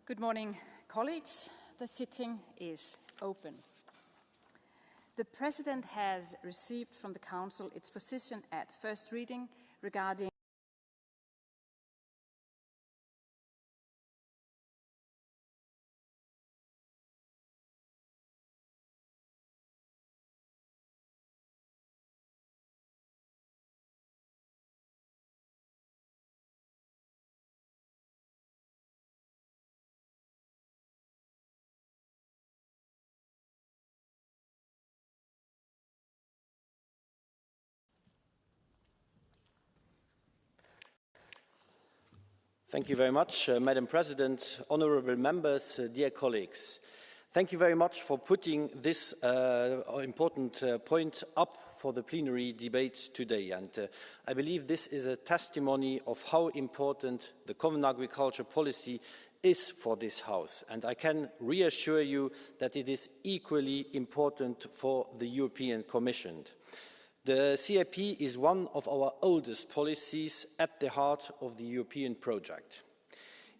Good morning, colleagues. The sitting is open. The President has received from the Council its position at first reading regarding Thank you very much, Madam President, honourable members, dear colleagues. Thank you very much for putting this important point up for the plenary debate today. And I believe this is a testimony of how important the Common Agriculture Policy is for this House. And I can reassure you that it is equally important for the European Commission. The CAP is one of our oldest policies at the heart of the European project.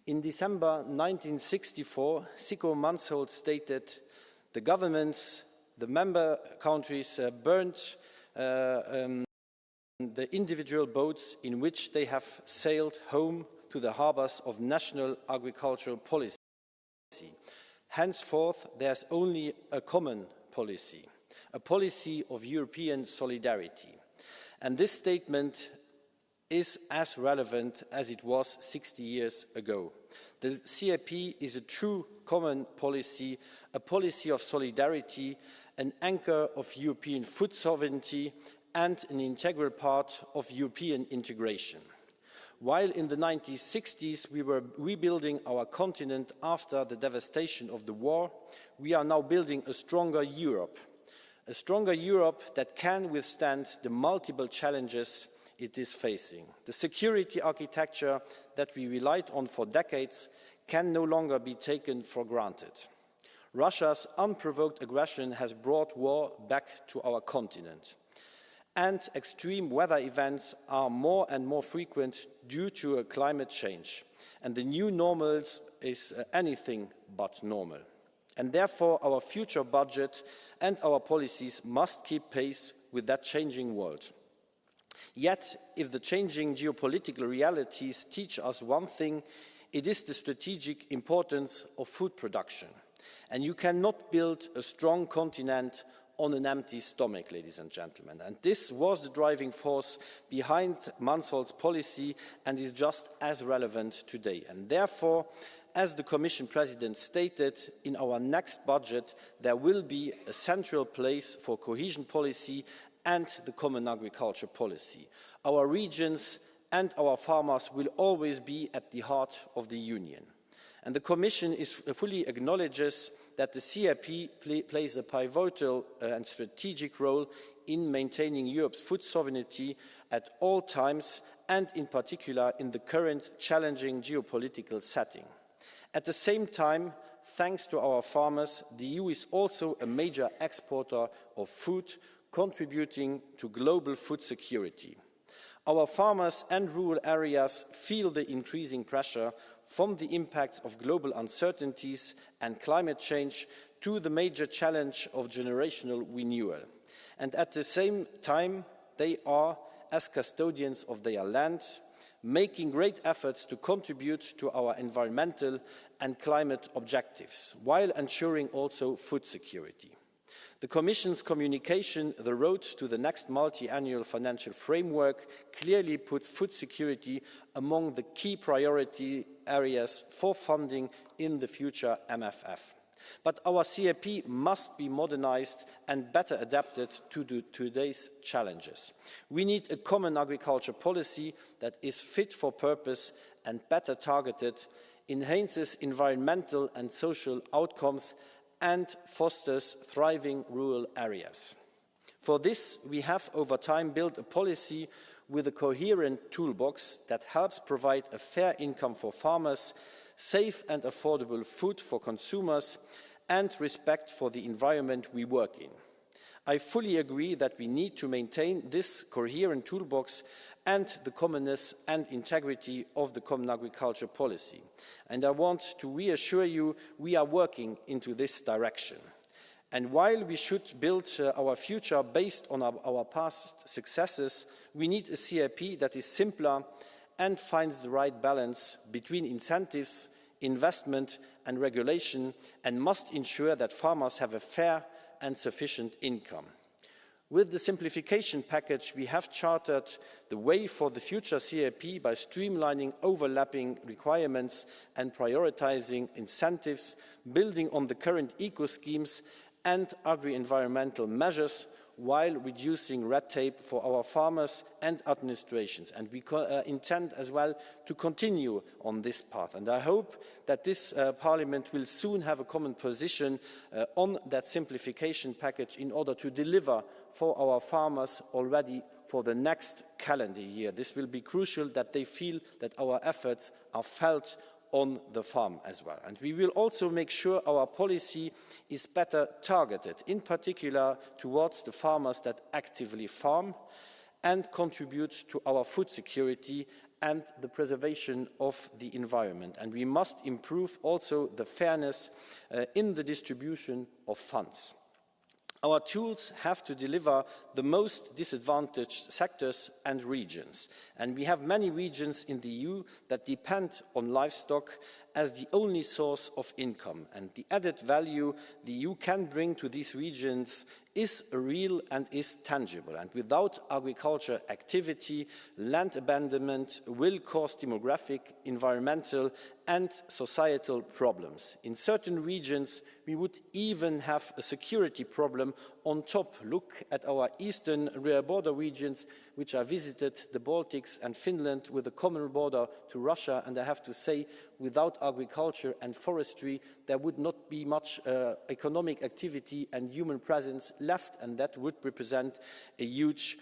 In December 1964, Siggo Mansholt stated, "The governments, the member countries burned the individual boats in which they have sailed home to the harbours of national agricultural policy. Henceforth, there's only a common policy. A policy of European solidarity." And this statement is as relevant as it was 60 years ago. The CAP is a true common policy, a policy of solidarity, an anchor of European food sovereignty, and an integral part of European integration. While in the 1960s we were rebuilding our continent after the devastation of the war, we are now building a stronger Europe. A stronger Europe that can withstand the multiple challenges it is facing. The security architecture that we relied on for decades can no longer be taken for granted. Russia's unprovoked aggression has brought war back to our continent. And extreme weather events are more and more frequent due to climate change. And the new normal is anything but normal. And therefore, our future budget and our policies must keep pace with that changing world. Yet, if the changing geopolitical realities teach us one thing, it is the strategic importance of food production. And you cannot build a strong continent on an empty stomach, ladies and gentlemen. And this was the driving force behind Mansholt's policy and is just as relevant today. And therefore, as the Commission President stated, in our next budget, there will be a central place for cohesion policy and the common agriculture policy. Our regions and our farmers will always be at the heart of the Union. And the Commission fully acknowledges that the CAP plays a pivotal and strategic role in maintaining Europe's food sovereignty at all times, and in particular in the current challenging geopolitical setting. At the same time, thanks to our farmers, the EU is also a major exporter of food, contributing to global food security. Our farmers and rural areas feel the increasing pressure from the impacts of global uncertainties and climate change to the major challenge of generational renewal. And at the same time, they are, as custodians of their land, making great efforts to contribute to our environmental and climate objectives, while ensuring also food security. The Commission's communication, The Road to the Next Multi-Annual Financial Framework, clearly puts food security among the key priority areas for funding in the future MFF. But our CAP must be modernised and better adapted to today's challenges. We need a common agriculture policy that is fit for purpose and better targeted, enhances environmental and social outcomes, and fosters thriving rural areas. For this, we have over time built a policy with a coherent toolbox that helps provide a fair income for farmers, safe and affordable food for consumers, and respect for the environment we work in. I fully agree that we need to maintain this coherent toolbox and the commonness and integrity of the common agriculture policy. And I want to reassure you, we are working into this direction. And while we should build our future based on our past successes, we need a CAP that is simpler and finds the right balance between incentives, investment and regulation, and must ensure that farmers have a fair and sufficient income. With the simplification package, we have charted the way for the future CAP by streamlining overlapping requirements and prioritizing incentives, building on the current eco-schemes and agri-environmental measures, while reducing red tape for our farmers and administrations. And we intend as well to continue on this path. And I hope that this Parliament will soon have a common position on that simplification package in order to deliver for our farmers already for the next calendar year. This will be crucial that they feel that our efforts are felt on the farm as well. And we will also make sure our policy is better targeted, in particular towards the farmers that actively farm and contribute to our food security and the preservation of the environment. And we must improve also the fairness in the distribution of funds. Our tools have to deliver the most disadvantaged sectors and regions. And we have many regions in the EU that depend on livestock as the only source of income. And the added value the EU can bring to these regions is real and is tangible. And without agriculture activity, land abandonment will cause demographic, environmental and societal problems. In certain regions, we would even have a security problem on top. Look at our eastern rear border regions, which I visited, the Baltics and Finland, with a common border to Russia. And I have to say, without agriculture and forestry, there would not be much economic activity and human presence left, and that would represent a huge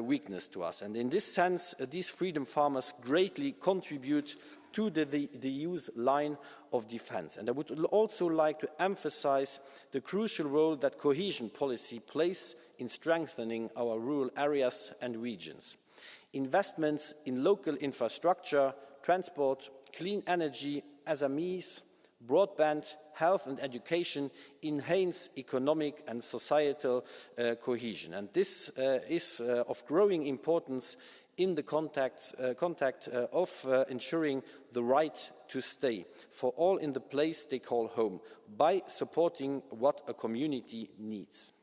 weakness to us. And in this sense, these freedom farmers greatly contribute to the EU's line of defense. And I would also like to emphasize the crucial role that cohesion policy plays in strengthening our rural areas and regions. Investments in local infrastructure, transport, clean energy, SMEs, broadband, health and education enhance economic and societal cohesion. And this is of growing importance in the context of ensuring the right to stay for all in the place they call home by supporting what a community needs.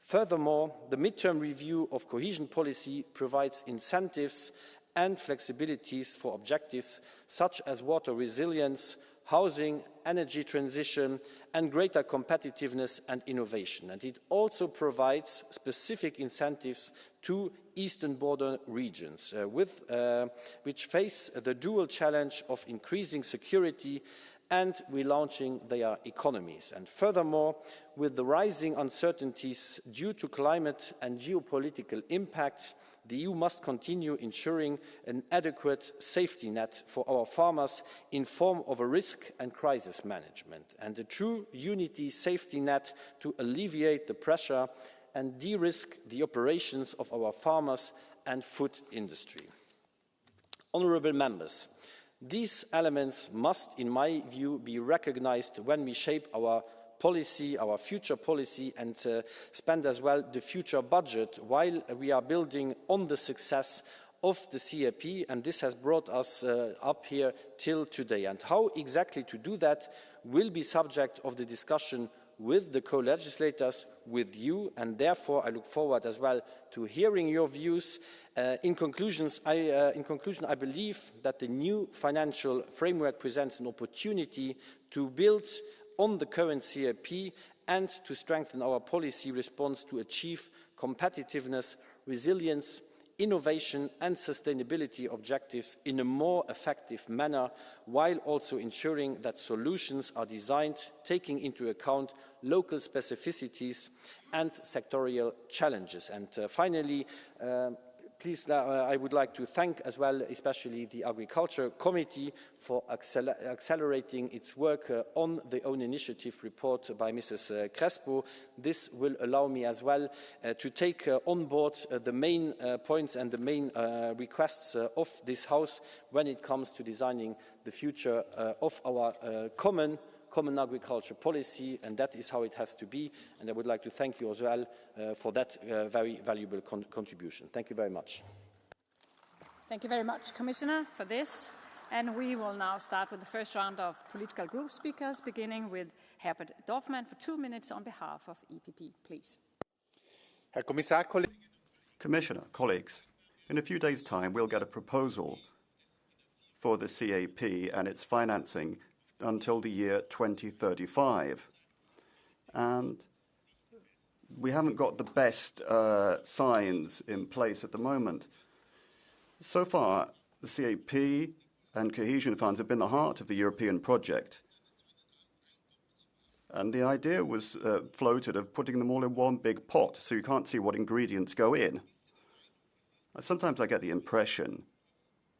Furthermore, the midterm review of cohesion policy provides incentives and flexibilities for objectives such as water resilience, housing, energy transition, and greater competitiveness and innovation. And it also provides specific incentives to eastern border regions, which face the dual challenge of increasing security and relaunching their economies. And furthermore, with the rising uncertainties due to climate and geopolitical impacts, the EU must continue ensuring an adequate safety net for our farmers in form of a risk and crisis management, and a true unity safety net to alleviate the pressure and de-risk the operations of our farmers and food industry. Honourable members, these elements must, in my view, be recognised when we shape our policy, our future policy, and spend as well the future budget while we are building on the success of the CAP, and this has brought us up here till today. And how exactly to do that will be subject of the discussion with the co-legislators, with you, and therefore I look forward as well to hearing your views. In conclusion, I believe that the new financial framework presents an opportunity to build on the current CAP and to strengthen our policy response to achieve competitiveness, resilience, innovation and sustainability objectives in a more effective manner, while also ensuring that solutions are designed taking into account local specificities and sectorial challenges. And finally, please, I would like to thank as well, especially the Agriculture Committee for accelerating its work on the own initiative report by Mrs. Crespo. This will allow me as well to take on board the main points and the main requests of this House when it comes to designing the future of our common agriculture policy, and that is how it has to be. And I would like to thank you as well for that very valuable contribution. Thank you very much. Thank you very much, Commissioner, for this. And we will now start with the first round of political group speakers, beginning with Herbert Dorfmann for 2 minutes on behalf of EPP, please. Commissioner, colleagues, in a few days' time, we'll get a proposal for the CAP and its financing until the year 2035. And we haven't got the best signs in place at the moment. So far, the CAP and cohesion funds have been the heart of the European project. And the idea was floated of putting them all in one big pot so you can't see what ingredients go in. Sometimes I get the impression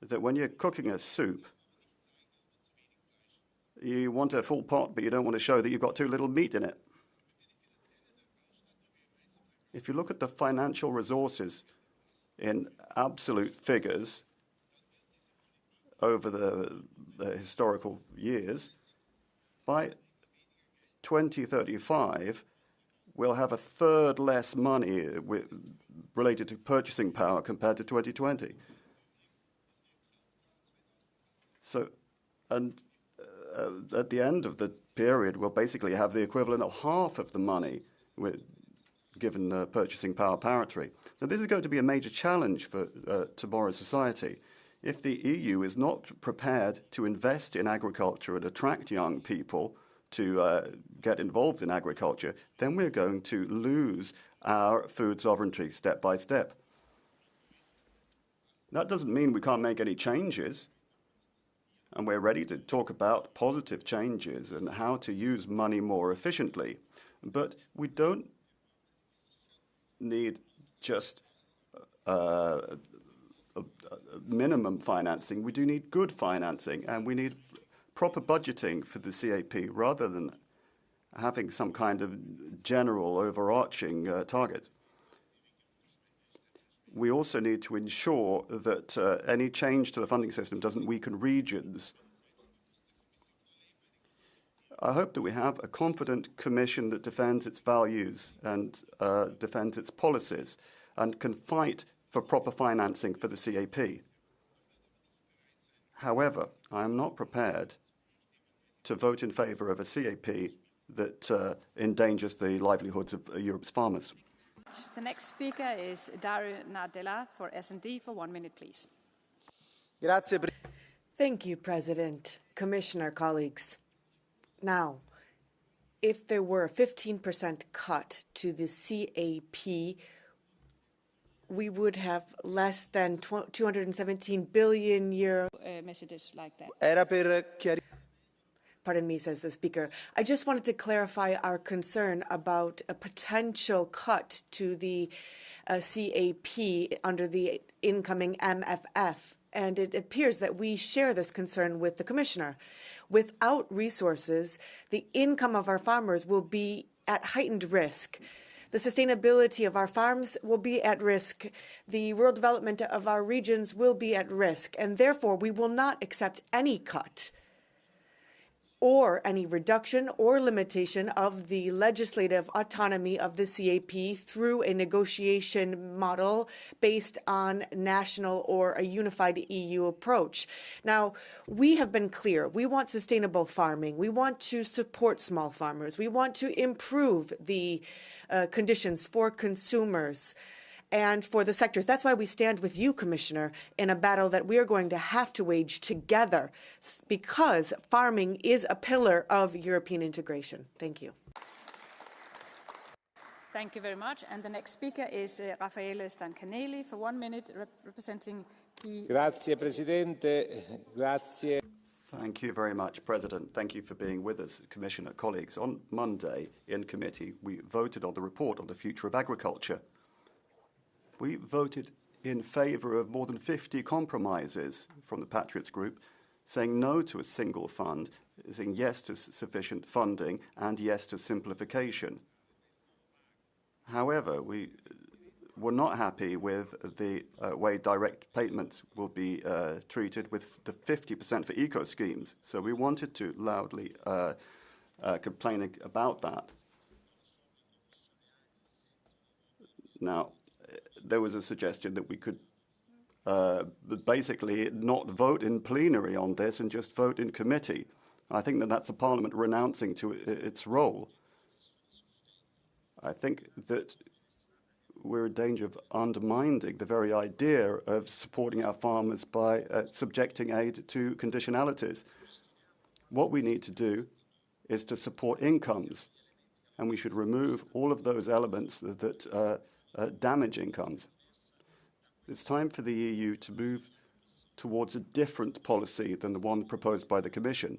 that when you're cooking a soup, you want a full pot, but you don't want to show that you've got too little meat in it. If you look at the financial resources in absolute figures over the historical years, by 2035, we'll have a third less money related to purchasing power compared to 2020. So, and at the end of the period, we'll basically have the equivalent of half of the money given purchasing power parity. Now, this is going to be a major challenge for tomorrow's society. If the EU is not prepared to invest in agriculture and attract young people to get involved in agriculture, then we're going to lose our food sovereignty step by step. That doesn't mean we can't make any changes. And we're ready to talk about positive changes and how to use money more efficiently. But we don't need just minimum financing. We do need good financing, and we need proper budgeting for the CAP rather than having some kind of general overarching target. We also need to ensure that any change to the funding system doesn't weaken regions. I hope that we have a confident Commission that defends its values and defends its policies and can fight for proper financing for the CAP. However, I am not prepared to vote in favour of a CAP that endangers the livelihoods of Europe's farmers. The next speaker is Dario Nardella for S&D for 1 minute, please. Thank you, President, Commissioner, colleagues. Now, if there were a 15% cut to the CAP, we would have less than 217 billion euro. Messages like that. Pardon me, says the speaker. I just wanted to clarify our concern about a potential cut to the CAP under the incoming MFF. And it appears that we share this concern with the Commissioner. Without resources, the income of our farmers will be at heightened risk. The sustainability of our farms will be at risk. The rural development of our regions will be at risk. And therefore, we will not accept any cut or any reduction or limitation of the legislative autonomy of the CAP through a negotiation model based on national or a unified EU approach. Now, we have been clear. We want sustainable farming. We want to support small farmers. We want to improve the conditions for consumers and for the sectors. That's why we stand with you, Commissioner, in a battle that we are going to have to wage together, because farming is a pillar of European integration. Thank you. Thank you very much. And the next speaker is Raffaele Stancanelli for 1 minute, representing the... Grazie, Presidente. Grazie. Thank you very much, President. Thank you for being with us, Commissioner. Colleagues, on Monday in committee, we voted on the report on the future of agriculture. We voted in favour of more than 50 compromises from the Patriots Group, saying no to a single fund, saying yes to sufficient funding, and yes to simplification. However, we were not happy with the way direct payments will be treated with the 50% for eco schemes. So we wanted to loudly complain about that. Now, there was a suggestion that we could basically not vote in plenary on this and just vote in committee. I think that that's a parliament renouncing to its role. I think that we're in danger of undermining the very idea of supporting our farmers by subjecting aid to conditionalities. What we need to do is to support incomes, and we should remove all of those elements that damage incomes. It's time for the EU to move towards a different policy than the one proposed by the Commission.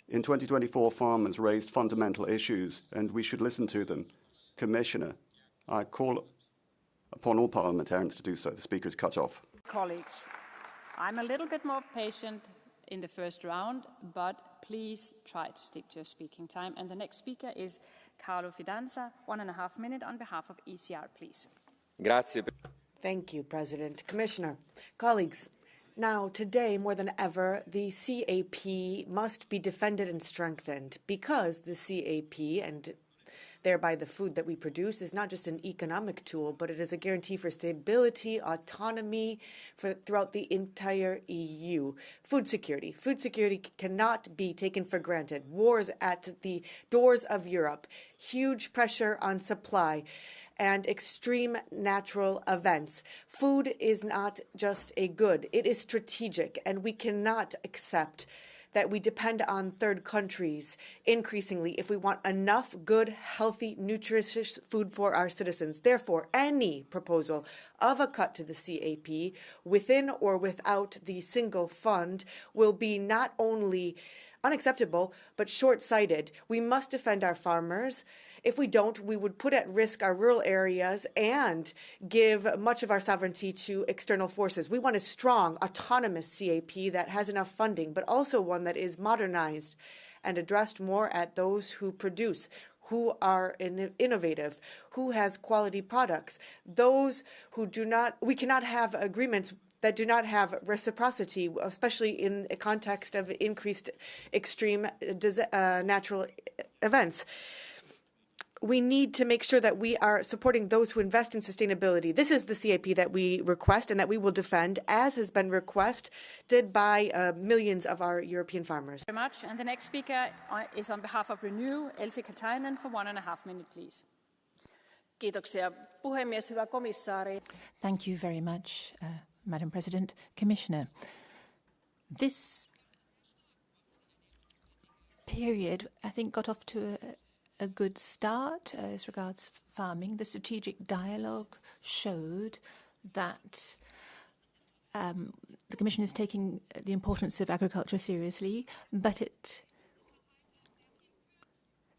In 2024, farmers raised fundamental issues, and we should listen to them. Commissioner, I call upon all parliamentarians to do so. The speaker is cut off. Colleagues, I'm a little bit more patient in the first round, but please try to stick to your speaking time. And the next speaker is Carlo Fidanza, 1.5 minutes on behalf of ECR, please. Grazie. Thank you, President. Commissioner, colleagues, now today more than ever, the CAP must be defended and strengthened because the CAP and thereby the food that we produce is not just an economic tool, but it is a guarantee for stability, autonomy throughout the entire EU. Food security. Food security cannot be taken for granted. Wars at the doors of Europe, huge pressure on supply, and extreme natural events. Food is not just a good, it is strategic, and we cannot accept that we depend on third countries increasingly if we want enough good, healthy, nutritious food for our citizens. Therefore, any proposal of a cut to the CAP, within or without the single fund, will be not only unacceptable, but short-sighted. We must defend our farmers. If we don't, we would put at risk our rural areas and give much of our sovereignty to external forces. We want a strong, autonomous CAP that has enough funding, but also one that is modernized and addressed more at those who produce, who are innovative, who has quality products. Those who do not, we cannot have agreements that do not have reciprocity, especially in a context of increased extreme natural events. We need to make sure that we are supporting those who invest in sustainability. This is the CAP that we request and that we will defend, as has been requested by millions of our European farmers. Thank you very much. And the next speaker is on behalf of Renew, Elsi Katainen, for 1.5 minutes, please. Kiitoksia puhemies, hyvä komissaari. Thank you very much, Madam President. Commissioner, this period, I think, got off to a good start as regards farming. The strategic dialogue showed that the Commission is taking the importance of agriculture seriously, but it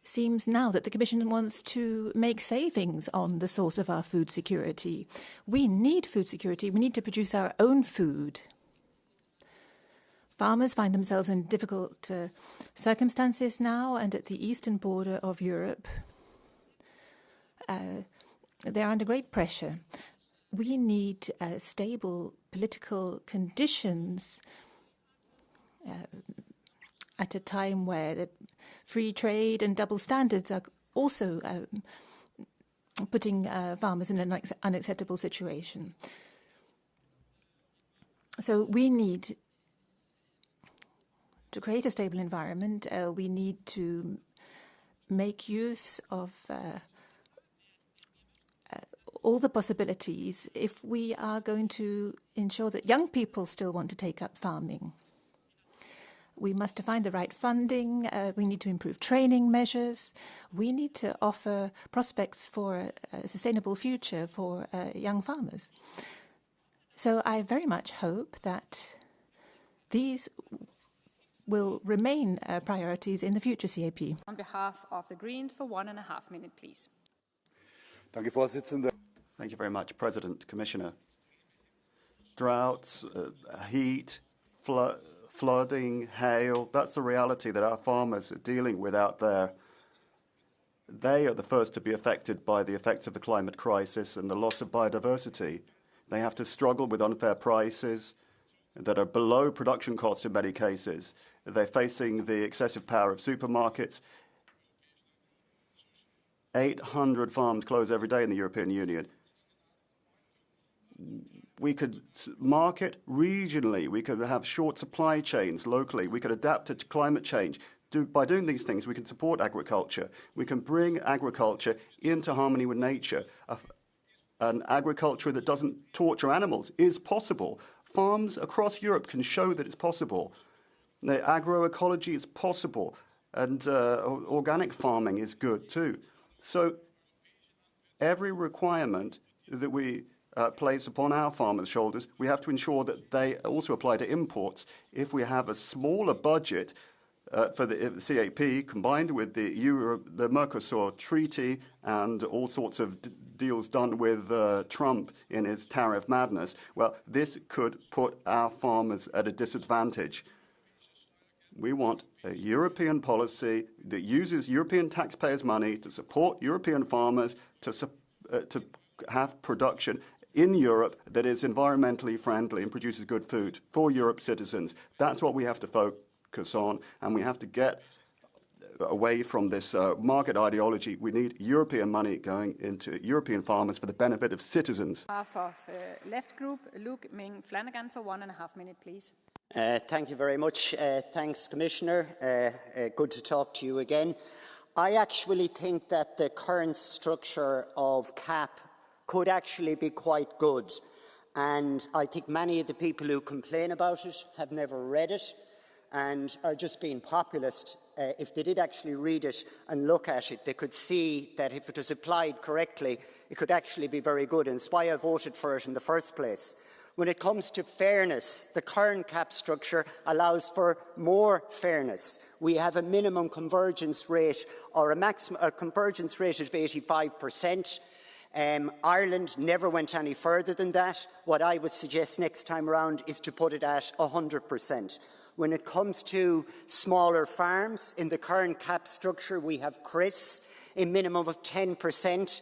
seems now that the Commission wants to make savings on the source of our food security. We need food security. We need to produce our own food. Farmers find themselves in difficult circumstances now, and at the eastern border of Europe, they're under great pressure. We need stable political conditions at a time where the free trade and double standards are also putting farmers in an unacceptable situation. So we need to create a stable environment. We need to make use of all the possibilities if we are going to ensure that young people still want to take up farming. We must find the right funding. We need to improve training measures. We need to offer prospects for a sustainable future for young farmers. So I very much hope that these will remain priorities in the future CAP. On behalf of the Greens, for 1.5 minutes, please. Thank you very much, President, Commissioner. Droughts, heat, flooding, hail, that's the reality that our farmers are dealing with out there. They are the first to be affected by the effects of the climate crisis and the loss of biodiversity. They have to struggle with unfair prices that are below production costs in many cases. They're facing the excessive power of supermarkets. 800 farms close every day in the European Union. We could market regionally. We could have short supply chains locally. We could adapt it to climate change. By doing these things, we can support agriculture. We can bring agriculture into harmony with nature. An agriculture that doesn't torture animals is possible. Farms across Europe can show that it's possible. The agroecology is possible, and organic farming is good too. So every requirement that we place upon our farmers' shoulders, we have to ensure that they also apply to imports. If we have a smaller budget for the CAP combined with the Mercosur Treaty and all sorts of deals done with Trump in his tariff madness, well, this could put our farmers at a disadvantage. We want a European policy that uses European taxpayers' money to support European farmers to have production in Europe that is environmentally friendly and produces good food for Europe's citizens. That's what we have to focus on, and we have to get away from this market ideology. We need European money going into European farmers for the benefit of citizens. Half of left group, Luke Ming Flanagan for 1.5 minutes, please. Thank you very much. Thanks, Commissioner. Good to talk to you again. I actually think that the current structure of CAP could actually be quite good. And I think many of the people who complain about it have never read it and are just being populist. If they did actually read it and look at it, they could see that if it was applied correctly, it could actually be very good. And it's why I voted for it in the first place. When it comes to fairness, the current CAP structure allows for more fairness. We have a minimum convergence rate or a convergence rate of 85%. Ireland never went any further than that. What I would suggest next time around is to put it at 100%. When it comes to smaller farms, in the current CAP structure we have CRIS, a minimum of 10%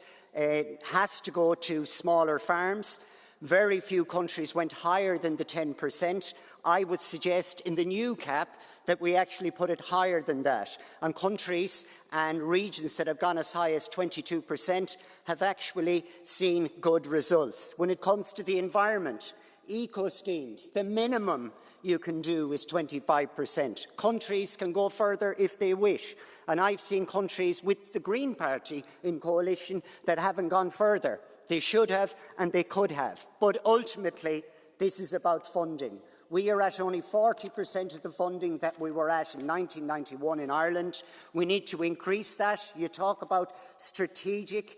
has to go to smaller farms. Very few countries went higher than the 10%. I would suggest in the new CAP that we actually put it higher than that. And countries and regions that have gone as high as 22% have actually seen good results. When it comes to the environment, eco schemes, the minimum you can do is 25%. Countries can go further if they wish. And I've seen countries with the Green Party in coalition that haven't gone further. They should have and they could have. But ultimately, this is about funding. We are at only 40% of the funding that we were at in 1991 in Ireland. We need to increase that. You talk about strategic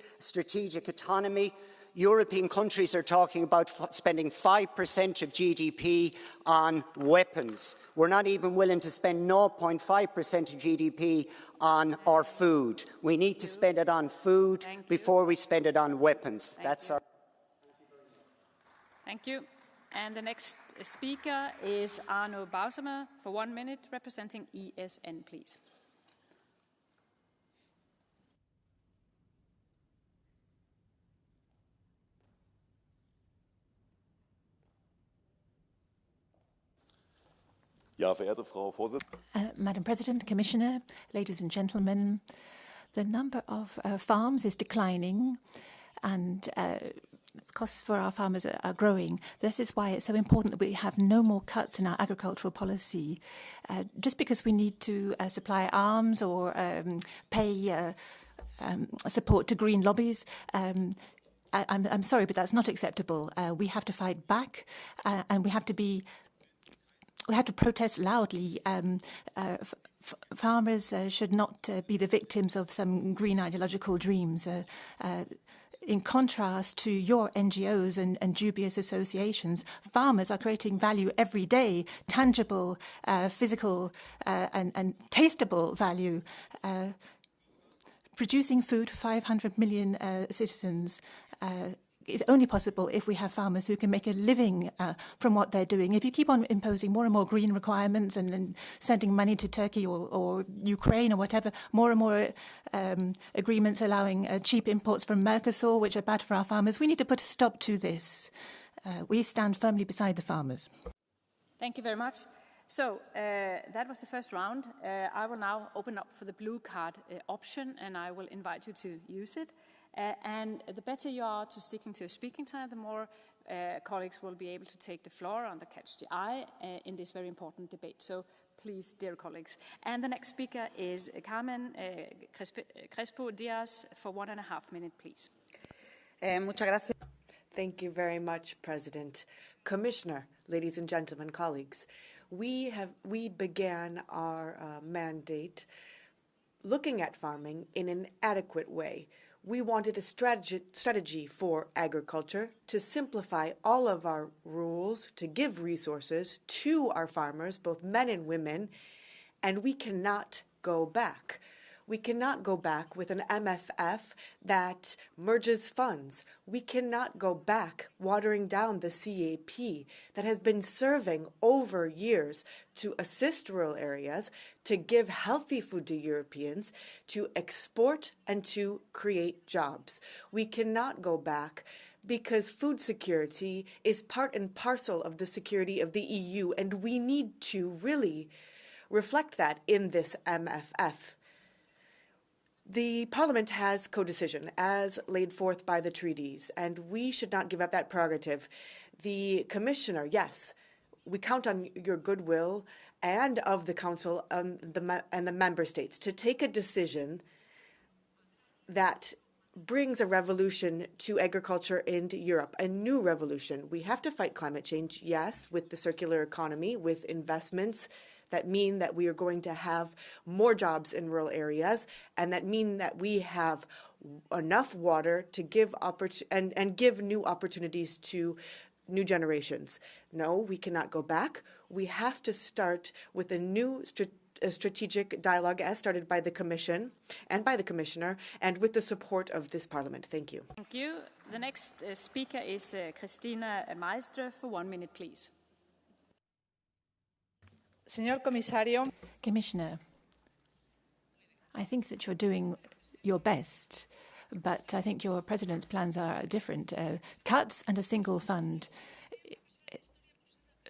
autonomy. European countries are talking about spending 5% of GDP on weapons. We're not even willing to spend 0.5% of GDP on our food. We need to spend it on food before we spend it on weapons. That's our... Thank you. And the next speaker is Arno Bausemer for 1 minute, representing ESN, please. Madam President, Commissioner, ladies and gentlemen, the number of farms is declining and costs for our farmers are growing. This is why it's so important that we have no more cuts in our agricultural policy. Just because we need to supply arms or pay support to green lobbies, I'm sorry, but that's not acceptable. We have to fight back and we have to protest loudly. Farmers should not be the victims of some green ideological dreams. In contrast to your NGOs and dubious associations, farmers are creating value every day, tangible, physical and tasteable value, producing food for 500 million citizens. is only possible if we have farmers who can make a living from what they're doing. If you keep on imposing more and more green requirements and sending money to Turkey or Ukraine or whatever, more and more agreements allowing cheap imports from Mercosur, which are bad for our farmers, we need to put a stop to this. We stand firmly beside the farmers. Thank you very much. So that was the first round. I will now open up for the blue card option, and I will invite you to use it. And the better you are to sticking to a speaking time, the more colleagues will be able to take the floor on the Catch the Eye in this very important debate. So please, dear colleagues. And the next speaker is Carmen Crespo Diaz for 1.5 minutes, please. Muchas gracias. Thank you very much, President. Commissioner, ladies and gentlemen, colleagues, we began our mandate looking at farming in an adequate way. We wanted a strategy for agriculture to simplify all of our rules, to give resources to our farmers, both men and women, and we cannot go back. We cannot go back with an MFF that merges funds. We cannot go back watering down the CAP that has been serving over years to assist rural areas, to give healthy food to Europeans, to export and to create jobs. We cannot go back because food security is part and parcel of the security of the EU, and we need to really reflect that in this MFF. The Parliament has co-decision, as laid forth by the treaties, and we should not give up that prerogative. The Commissioner, yes, we count on your goodwill and of the Council and the Member States to take a decision that brings a revolution to agriculture in Europe, a new revolution. We have to fight climate change, yes, with the circular economy, with investments that mean that we are going to have more jobs in rural areas, and that mean that we have enough water to give and give new opportunities to new generations. No, we cannot go back. We have to start with a new strategic dialogue as started by the Commission and by the Commissioner, and with the support of this Parliament. Thank you. Thank you. The next speaker is Christina Maestre for 1 minute, please. Señor Comisario. Commissioner, I think that you're doing your best, but I think your President's plans are different. Cuts and a single fund.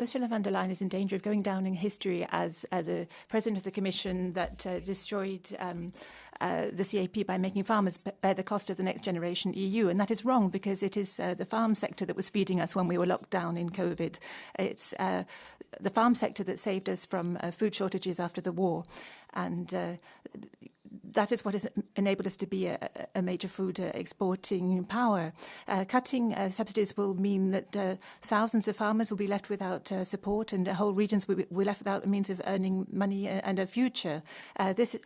Ursula von der Leyen is in danger of going down in history as the President of the Commission that destroyed the CAP by making farmers bear the cost of the next generation EU. And that is wrong, because it is the farm sector that was feeding us when we were locked down in COVID. It's the farm sector that saved us from food shortages after the war. And that is what has enabled us to be a major food exporting power. Cutting subsidies will mean that thousands of farmers will be left without support, and whole regions will be left without a means of earning money and a future. This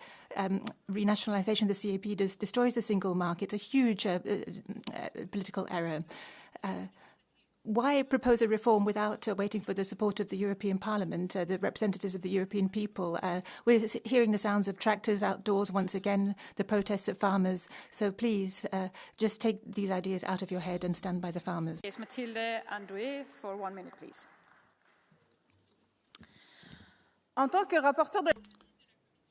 renationalisation of the CAP destroys the single market. It's a huge political error. Why propose a reform without waiting for the support of the European Parliament, the representatives of the European people? We're hearing the sounds of tractors outdoors once again, the protests of farmers. So please, just take these ideas out of your head and stand by the farmers. Yes, Mathilde Andoué for 1 minute, please. En tant que rapporteur de...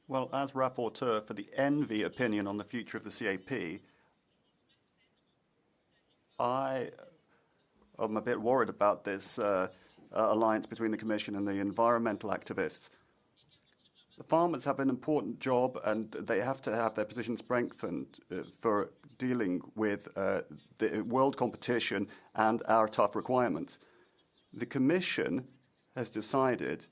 Well, as rapporteur for the Envy opinion on the future of the CAP, I'm a bit worried about this alliance between the Commission and the environmental activists. The farmers have an important job, and they have to have their position strengthened for dealing with the world competition and our tough requirements. The Commission has decided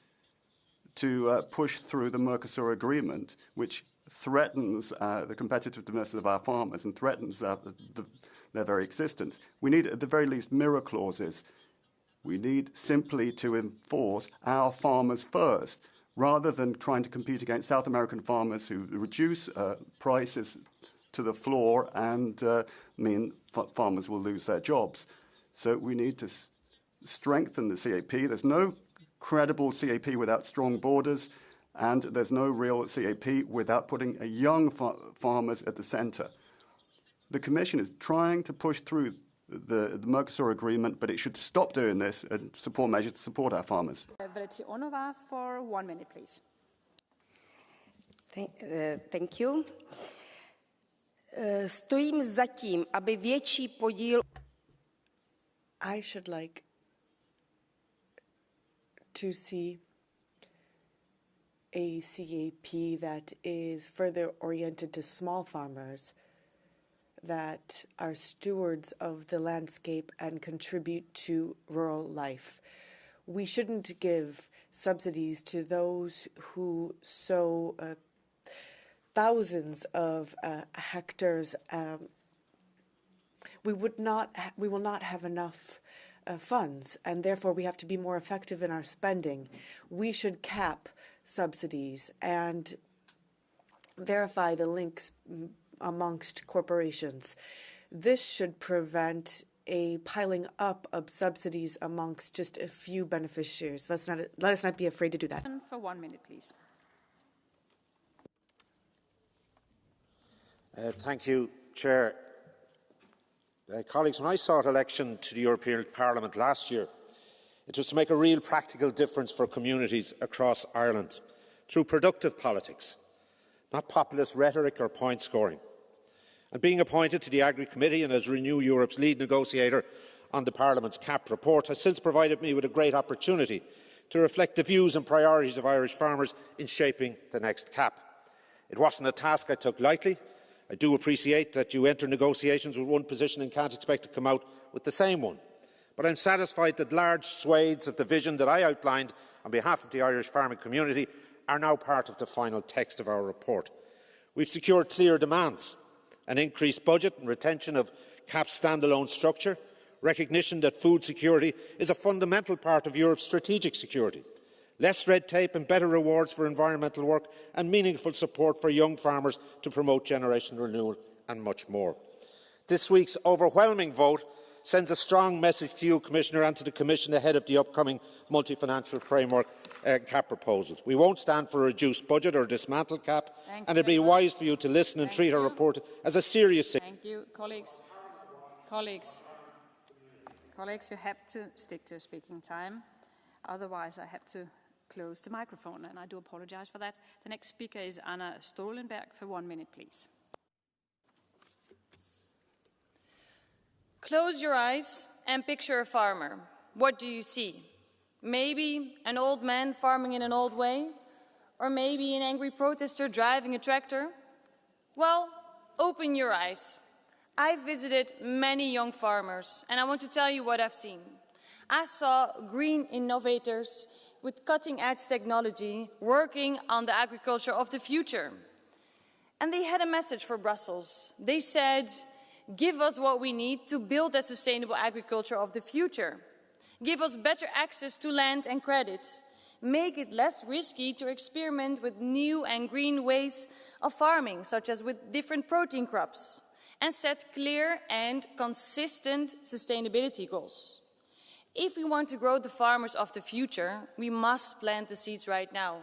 to push through the Mercosur agreement, which threatens the competitiveness of our farmers and threatens their very existence. We need, at the very least, mirror clauses. We need simply to enforce our farmers first, rather than trying to compete against South American farmers who reduce prices to the floor and mean farmers will lose their jobs. So we need to strengthen the CAP. There's no credible CAP without strong borders, and there's no real CAP without putting young farmers at the centre. The Commission is trying to push through the Mercosur agreement, but it should stop doing this and support measures to support our farmers. Onova for 1 minute, please. Thank you. Stojím za tím, aby větší podíl. I should like to see a CAP that is further oriented to small farmers, that are stewards of the landscape and contribute to rural life. We shouldn't give subsidies to those who sow thousands of hectares. We will not have enough funds, and therefore we have to be more effective in our spending. We should cap subsidies and verify the links amongst corporations. This should prevent a piling up of subsidies amongst just a few beneficiaries. Let us not be afraid to do that. And for 1 minute, please. Thank you, Chair. Colleagues, when I sought election to the European Parliament last year, it was to make a real practical difference for communities across Ireland through productive politics, not populist rhetoric or point scoring. And being appointed to the Agri Committee and as Renew Europe's lead negotiator on the Parliament's CAP report has since provided me with a great opportunity to reflect the views and priorities of Irish farmers in shaping the next CAP. It wasn't a task I took lightly. I do appreciate that you enter negotiations with one position and can't expect to come out with the same one. But I'm satisfied that large swathes of the vision that I outlined on behalf of the Irish farming community are now part of the final text of our report. We've secured clear demands: an increased budget and retention of CAP's standalone structure, recognition that food security is a fundamental part of Europe's strategic security, less red tape and better rewards for environmental work, and meaningful support for young farmers to promote generational renewal, and much more. This week's overwhelming vote sends a strong message to you, Commissioner, and to the Commission ahead of the upcoming multi-financial framework CAP proposals. We won't stand for a reduced budget or a dismantled CAP, and it would be wise for you to listen and treat our report as a serious signal. Thank you, colleagues. Colleagues, you have to stick to speaking time. Otherwise, I have to close the microphone, and I do apologize for that. The next speaker is Anna Stollenberg for 1 minute, please. Close your eyes and picture a farmer. What do you see? Maybe an old man farming in an old way? Or maybe an angry protester driving a tractor? Well, open your eyes. I've visited many young farmers, and I want to tell you what I've seen. I saw green innovators with cutting-edge technology working on the agriculture of the future. And they had a message for Brussels. They said, give us what we need to build a sustainable agriculture of the future. Give us better access to land and credit. Make it less risky to experiment with new and green ways of farming, such as with different protein crops. And set clear and consistent sustainability goals. If we want to grow the farmers of the future, we must plant the seeds right now.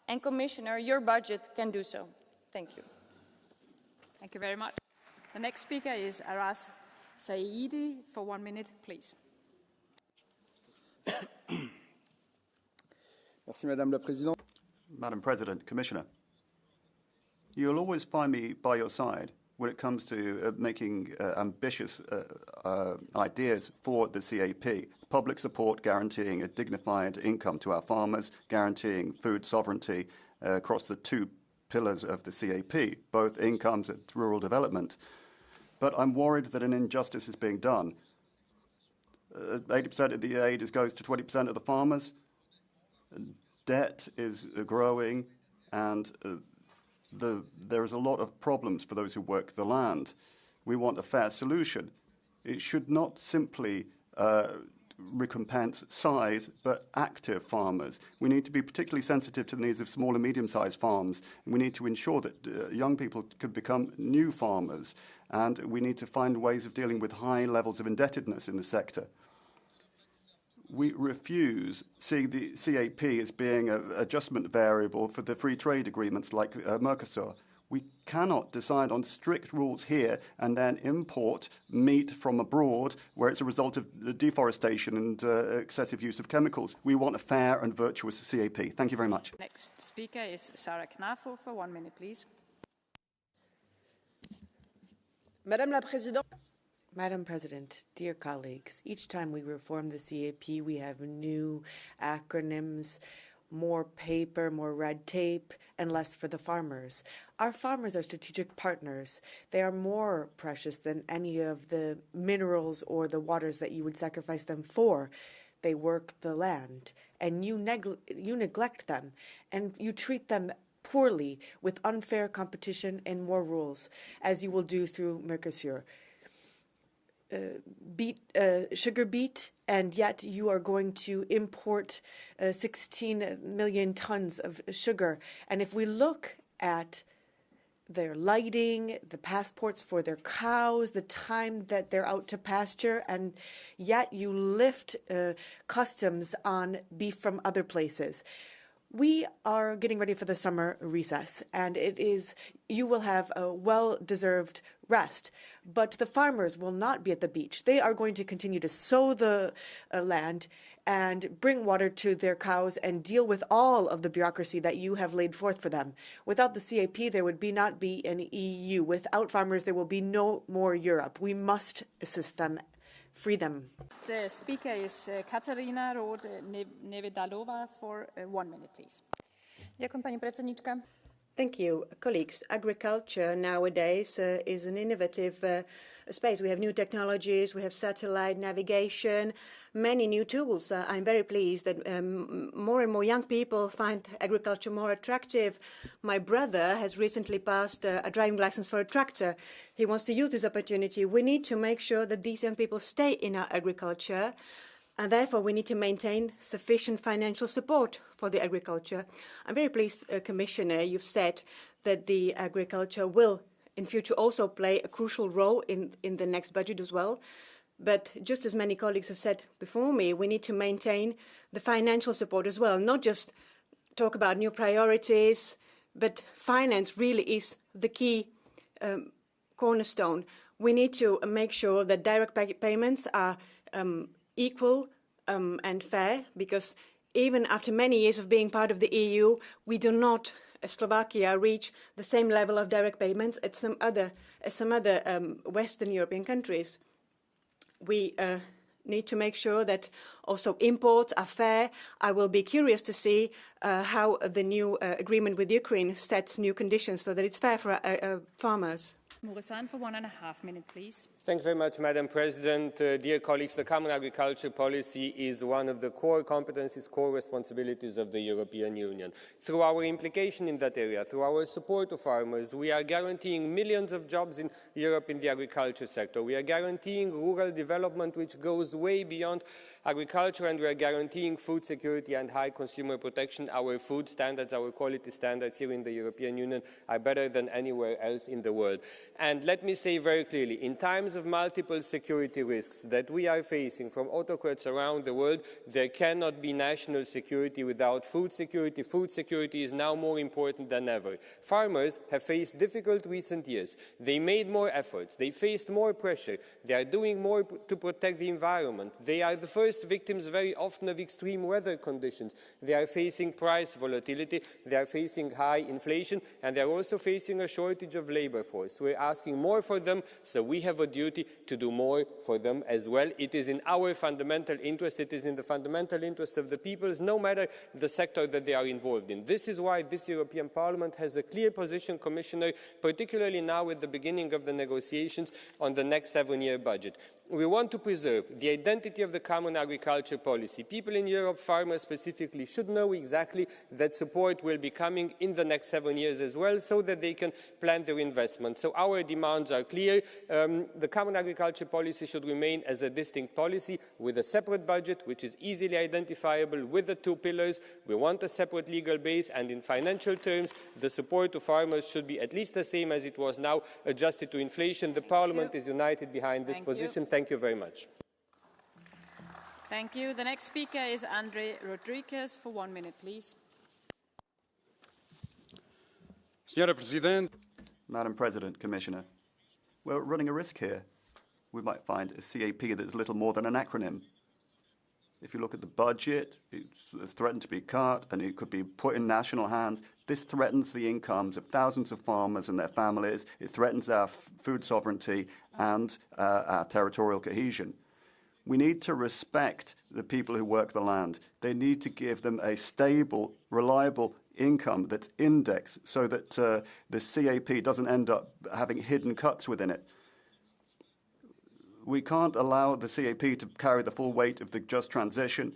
And Commissioner, your budget can do so. Thank you. Thank you very much. The next speaker is Aras Saidi for 1 minute, please. Merci, Madame la Présidente. Madam President, Commissioner, you'll always find me by your side when it comes to making ambitious ideas for the CAP. Public support guaranteeing a dignified income to our farmers, guaranteeing food sovereignty across the two pillars of the CAP, both incomes and rural development. But I'm worried that an injustice is being done. 80% of the aid goes to 20% of the farmers. Debt is growing, and there is a lot of problems for those who work the land. We want a fair solution. It should not simply recompense size, but active farmers. We need to be particularly sensitive to the needs of small and medium-sized farms. And we need to ensure that young people could become new farmers. And we need to find ways of dealing with high levels of indebtedness in the sector. We refuse seeing the CAP as being an adjustment variable for the free trade agreements like Mercosur. We cannot decide on strict rules here and then import meat from abroad where it's a result of the deforestation and excessive use of chemicals. We want a fair and virtuous CAP. Thank you very much. Next speaker is Sarah Knafo for 1 minute, please. Madame la Présidente. Madam President, dear colleagues, each time we reform the CAP, we have new acronyms, more paper, more red tape, and less for the farmers. Our farmers are strategic partners. They are more precious than any of the minerals or the waters that you would sacrifice them for. They work the land, and you neglect them, and you treat them poorly with unfair competition and more rules, as you will do through Mercosur. Sugar beet, and yet you are going to import 16 million tons of sugar. And if we look at their lighting, the passports for their cows, the time that they're out to pasture, and yet you lift customs on beef from other places. We are getting ready for the summer recess, and you will have a well-deserved rest. But the farmers will not be at the beach. They are going to continue to sow the land and bring water to their cows and deal with all of the bureaucracy that you have laid forth for them. Without the CAP, there would not be an EU. Without farmers, there will be no more Europe. We must assist them. Free them. The speaker is Katarina Nevedalova for 1 minute, please. Ďakujem, pani predsednička. Thank you. Colleagues, agriculture nowadays is an innovative space. We have new technologies, we have satellite navigation, many new tools. I'm very pleased that more and more young people find agriculture more attractive. My brother has recently passed a driving license for a tractor. He wants to use this opportunity. We need to make sure that these young people stay in our agriculture, and therefore we need to maintain sufficient financial support for the agriculture. I'm very pleased, Commissioner, you've said that the agriculture will in future also play a crucial role in the next budget as well. But just as many colleagues have said before me, we need to maintain the financial support as well, not just talk about new priorities, but finance really is the key cornerstone. We need to make sure that direct payments are equal and fair, because even after many years of being part of the EU, we do not, as Slovakia, reach the same level of direct payments as some other Western European countries. We need to make sure that also imports are fair. I will be curious to see how the new agreement with Ukraine sets new conditions so that it's fair for farmers. Muresan for 1.5 minutes, please. Thank you very much, Madam President. Dear colleagues, the Common Agriculture Policy is one of the core competencies, core responsibilities of the European Union. Through our implication in that area, through our support to farmers, we are guaranteeing millions of jobs in Europe in the agriculture sector. We are guaranteeing rural development which goes way beyond agriculture, and we are guaranteeing food security and high consumer protection. Our food standards, our quality standards here in the European Union are better than anywhere else in the world. And let me say very clearly, in times of multiple security risks that we are facing from autocrats around the world, there cannot be national security without food security. Food security is now more important than ever. Farmers have faced difficult recent years. They made more efforts. They faced more pressure. They are doing more to protect the environment. They are the first victims very often of extreme weather conditions. They are facing price volatility. They are facing high inflation, and they are also facing a shortage of labor force. We're asking more for them, so we have a duty to do more for them as well. It is in our fundamental interest. It is in the fundamental interest of the peoples, no matter the sector that they are involved in. This is why this European Parliament has a clear position, Commissioner, particularly now at the beginning of the negotiations on the next 7-year budget. We want to preserve the identity of the common agriculture policy. People in Europe, farmers specifically, should know exactly that support will be coming in the next 7 years as well, so that they can plan their investment. So our demands are clear. The common agriculture policy should remain as a distinct policy with a separate budget, which is easily identifiable with the 2 pillars. We want a separate legal base, and in financial terms, the support to farmers should be at least the same as it was now, adjusted to inflation. The Parliament is united behind this position. Thank you very much. Thank you. The next speaker is Andre Rodriguez for 1 minute, please. Senhora Presidente. Madam President, Commissioner, we're running a risk here. We might find a CAP that's little more than an acronym. If you look at the budget, it's threatened to be cut and it could be put in national hands. This threatens the incomes of thousands of farmers and their families. It threatens our food sovereignty and our territorial cohesion. We need to respect the people who work the land. They need to give them a stable, reliable income that's indexed so that the CAP doesn't end up having hidden cuts within it. We can't allow the CAP to carry the full weight of the just transition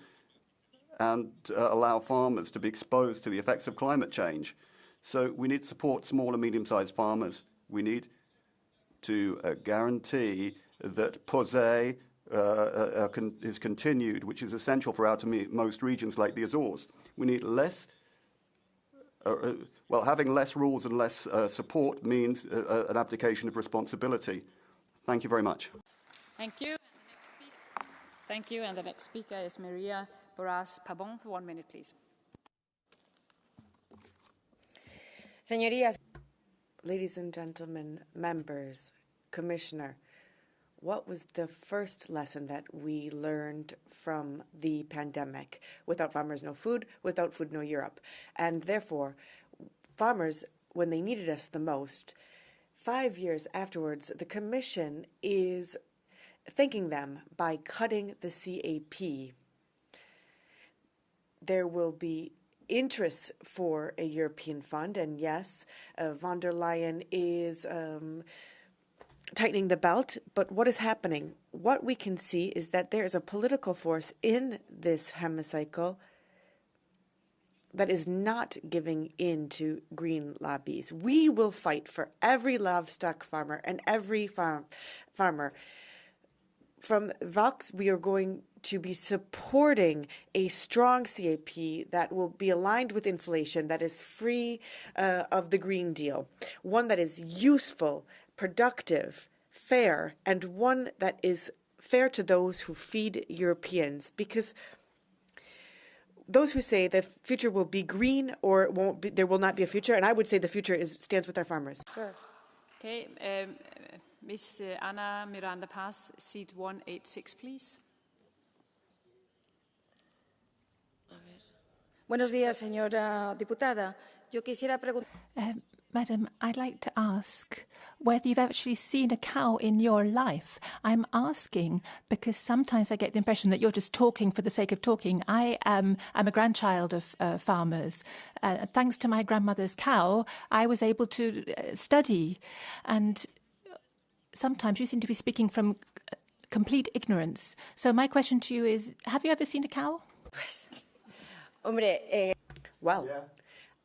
and allow farmers to be exposed to the effects of climate change. So we need to support small and medium-sized farmers. We need to guarantee that POSEI is continued, which is essential for outermost regions like the Azores. We need less, having less rules and less support means an abdication of responsibility. Thank you very much. Thank you. Thank you. And the next speaker is Maria Borras-Pabon for 1 minute, please. Señorías. Ladies and gentlemen, members, Commissioner, what was the first lesson that we learned from the pandemic? Without farmers, no food. Without food, no Europe. And therefore, farmers, when they needed us the most, 5 years afterwards, the Commission is thanking them by cutting the CAP. There will be interest for a European fund, and yes, von der Leyen is tightening the belt, but what is happening? What we can see is that there is a political force in this hemicycle that is not giving in to green lobbies. We will fight for every livestock farmer and every farmer. From Vox, we are going to be supporting a strong CAP that will be aligned with inflation, that is free of the Green Deal, one that is useful, productive, fair, and one that is fair to those who feed Europeans, because those who say the future will be green or it won't be, there will not be a future, and I would say the future stands with our farmers. Sure. Okay, Miss Ana Miranda Paz, seat 186, please. Buenos días, señora diputada. Yo quisiera preguntar. Madam, I'd like to ask whether you've actually seen a cow in your life. I'm asking because sometimes I get the impression that you're just talking for the sake of talking. I am a grandchild of farmers. Thanks to my grandmother's cow, I was able to study. And sometimes you seem to be speaking from complete ignorance. So my question to you is, have you ever seen a cow? Well, yeah.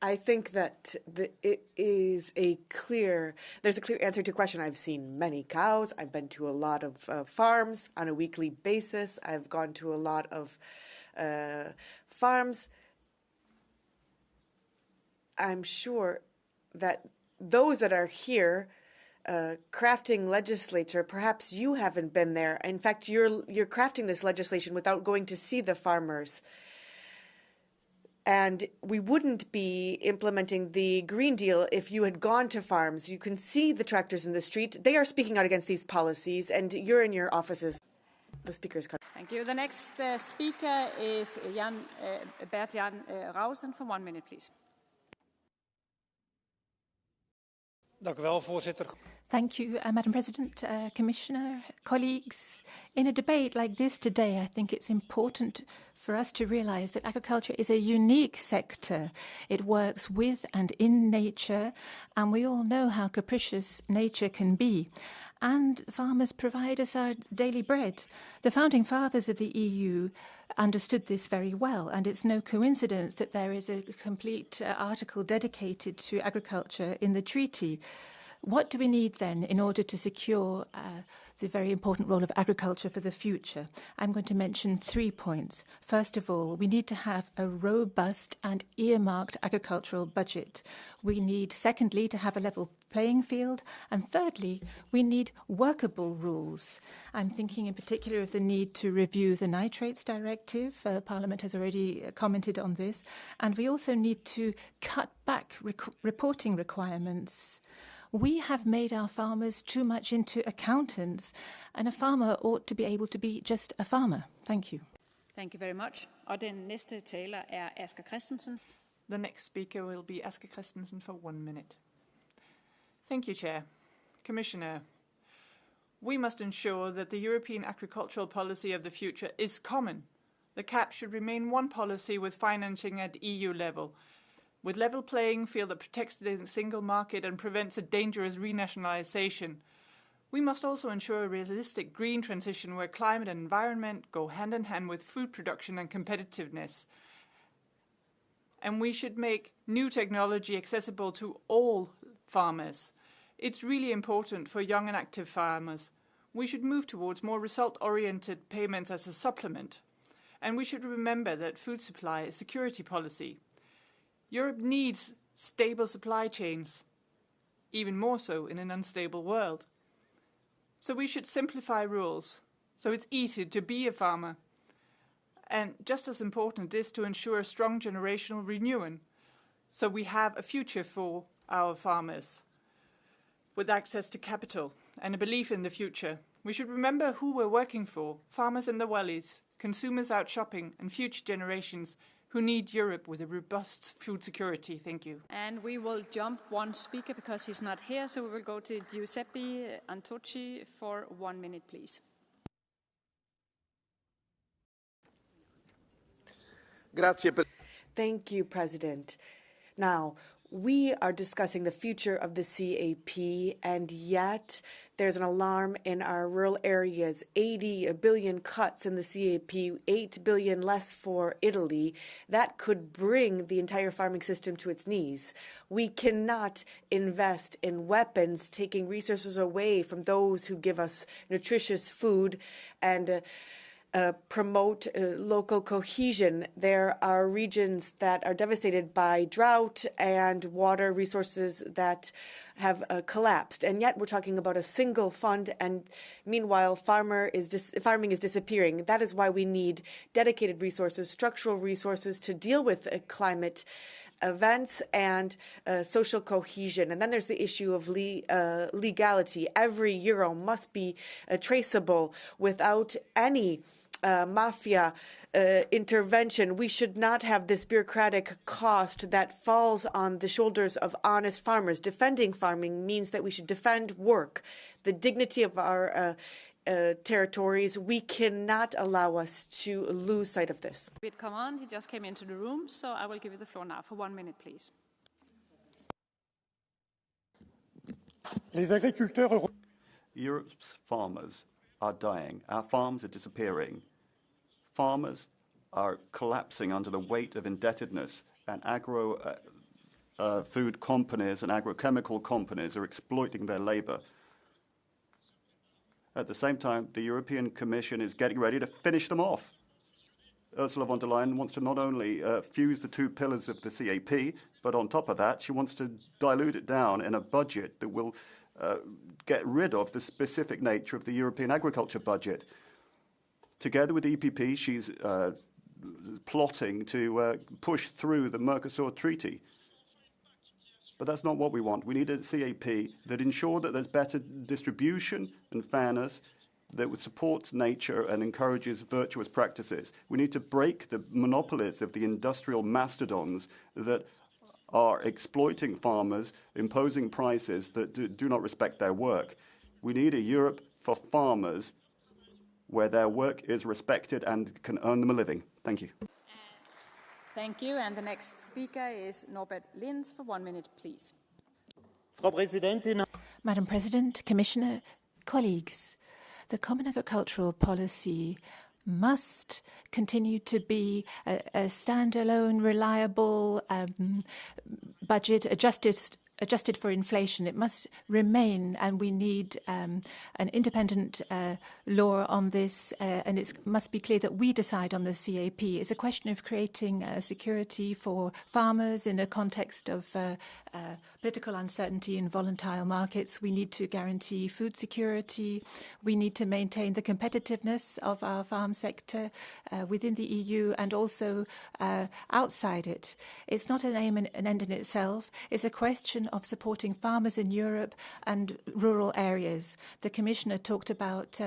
I think that there's a clear answer to your question. I've seen many cows. I've been to a lot of farms on a weekly basis. I've gone to a lot of farms. I'm sure that those that are here crafting legislature, perhaps you haven't been there. In fact, you're crafting this legislation without going to see the farmers. And we wouldn't be implementing the Green Deal if you had gone to farms. You can see the tractors in the street. They are speaking out against these policies, and you're in your offices. The speaker is cut. Thank you. The next speaker is Bert-Jan Rausen for 1 minute, please. Dank u wel, voorzitter. Thank you, Madam President, Commissioner, colleagues. In a debate like this today, I think it's important for us to realise that agriculture is a unique sector. It works with and in nature, and we all know how capricious nature can be. And farmers provide us our daily bread. The founding fathers of the EU understood this very well, and it's no coincidence that there is a complete article dedicated to agriculture in the treaty. What do we need then in order to secure the very important role of agriculture for the future? I'm going to mention 3 points. First of all, we need to have a robust and earmarked agricultural budget. We need, secondly, to have a level playing field. And thirdly, we need workable rules. I'm thinking in particular of the need to review the Nitrates Directive. Parliament has already commented on this. And we also need to cut back reporting requirements. We have made our farmers too much into accountants, and a farmer ought to be able to be just a farmer. Thank you. Thank you very much. Og den næste taler Asger Christensen. The next speaker will be Asger Christensen for 1 minute. Thank you, Chair. Commissioner, we must ensure that the European agricultural policy of the future is common. The CAP should remain one policy with financing at EU level, with level playing field that protects the single market and prevents a dangerous renationalisation. We must also ensure a realistic green transition where climate and environment go hand in hand with food production and competitiveness. And we should make new technology accessible to all farmers. It's really important for young and active farmers. We should move towards more result-oriented payments as a supplement. And we should remember that food supply is security policy. Europe needs stable supply chains, even more so in an unstable world. So we should simplify rules, so it's easy to be a farmer. And just as important is to ensure a strong generational renewal, so we have a future for our farmers, with access to capital and a belief in the future. We should remember who we're working for, farmers in the valleys, consumers out shopping, and future generations who need Europe with a robust food security. Thank you. And we will jump one speaker because he's not here, so we will go to Giuseppe Antocci for 1 minute, please. Thank you, President. Now, we are discussing the future of the CAP, and yet there's an alarm in our rural areas. 80 billion cuts in the CAP, 8 billion less for Italy. That could bring the entire farming system to its knees. We cannot invest in weapons, taking resources away from those who give us nutritious food and promote local cohesion. There are regions that are devastated by drought and water resources that have collapsed. And yet we're talking about a single fund, and meanwhile farming is disappearing. That is why we need dedicated resources, structural resources to deal with climate events and social cohesion. And then there's the issue of legality. Every euro must be traceable without any mafia intervention. We should not have this bureaucratic cost that falls on the shoulders of honest farmers. Defending farming means that we should defend work, the dignity of our territories. We cannot allow us to lose sight of this. Come on, he just came into the room, so I will give you the floor now for 1 minute, please. Europe's farmers are dying. Our farms are disappearing. Farmers are collapsing under the weight of indebtedness, and food companies and agrochemical companies are exploiting their labor. At the same time, the European Commission is getting ready to finish them off. Ursula von der Leyen wants to not only fuse the two pillars of the CAP, but on top of that, she wants to dilute it down in a budget that will get rid of the specific nature of the European agriculture budget. Together with the EPP, she's plotting to push through the Mercosur Treaty. But that's not what we want. We need a CAP that ensures that there's better distribution and fairness, that supports nature and encourages virtuous practices. We need to break the monopolies of the industrial mastodons that are exploiting farmers, imposing prices that do not respect their work. We need a Europe for farmers where their work is respected and can earn them a living. Thank you. Thank you. And the next speaker is Norbert Linz for 1 minute, please. Madam President, Commissioner, colleagues, the Common Agricultural Policy must continue to be a standalone, reliable budget adjusted for inflation. It must remain, and we need an independent law on this, and it must be clear that we decide on the CAP. It's a question of creating security for farmers in a context of political uncertainty in volatile markets. We need to guarantee food security. We need to maintain the competitiveness of our farm sector within the EU and also outside it. It's not an aim and an end in itself. It's a question question of supporting farmers in Europe and rural areas. The Commissioner talked about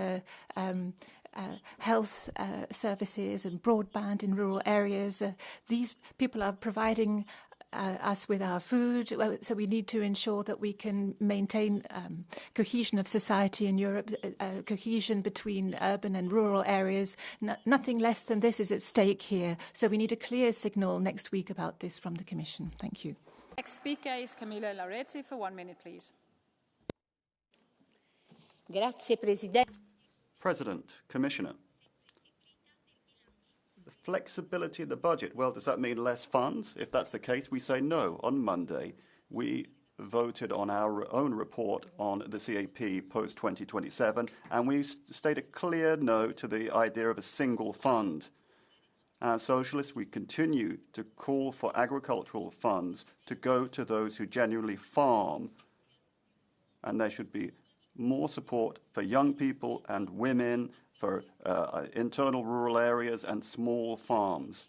health services and broadband in rural areas. These people are providing us with our food, so we need to ensure that we can maintain cohesion of society in Europe, cohesion between urban and rural areas. Nothing less than this is at stake here, so we need a clear signal next week about this from the Commission. Thank you. Next speaker is Camilla Lauretti for 1 minute, please. Grazie, Presidente. President, Commissioner. The flexibility of the budget, well, does that mean less funds? If that's the case, we say no. On Monday, we voted on our own report on the CAP post-2027, and we state a clear no to the idea of a single fund. As socialists, we continue to call for agricultural funds to go to those who genuinely farm, and there should be more support for young people and women, for internal rural areas and small farms.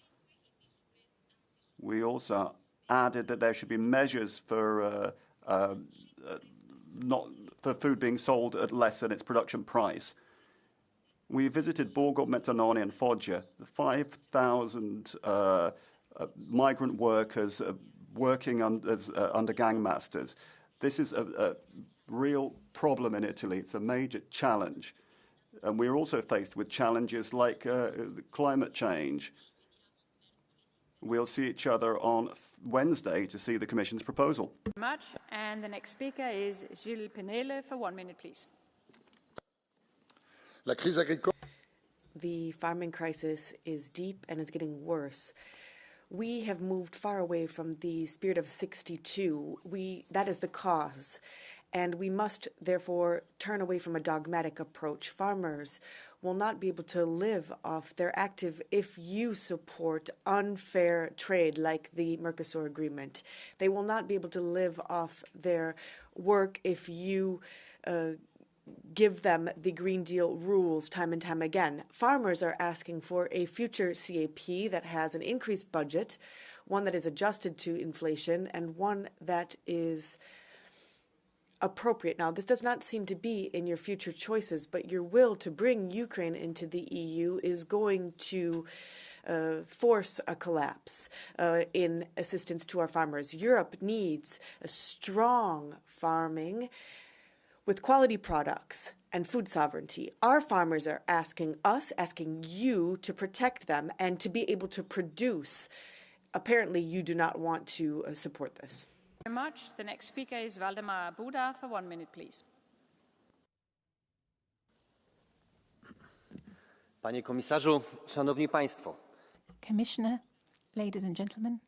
We also added that there should be measures for not for food being sold at less than its production price. We visited Borgo Mezzanone and Foggia, the 5,000 migrant workers working under gangmasters. This is a real problem in Italy. It's a major challenge. And we're also faced with challenges like climate change. We'll see each other on Wednesday to see the Commission's proposal. Thank you very much. And the next speaker is Gilles Penele for 1 minute, please. The farming crisis is deep and is getting worse. We have moved far away from the spirit of 62. That is the cause. And we must, therefore, turn away from a dogmatic approach. Farmers will not be able to live off their active if you support unfair trade like the Mercosur agreement. They will not be able to live off their work if you give them the Green Deal rules time and time again. Farmers are asking for a future CAP that has an increased budget, one that is adjusted to inflation, and one that is appropriate. Now, this does not seem to be in your future choices, but your will to bring Ukraine into the EU is going to force a collapse in assistance to our farmers. Europe needs a strong farming with quality products and food sovereignty. Our farmers are asking us, asking you to protect them and to be able to produce. Apparently, you do not want to support this. Thank you very much. The next speaker is Waldemar Buda for 1 minute, please. Panie komisarzu, szanowni państwo. Commissioner, ladies and gentlemen,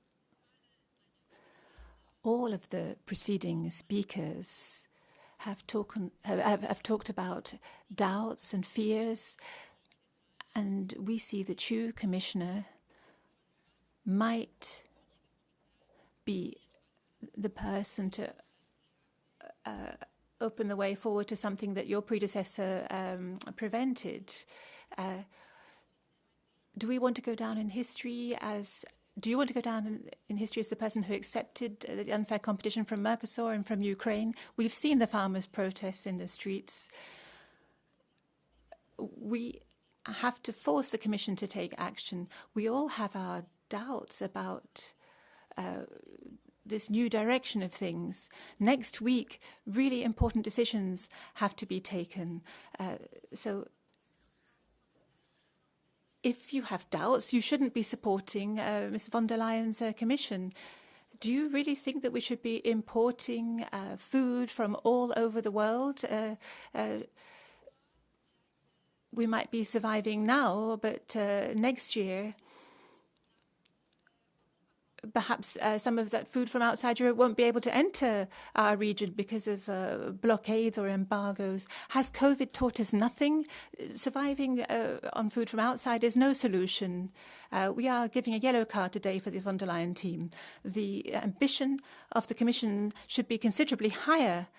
all of the preceding speakers have talked about doubts and fears, and we see that you, Commissioner, might be the person to open the way forward to something that your predecessor prevented. Do you want to go down in history as the person who accepted the unfair competition from Mercosur and from Ukraine? We've seen the farmers' protests in the streets. We have to force the Commission to take action. We all have our doubts about this new direction of things. Next week, really important decisions have to be taken. So if you have doubts, you shouldn't be supporting Ms. von der Leyen's Commission. Do you really think that we should be importing food from all over the world? We might be surviving now, but next year, perhaps some of that food from outside Europe won't be able to enter our region because of blockades or embargoes. Has COVID taught us nothing? Surviving on food from outside is no solution. We are giving a yellow card today for the von der Leyen team. The ambition of the Commission should be considerably higher.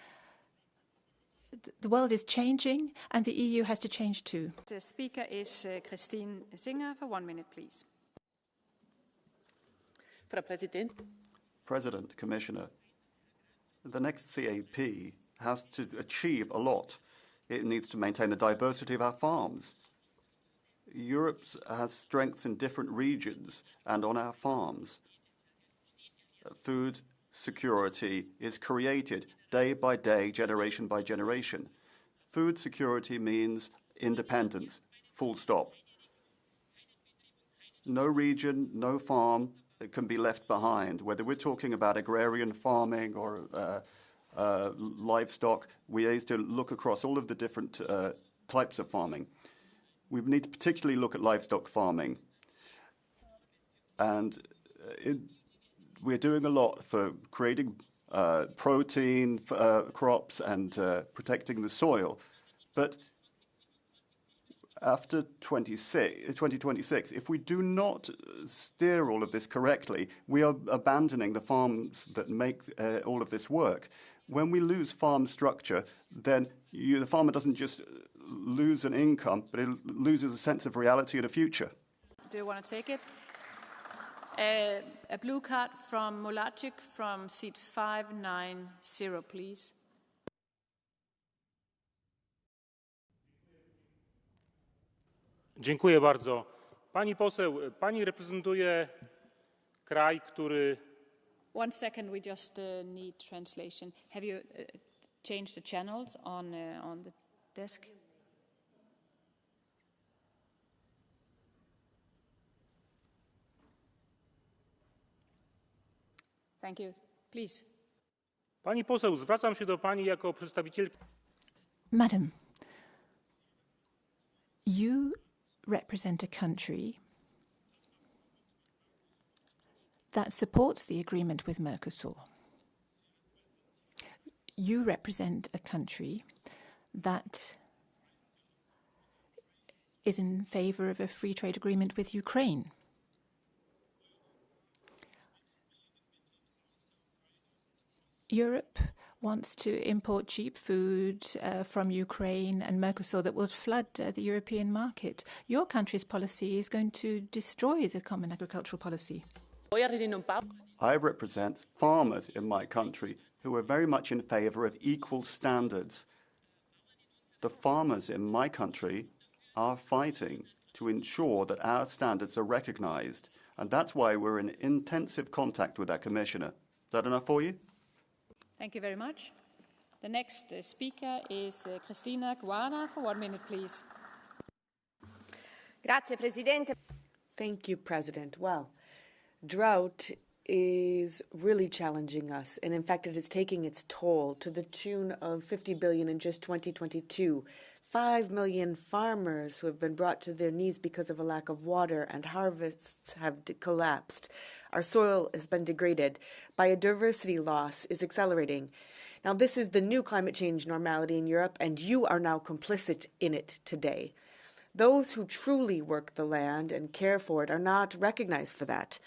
The world is changing and the EU has to change too. The speaker is Christine Singer for 1 minute, please. President, Commissioner, The next CAP has to achieve a lot. It needs to maintain the diversity of our farms. Europe has strengths in different regions and on our farms. Food security is created day by day, generation by generation. Food security means independence, full stop. No region, no farm can be left behind. Whether we're talking about agrarian farming or livestock, we need to look across all of the different types of farming. We need to particularly look at livestock farming. And we're doing a lot for creating protein crops and protecting the soil. But after 2026, if we do not steer all of this correctly, we are abandoning the farms that make all of this work. When we lose farm structure, then the farmer doesn't just lose an income, but it loses a sense of reality and a future. Do you want to take it? A blue card from Mulacic from seat 590, please. Dziękuję bardzo. Pani poseł, pani reprezentuje kraj, który... One second, we just need translation. Have you changed the channels on the desk? Thank you. Please. Pani poseł, zwracam się do pani jako przedstawicielki... Madam, you represent a country that supports the agreement with Mercosur. You represent a country that is in favor of a free trade agreement with Ukraine. Europe wants to import cheap food from Ukraine and Mercosur that will flood the European market. Your country's policy is going to destroy the common agricultural policy. I represent farmers in my country who are very much in favor of equal standards. The farmers in my country are fighting to ensure that our standards are recognized, and that's why we're in intensive contact with our commissioner. Is that enough for you? Thank you very much. The next speaker is Cristina Guarda for 1 minute, please. Grazie, Presidente. Thank you, President. Well, drought is really challenging us, and in fact, it is taking its toll to the tune of 50 billion in just 2022. 5 million farmers who have been brought to their knees because of a lack of water, and harvests have collapsed. Our soil has been degraded. Biodiversity loss is accelerating. Now, this is the new climate change normality in Europe, and you are now complicit in it today. Those who truly work the land and care for it are not recognized for that.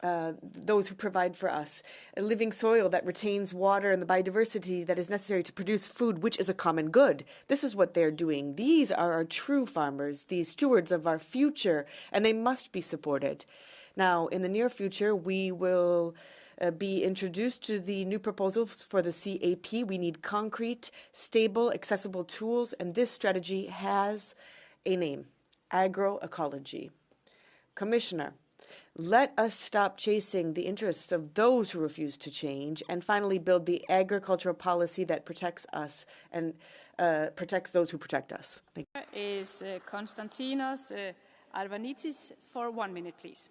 Those who provide for us a living soil that retains water and the biodiversity that is necessary to produce food, which is a common good. This is what they're doing. These are our true farmers, the stewards of our future, and they must be supported. Now, in the near future, we will be introduced to the new proposals for the CAP. We need concrete, stable, accessible tools, and this strategy has a name: agroecology. Commissioner, let us stop chasing the interests of those who refuse to change and finally build the agricultural policy that protects us and protects those who protect us. Thank you. Is Konstantinos Alvanitis for 1 minute, please.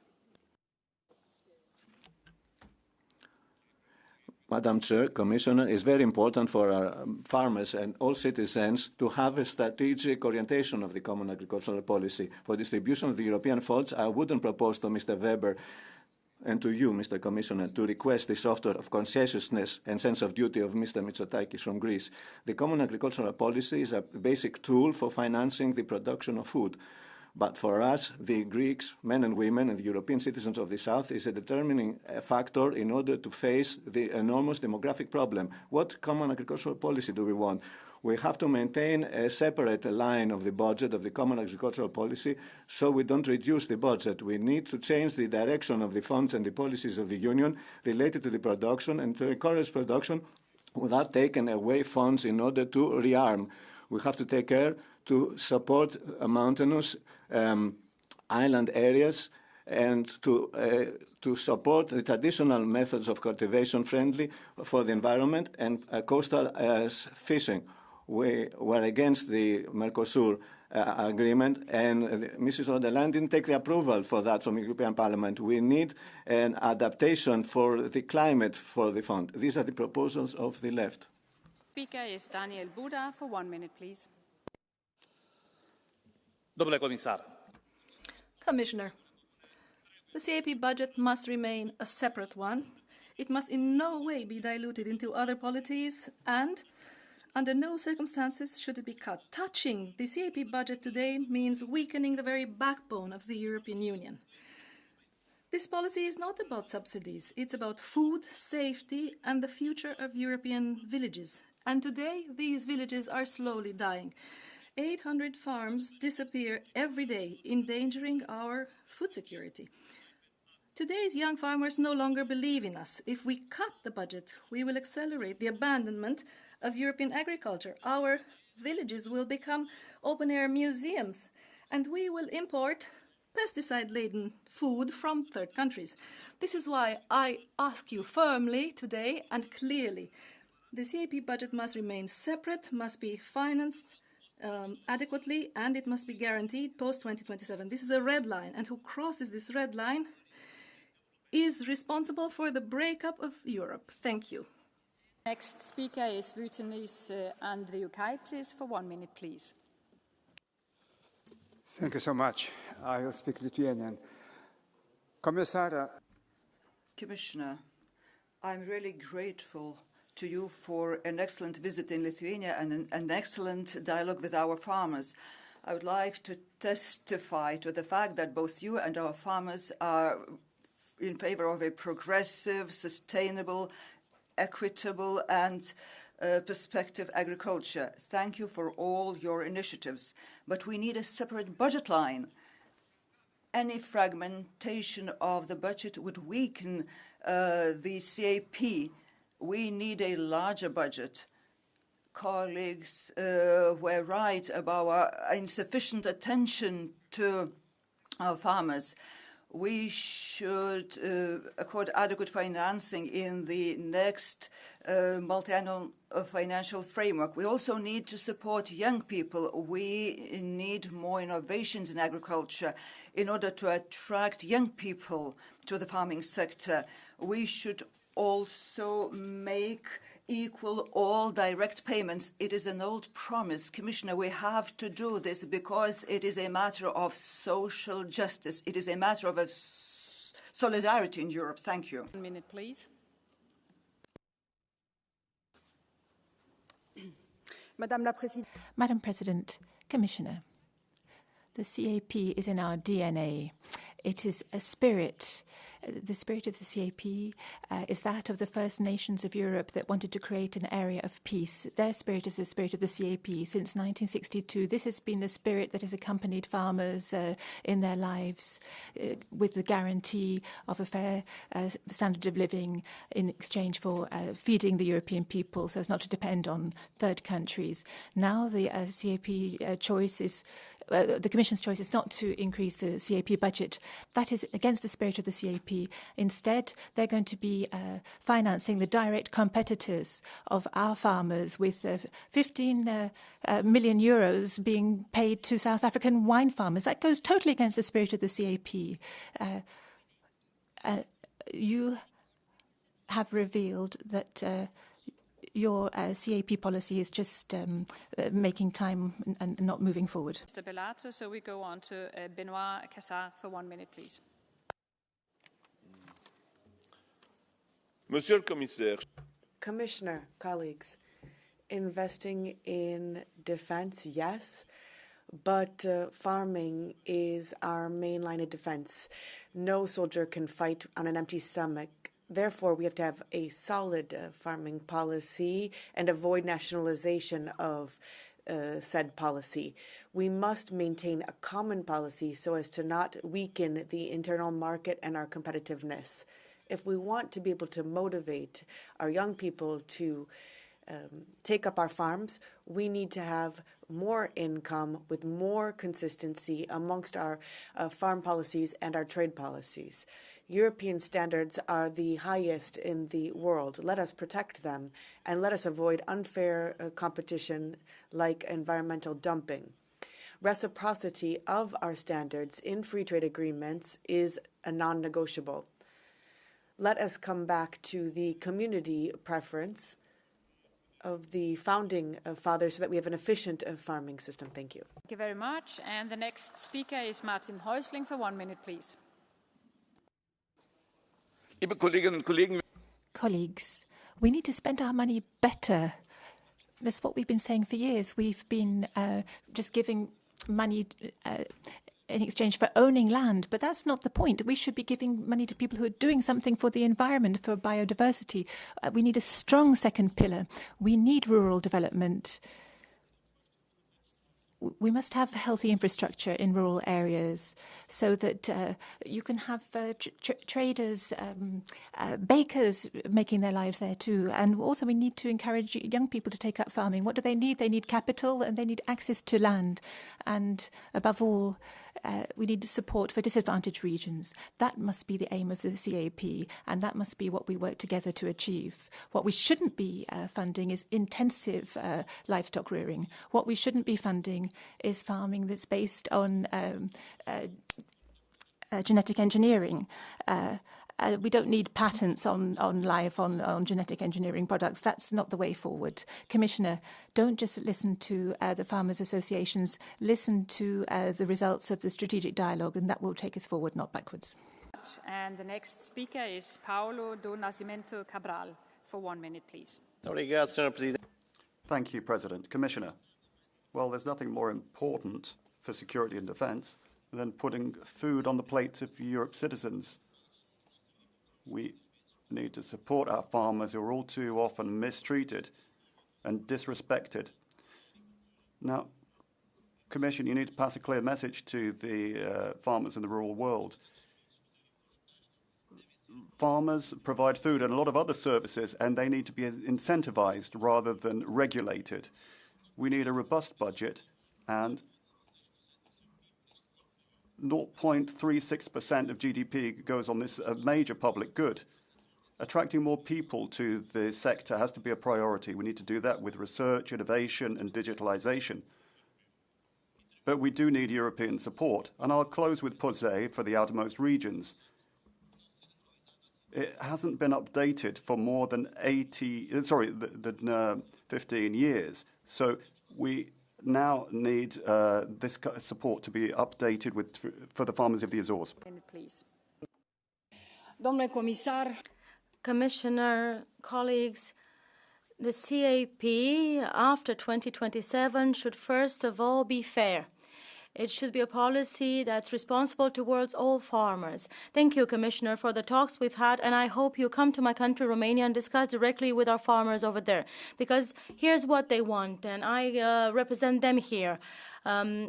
Madam Chair, Commissioner, it's very important for our farmers and all citizens to have a strategic orientation of the common agricultural policy. For distribution of the European funds, I wouldn't propose to Mr. Weber and to you, Mr. Commissioner, to request the software of conscientiousness and sense of duty of Mr. Mitsotakis from Greece. The common agricultural policy is a basic tool for financing the production of food. But for us, the Greeks, men and women, and the European citizens of the South is a determining factor in order to face the enormous demographic problem. What common agricultural policy do we want? We have to maintain a separate line of the budget of the Common Agricultural Policy so we don't reduce the budget. We need to change the direction of the funds and the policies of the Union related to the production and to encourage production without taking away funds in order to rearm. We have to take care to support mountainous island areas and to support the traditional methods of cultivation friendly for the environment and coastal fishing. We were against the Mercosur agreement, and Mrs. von der Leyen didn't take the approval for that from the European Parliament. We need an adaptation for the climate for the fund. These are the proposals of the left. Speaker is Daniel Buda for 1 minute, please. Domnule comisar, Commissioner, the CAP budget must remain a separate one. It must in no way be diluted into other policies, and under no circumstances should it be cut. Touching the CAP budget today means weakening the very backbone of the European Union. This policy is not about subsidies. It's about food, safety, and the future of European villages. And today, these villages are slowly dying. 800 farms disappear every day, endangering our food security. Today's young farmers no longer believe in us. If we cut the budget, we will accelerate the abandonment of European agriculture. Our villages will become open-air museums, and we will import pesticide-laden food from third countries. This is why I ask you firmly today and clearly, the CAP budget must remain separate, must be financed adequately, and it must be guaranteed post-2027. This is a red line, and who crosses this red line is responsible for the breakup of Europe. Thank you. Next speaker is Vytenis Andriukaitis for 1 minute, please. Thank you so much. I will speak Lithuanian. Commissioner, I'm really grateful to you for an excellent visit in Lithuania and an excellent dialogue with our farmers. I would like to testify to the fact that both you and our farmers are in favor of a progressive, sustainable, equitable and perspective agriculture. Thank you for all your initiatives. But we need a separate budget line. Any fragmentation of the budget would weaken the CAP. We need a larger budget. Colleagues were right about our insufficient attention to our farmers. We should accord adequate financing in the next multi-annual financial framework. We also need to support young people. We need more innovations in agriculture in order to attract young people to the farming sector. We should also make equal all direct payments. It is an old promise. Commissioner, we have to do this because it is a matter of social justice. It is a matter of solidarity in Europe. Thank you. 1 minute, please. Madam President, Commissioner, the CAP is in our DNA. It is a spirit. The spirit of the CAP is that of the First Nations of Europe that wanted to create an area of peace. Their spirit is the spirit of the CAP. Since 1962, this has been the spirit that has accompanied farmers in their lives with the guarantee of a fair standard of living in exchange for feeding the European people so as not to depend on third countries. Now the CAP choice is the Commission's choice is not to increase the CAP budget. That is against the spirit of the CAP. Instead, they're going to be financing the direct competitors of our farmers with 15 million euros being paid to South African wine farmers. That goes totally against the spirit of the CAP. You have revealed that your CAP policy is just making time and not moving forward. Mr. Bellato, so we go on to Benoit Cassard for 1 minute, please. Monsieur le Commissaire. Commissioner, colleagues, investing in defense, yes, but farming is our main line of defense. No soldier can fight on an empty stomach. Therefore, we have to have a solid farming policy and avoid nationalization of said policy. We must maintain a common policy so as to not weaken the internal market and our competitiveness. If we want to be able to motivate our young people to take up our farms, we need to have more income with more consistency amongst our farm policies and our trade policies. European standards are the highest in the world. Let us protect them and let us avoid unfair competition like environmental dumping. Reciprocity of our standards in free trade agreements is a non-negotiable. Let us come back to the community preference of the founding fathers so that we have an efficient farming system. Thank you. Thank you very much. And the next speaker is Martin Häusling for 1 minute, please. Colleagues, we need to spend our money better. That's what we've been saying for years. We've been just giving money in exchange for owning land, but that's not the point. We should be giving money to people who are doing something for the environment, for biodiversity. We need a strong second pillar. We need rural development. We must have healthy infrastructure in rural areas so that you can have traders, bakers making their lives there too. And also we need to encourage young people to take up farming. What do they need? They need capital and they need access to land. And above all, we need support for disadvantaged regions. That must be the aim of the CAP, and that must be what we work together to achieve. What we shouldn't be funding is intensive livestock rearing. What we shouldn't be funding is farming that's based on genetic engineering. We don't need patents on genetic engineering products. That's not the way forward. Commissioner, don't just listen to the farmers' associations. Listen to the results of the strategic dialogue, and that will take us forward, not backwards. And the next speaker is Paulo do Nascimento Cabral for 1 minute, please. Thank you, President. Commissioner, well, there's nothing more important for security and defence than putting food on the plates of Europe's citizens. We need to support our farmers who are all too often mistreated and disrespected. Now, Commission, you need to pass a clear message to the farmers in the rural world. Farmers provide food and a lot of other services, and they need to be incentivized rather than regulated. We need a robust budget, and 0.36% of GDP goes on this major public good. Attracting more people to the sector has to be a priority. We need to do that with research, innovation, and digitalization. But we do need European support. And I'll close with POSEI for the outermost regions. It hasn't been updated for more than 15 years. So we now need this support to be updated for the farmers of the Azores. Please. Domnule comisar, Commissioner, colleagues, the CAP after 2027 should first of all be fair. It should be a policy that's responsible towards all farmers. Thank you, Commissioner, for the talks we've had, and I hope you come to my country, Romania, and discuss directly with our farmers over there. Because here's what they want, and I represent them here.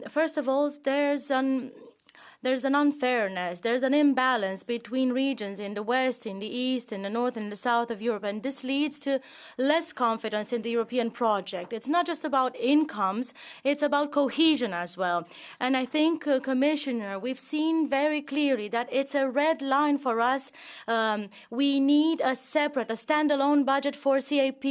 First of all, there's an unfairness, there's an imbalance between regions in the west, in the east, in the north, and the south of Europe, and this leads to less confidence in the European project. It's not just about incomes, it's about cohesion as well. And I think, Commissioner, we've seen very clearly that it's a red line for us. We need a standalone budget for CAP.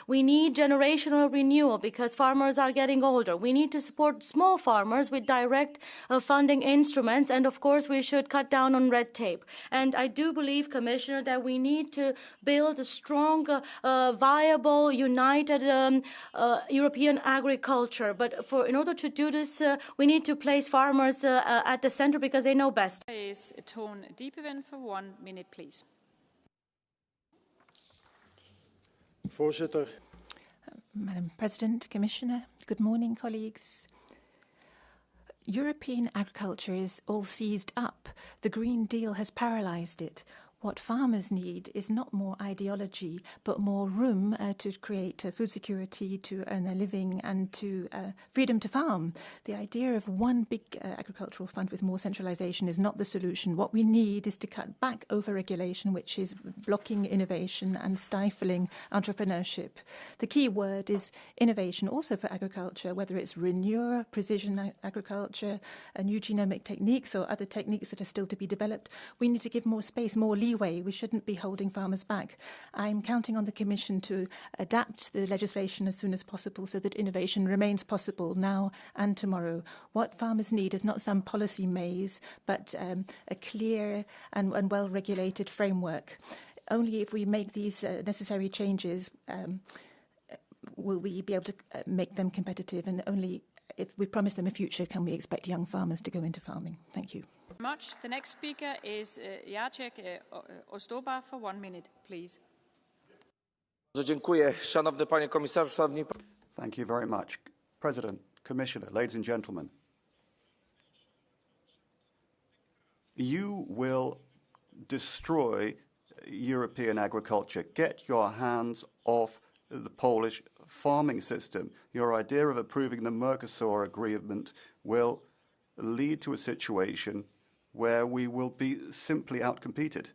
We need generational renewal because farmers are getting older. We need to support small farmers with direct funding instruments. And of course, we should cut down on red tape. And I do believe, Commissioner, that we need to build a strong, viable, united European agriculture. But in order to do this, we need to place farmers at the center because they know best. Is Tone Diepeven for 1 minute, please. Madam President, Commissioner, good morning, colleagues. European agriculture is all seized up. The Green Deal has paralysed it. What farmers need is not more ideology, but more room to create food security, to earn their living, and to freedom to farm. The idea of one big agricultural fund with more centralisation is not the solution. What we need is to cut back over-regulation, which is blocking innovation and stifling entrepreneurship. The key word is innovation, also for agriculture, whether it's renewal, precision agriculture, new genomic techniques or other techniques that are still to be developed. We need to give more space, more leeway. We shouldn't be holding farmers back. I'm counting on the Commission to adapt the legislation as soon as possible so that innovation remains possible now and tomorrow. What farmers need is not some policy maze, but a clear and well-regulated framework. Only if we make these necessary changes will we be able to make them competitive, and only if we promise them a future can we expect young farmers to go into farming. Thank you. Much. The next speaker is Jacek Ozdoba for 1 minute, please. Dziękuję. Szanowny panie komisarzu, szanowni Thank you very much. President, Commissioner, ladies and gentlemen. You will destroy European agriculture. Get your hands off the Polish farming system. Your idea of approving the Mercosur agreement will lead to a situation where we will be simply outcompeted.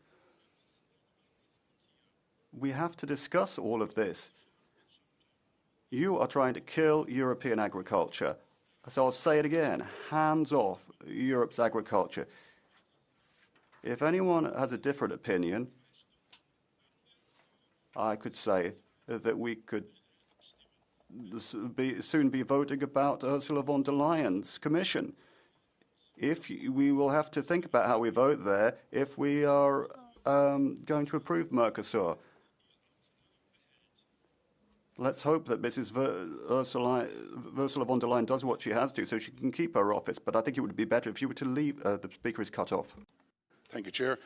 We have to discuss all of this. You are trying to kill European agriculture. So I'll say it again, hands off Europe's agriculture. If anyone has a different opinion, I could say that we could soon be voting about Ursula von der Leyen's Commission. We will have to think about how we vote there if we are going to approve Mercosur. Let's hope that Mrs. Ursula von der Leyen does what she has to so she can keep her office, but I think it would be better if she were to leave. The speaker is cut off. Thank you, Chair.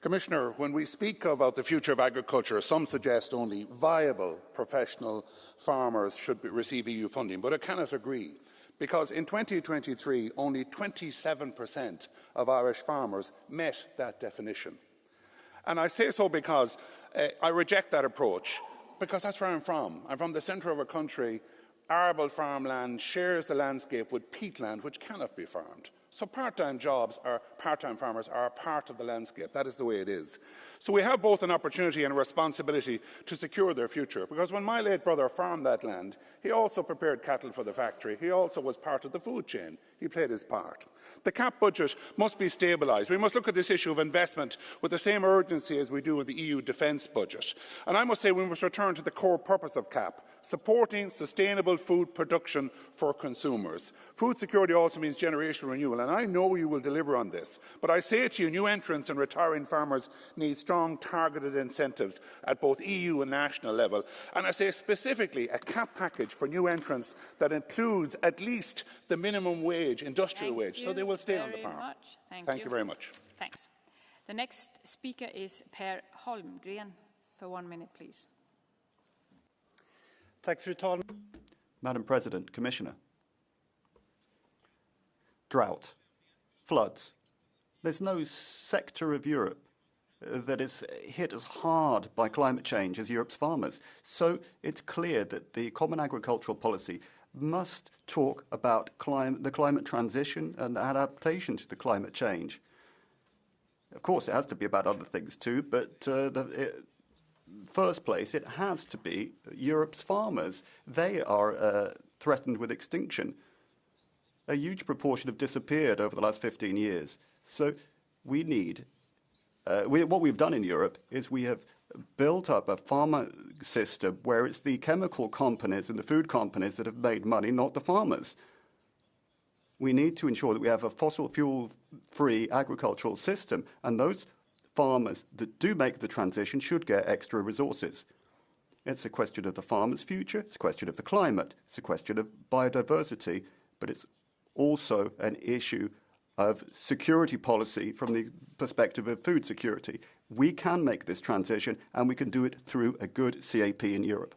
Commissioner, when we speak about the future of agriculture, some suggest only viable professional farmers should receive EU funding, but I cannot agree, because in 2023, only 27% of Irish farmers met that definition. And I say so because I reject that approach, because that's where I'm from. I'm from the centre of our country. Arable farmland shares the landscape with peatland, which cannot be farmed. So part-time jobs or part-time farmers are a part of the landscape. That is the way it is. So we have both an opportunity and a responsibility to secure their future, because when my late brother farmed that land, he also prepared cattle for the factory. He also was part of the food chain. He played his part. The CAP budget must be stabilised. We must look at this issue of investment with the same urgency as we do with the EU defence budget. And I must say we must return to the core purpose of CAP, supporting sustainable food production for consumers. Food security also means generational renewal, and I know you will deliver on this. But I say to you, new entrants and retiring farmers need strong targeted incentives at both EU and national level. And I say specifically a CAP package for new entrants that includes at least the minimum wage, industrial wage, so they will stay on the farm. Thank you very much. Thanks. The next speaker is Per Holmgren for 1 minute, please. Madam President, Commissioner. Drought, floods. There's no sector of Europe that is hit as hard by climate change as Europe's farmers. So it's clear that the Common Agricultural Policy must talk about the climate transition and adaptation to the climate change. Of course, it has to be about other things too, but first place, it has to be Europe's farmers. They are threatened with extinction. A huge proportion have disappeared over the last 15 years. So we need, what we've done in Europe is we have built up a farmer system where it's the chemical companies and the food companies that have made money, not the farmers. We need to ensure that we have a fossil fuel-free agricultural system, and those farmers that do make the transition should get extra resources. It's a question of the farmer's future, it's a question of the climate, it's a question of biodiversity, but it's also an issue of security policy from the perspective of food security. We can make this transition, and we can do it through a good CAP in Europe.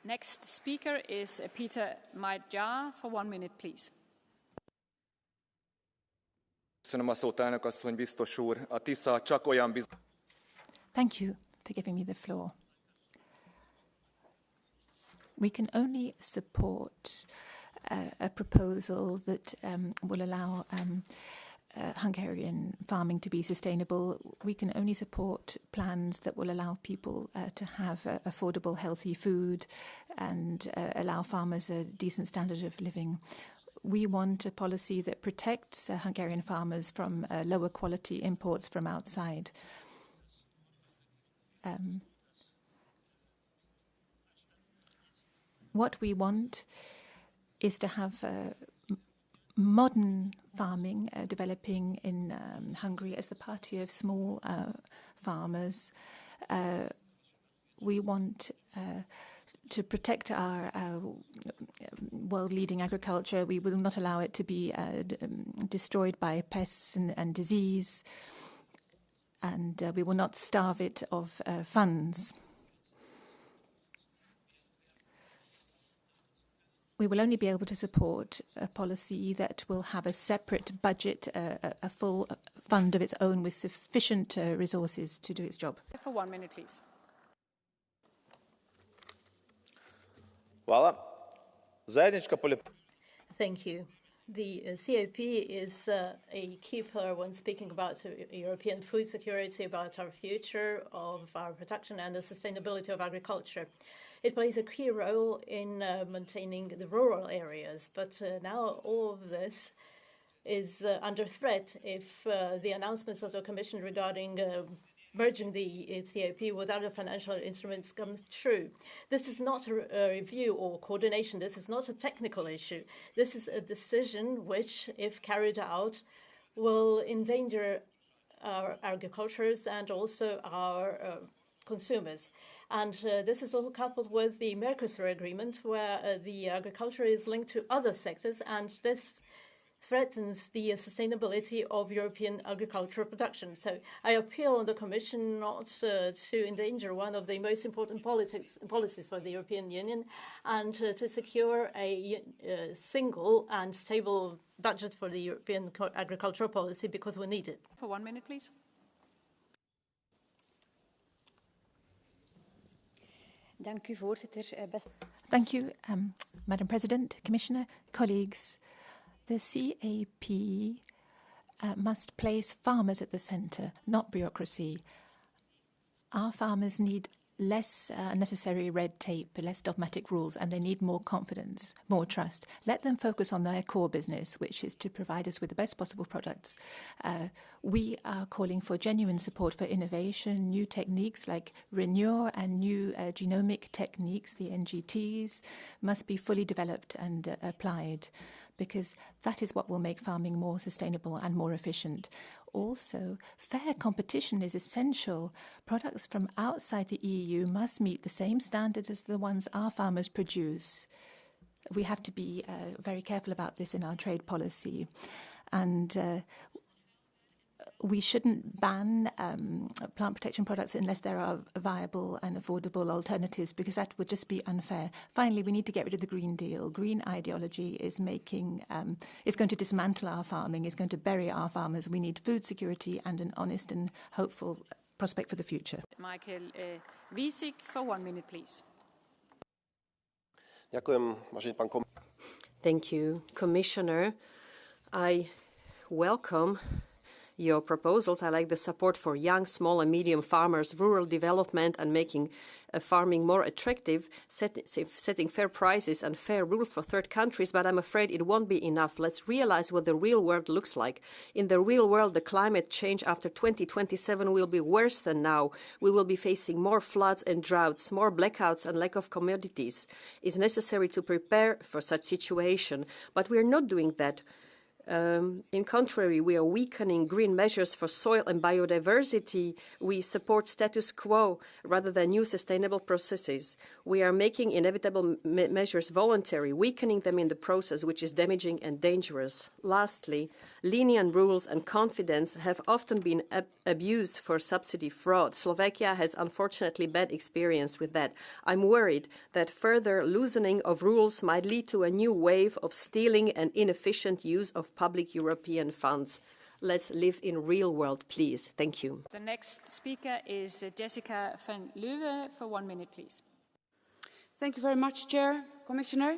Next speaker is Peter Magyar for 1 minute, please. Köszönöm a szót, elnök asszony, biztos úr. A TISZA csak olyan Thank you for giving me the floor. We can only support a proposal that will allow Hungarian farming to be sustainable. We can only support plans that will allow people to have affordable, healthy food and allow farmers a decent standard of living. We want a policy that protects Hungarian farmers from lower quality imports from outside. What we want is to have modern farming developing in Hungary as the party of small farmers. We want to protect our world-leading agriculture. We will not allow it to be destroyed by pests and disease, and we will not starve it of funds. We will only be able to support a policy that will have a separate budget, a full fund of its own with sufficient resources to do its job. For 1 minute, please. Thank you. The CAP is a key pillar when speaking about European food security, about our future of our production and the sustainability of agriculture. It plays a key role in maintaining the rural areas, but now all of this is under threat if the announcements of the Commission regarding merging the CAP with other financial instruments comes true. This is not a review or coordination. This is not a technical issue. This is a decision which, if carried out, will endanger our agriculturists and also our consumers. And this is all coupled with the Mercosur agreement, where the agriculture is linked to other sectors, and this threatens the sustainability of European agricultural production. So I appeal on the Commission not to endanger one of the most important policies for the European Union, and to secure a single and stable budget for the European agricultural policy, because we need it. For 1 minute, please. Thank you, Madam President, Commissioner, colleagues. The CAP must place farmers at the centre, not bureaucracy. Our farmers need less unnecessary red tape, less dogmatic rules, and they need more confidence, more trust. Let them focus on their core business, which is to provide us with the best possible products. We are calling for genuine support for innovation, new techniques like Renure and new genomic techniques, the NGTs, must be fully developed and applied, because that is what will make farming more sustainable and more efficient. Also, fair competition is essential. Products from outside the EU must meet the same standards as the ones our farmers produce. We have to be very careful about this in our trade policy. And we shouldn't ban plant protection products unless there are viable and affordable alternatives, because that would just be unfair. Finally, we need to get rid of the Green Deal. Green ideology is is going to dismantle our farming, is going to bury our farmers. We need food security and an honest and hopeful prospect for the future. Michael Wiesik, for 1 minute, please. Thank you, Commissioner. I welcome your proposals. I like the support for young, small and medium farmers, rural development and making farming more attractive, setting fair prices and fair rules for third countries, but I'm afraid it won't be enough. Let's realize what the real world looks like. In the real world, the climate change after 2027 will be worse than now. We will be facing more floods and droughts, more blackouts and lack of commodities. It's necessary to prepare for such situation, but we are not doing that. In contrary, we are weakening green measures for soil and biodiversity. We support status quo rather than new sustainable processes. We are making inevitable measures voluntary, weakening them in the process, which is damaging and dangerous. Lastly, lenient rules and confidence have often been abused for subsidy fraud. Slovakia has unfortunately bad experience with that. I'm worried that further loosening of rules might lead to a new wave of stealing and inefficient use of public European funds. Let's live in real world, please. Thank you. The next speaker is Jessica van Leuven for 1 minute, please. Thank you very much, Chair, Commissioner.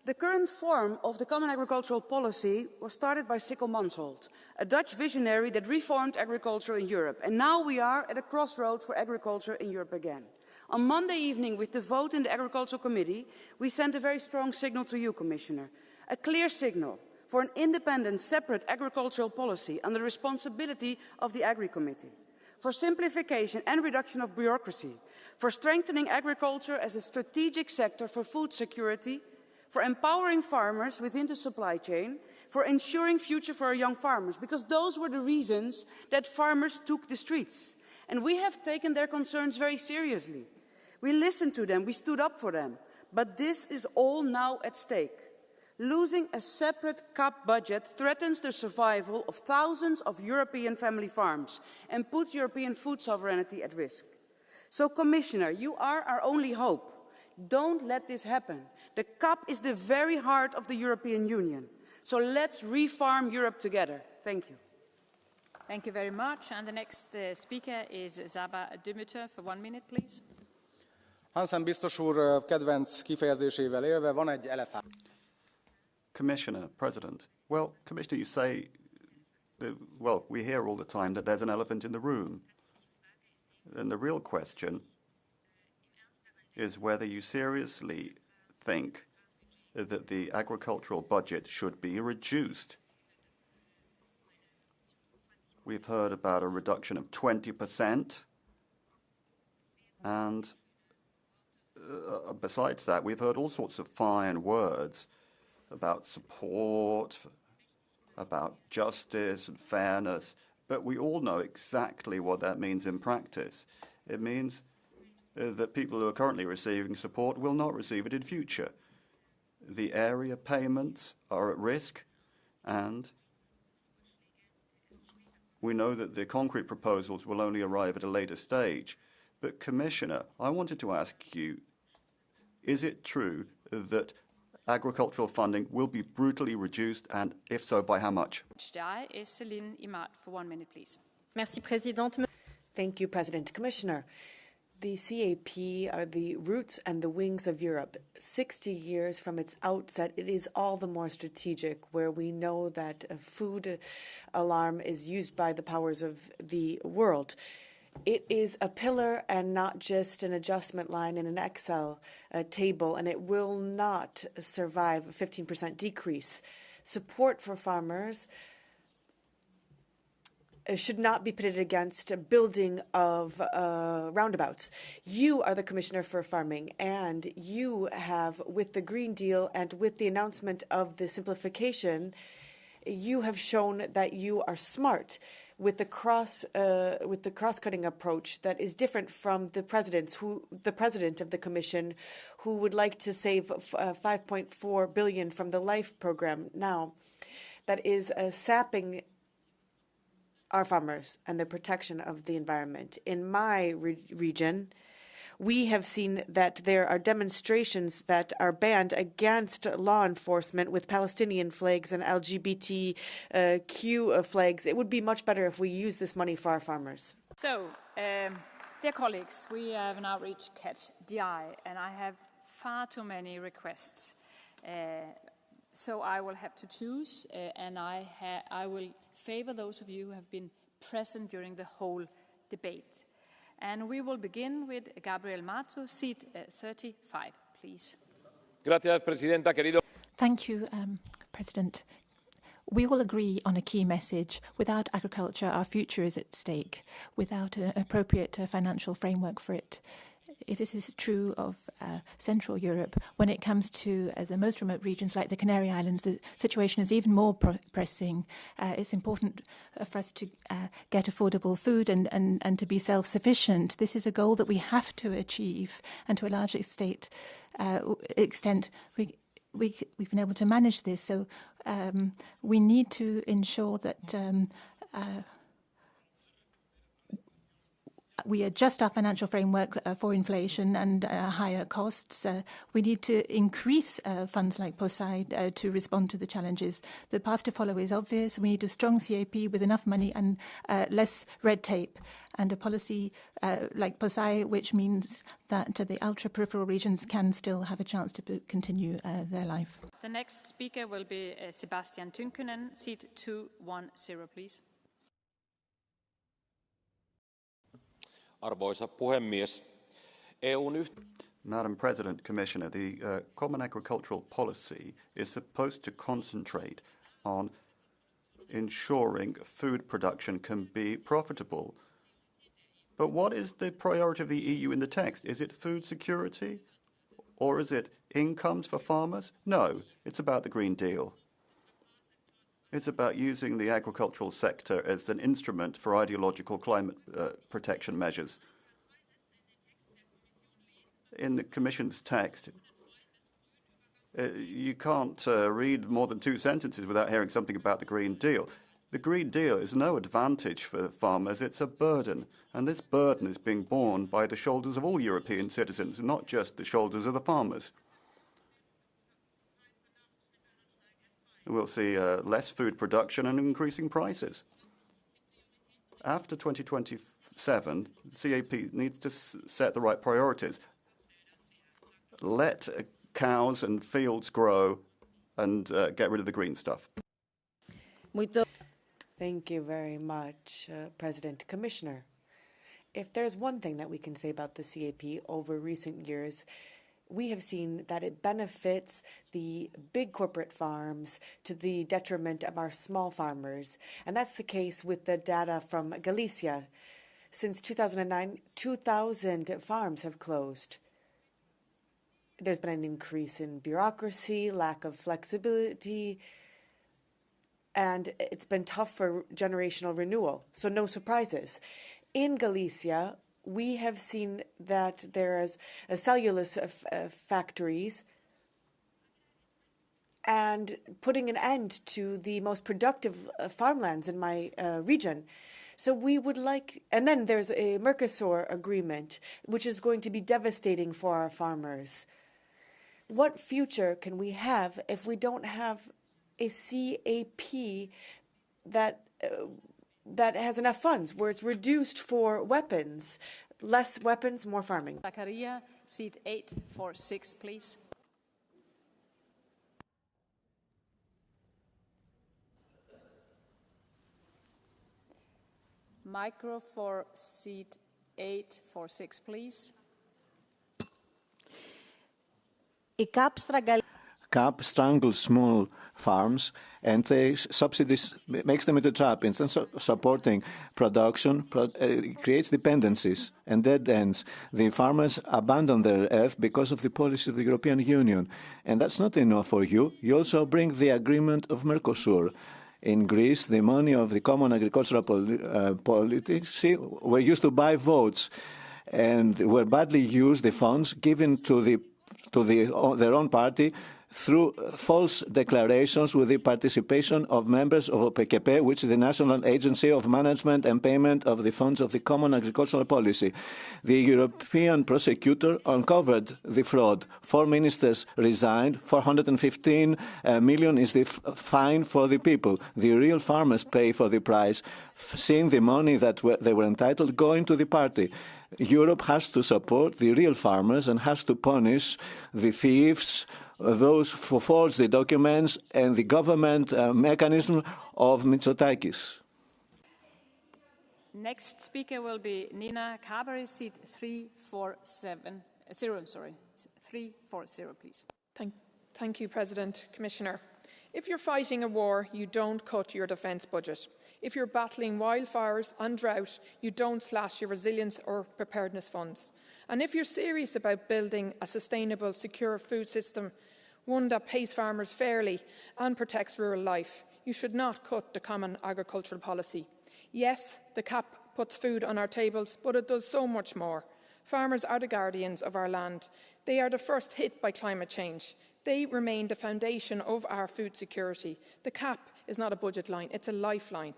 The current form of the Common Agricultural Policy was started by Sikkel Mansholt, a Dutch visionary that reformed agriculture in Europe. And now we are at a crossroad for agriculture in Europe again. On Monday evening, with the vote in the Agricultural Committee, we sent a very strong signal to you, Commissioner. A clear signal for an independent, separate agricultural policy under the responsibility of the Agri Committee, for simplification and reduction of bureaucracy, for strengthening agriculture as a strategic sector for food security, for empowering farmers within the supply chain, for ensuring future for our young farmers, because those were the reasons that farmers took the streets. And we have taken their concerns very seriously. We listened to them, we stood up for them. But this is all now at stake. Losing a separate CAP budget threatens the survival of thousands of European family farms and puts European food sovereignty at risk. So, Commissioner, you are our only hope. Don't let this happen. The CAP is the very heart of the European Union. So let's reform Europe together. Thank you. Thank you very much. And the next speaker is Zaba Dümüter for 1 minute, please. Hansen biztos úr kedvenc kifejezésével élve van egy elefánt. Commissioner, President. Well, Commissioner, you say, well, we hear all the time that there's an elephant in the room. And the real question is whether you seriously think that the agricultural budget should be reduced. We've heard about a reduction of 20%, and besides that, we've heard all sorts of fine words about support, about justice and fairness, but we all know exactly what that means in practice. It means that people who are currently receiving support will not receive it in future. The area payments are at risk, and we know that the concrete proposals will only arrive at a later stage. But, Commissioner, I wanted to ask you, is it true that agricultural funding will be brutally reduced, and if so, by how much? Is Céline Imad for 1 minute, please. Merci, Présidente. Thank you, President. Commissioner, the CAP are the roots and the wings of Europe. 60 years from its outset, it is all the more strategic, where we know that a food alarm is used by the powers of the world. It is a pillar and not just an adjustment line in an Excel table, and it will not survive a 15% decrease. Support for farmers should not be pitted against a building of roundabouts. You are the Commissioner for Farming, and you have, with the Green Deal and with the announcement of the simplification, you have shown that you are smart with the cross-cutting approach that is different from the president of the Commission, who would like to save 5.4 billion from the LIFE program now, that is sapping our farmers and the protection of the environment. In my region, we have seen that there are demonstrations that are banned against law enforcement with Palestinian flags and LGBTQ flags. It would be much better if we use this money for our farmers. So, dear colleagues, we have now reached Catch the Eye, and I have far too many requests. So I will have to choose, and I will favor those of you who have been present during the whole debate. And we will begin with Gabriel Mato, seat 35, please. Gracias, Presidenta, querido. Thank you, President. We all agree on a key message. Without agriculture, our future is at stake. Without an appropriate financial framework for it, if this is true of Central Europe, when it comes to the most remote regions like the Canary Islands, the situation is even more pressing. It's important for us to get affordable food and to be self-sufficient. This is a goal that we have to achieve, and to a large extent we've been able to manage this. So we need to ensure that we adjust our financial framework for inflation and higher costs. We need to increase funds like POSEI to respond to the challenges. The path to follow is obvious. We need a strong CAP with enough money and less red tape, and a policy like POSEI, which means that the ultra-peripheral regions can still have a chance to continue their life. The next speaker will be Sebastian Tynkkynen, seat 210, please. Arvoisa puhemies, Madam President, Commissioner, the Common Agricultural Policy is supposed to concentrate on ensuring food production can be profitable. But what is the priority of the EU in the text? Is it food security? Or is it incomes for farmers? No, it's about the Green Deal. It's about using the agricultural sector as an instrument for ideological climate protection measures. In the Commission's text, you can't read more than 2 sentences without hearing something about the Green Deal. The Green Deal is no advantage for farmers, it's a burden. And this burden is being borne by the shoulders of all European citizens, not just the shoulders of the farmers. We'll see less food production and increasing prices. After 2027, the CAP needs to set the right priorities. Let cows and fields grow and get rid of the green stuff. Thank you very much, President. Commissioner, if there's one thing that we can say about the CAP over recent years, we have seen that it benefits the big corporate farms to the detriment of our small farmers. And that's the case with the data from Galicia. Since 2009, 2,000 farms have closed. There's been an increase in bureaucracy, lack of flexibility, and it's been tough for generational renewal. So no surprises. In Galicia, we have seen that there is cellulose factories and putting an end to the most productive farmlands in my region. So we would like, and then there's a Mercosur agreement, which is going to be devastating for our farmers. What future can we have if we don't have a CAP that has enough funds, where it's reduced for weapons, less weapons, more farming? Zakaria, seat 846, please. Micro for seat 846, please. CAP strangles small farms, and the subsidies makes them into a trap. Instead of supporting production, it creates dependencies and dead ends. The farmers abandon their earth because of the policy of the European Union. And that's not enough for you. You also bring the agreement of Mercosur. In Greece, the money of the common agricultural policy were used to buy votes, and were badly used, the funds given to their own party, through false declarations with the participation of members of OPECP, which is the National Agency of Management and Payment of the Funds of the Common Agricultural Policy. The European prosecutor uncovered the fraud. 4 ministers resigned. 415 million is the fine for the people. The real farmers pay for the price, seeing the money that they were entitled going to the party. Europe has to support the real farmers and has to punish the thieves, those who forged the documents, and the government mechanism of Mitsotakis. Next speaker will be Nina Karberi, seat 340, please. Thank you, President, Commissioner. If you're fighting a war, you don't cut your defence budget. If you're battling wildfires and drought, you don't slash your resilience or preparedness funds. And if you're serious about building a sustainable, secure food system, one that pays farmers fairly and protects rural life, you should not cut the common agricultural policy. Yes, the CAP puts food on our tables, but it does so much more. Farmers are the guardians of our land. They are the first hit by climate change. They remain the foundation of our food security. The CAP is not a budget line, it's a lifeline.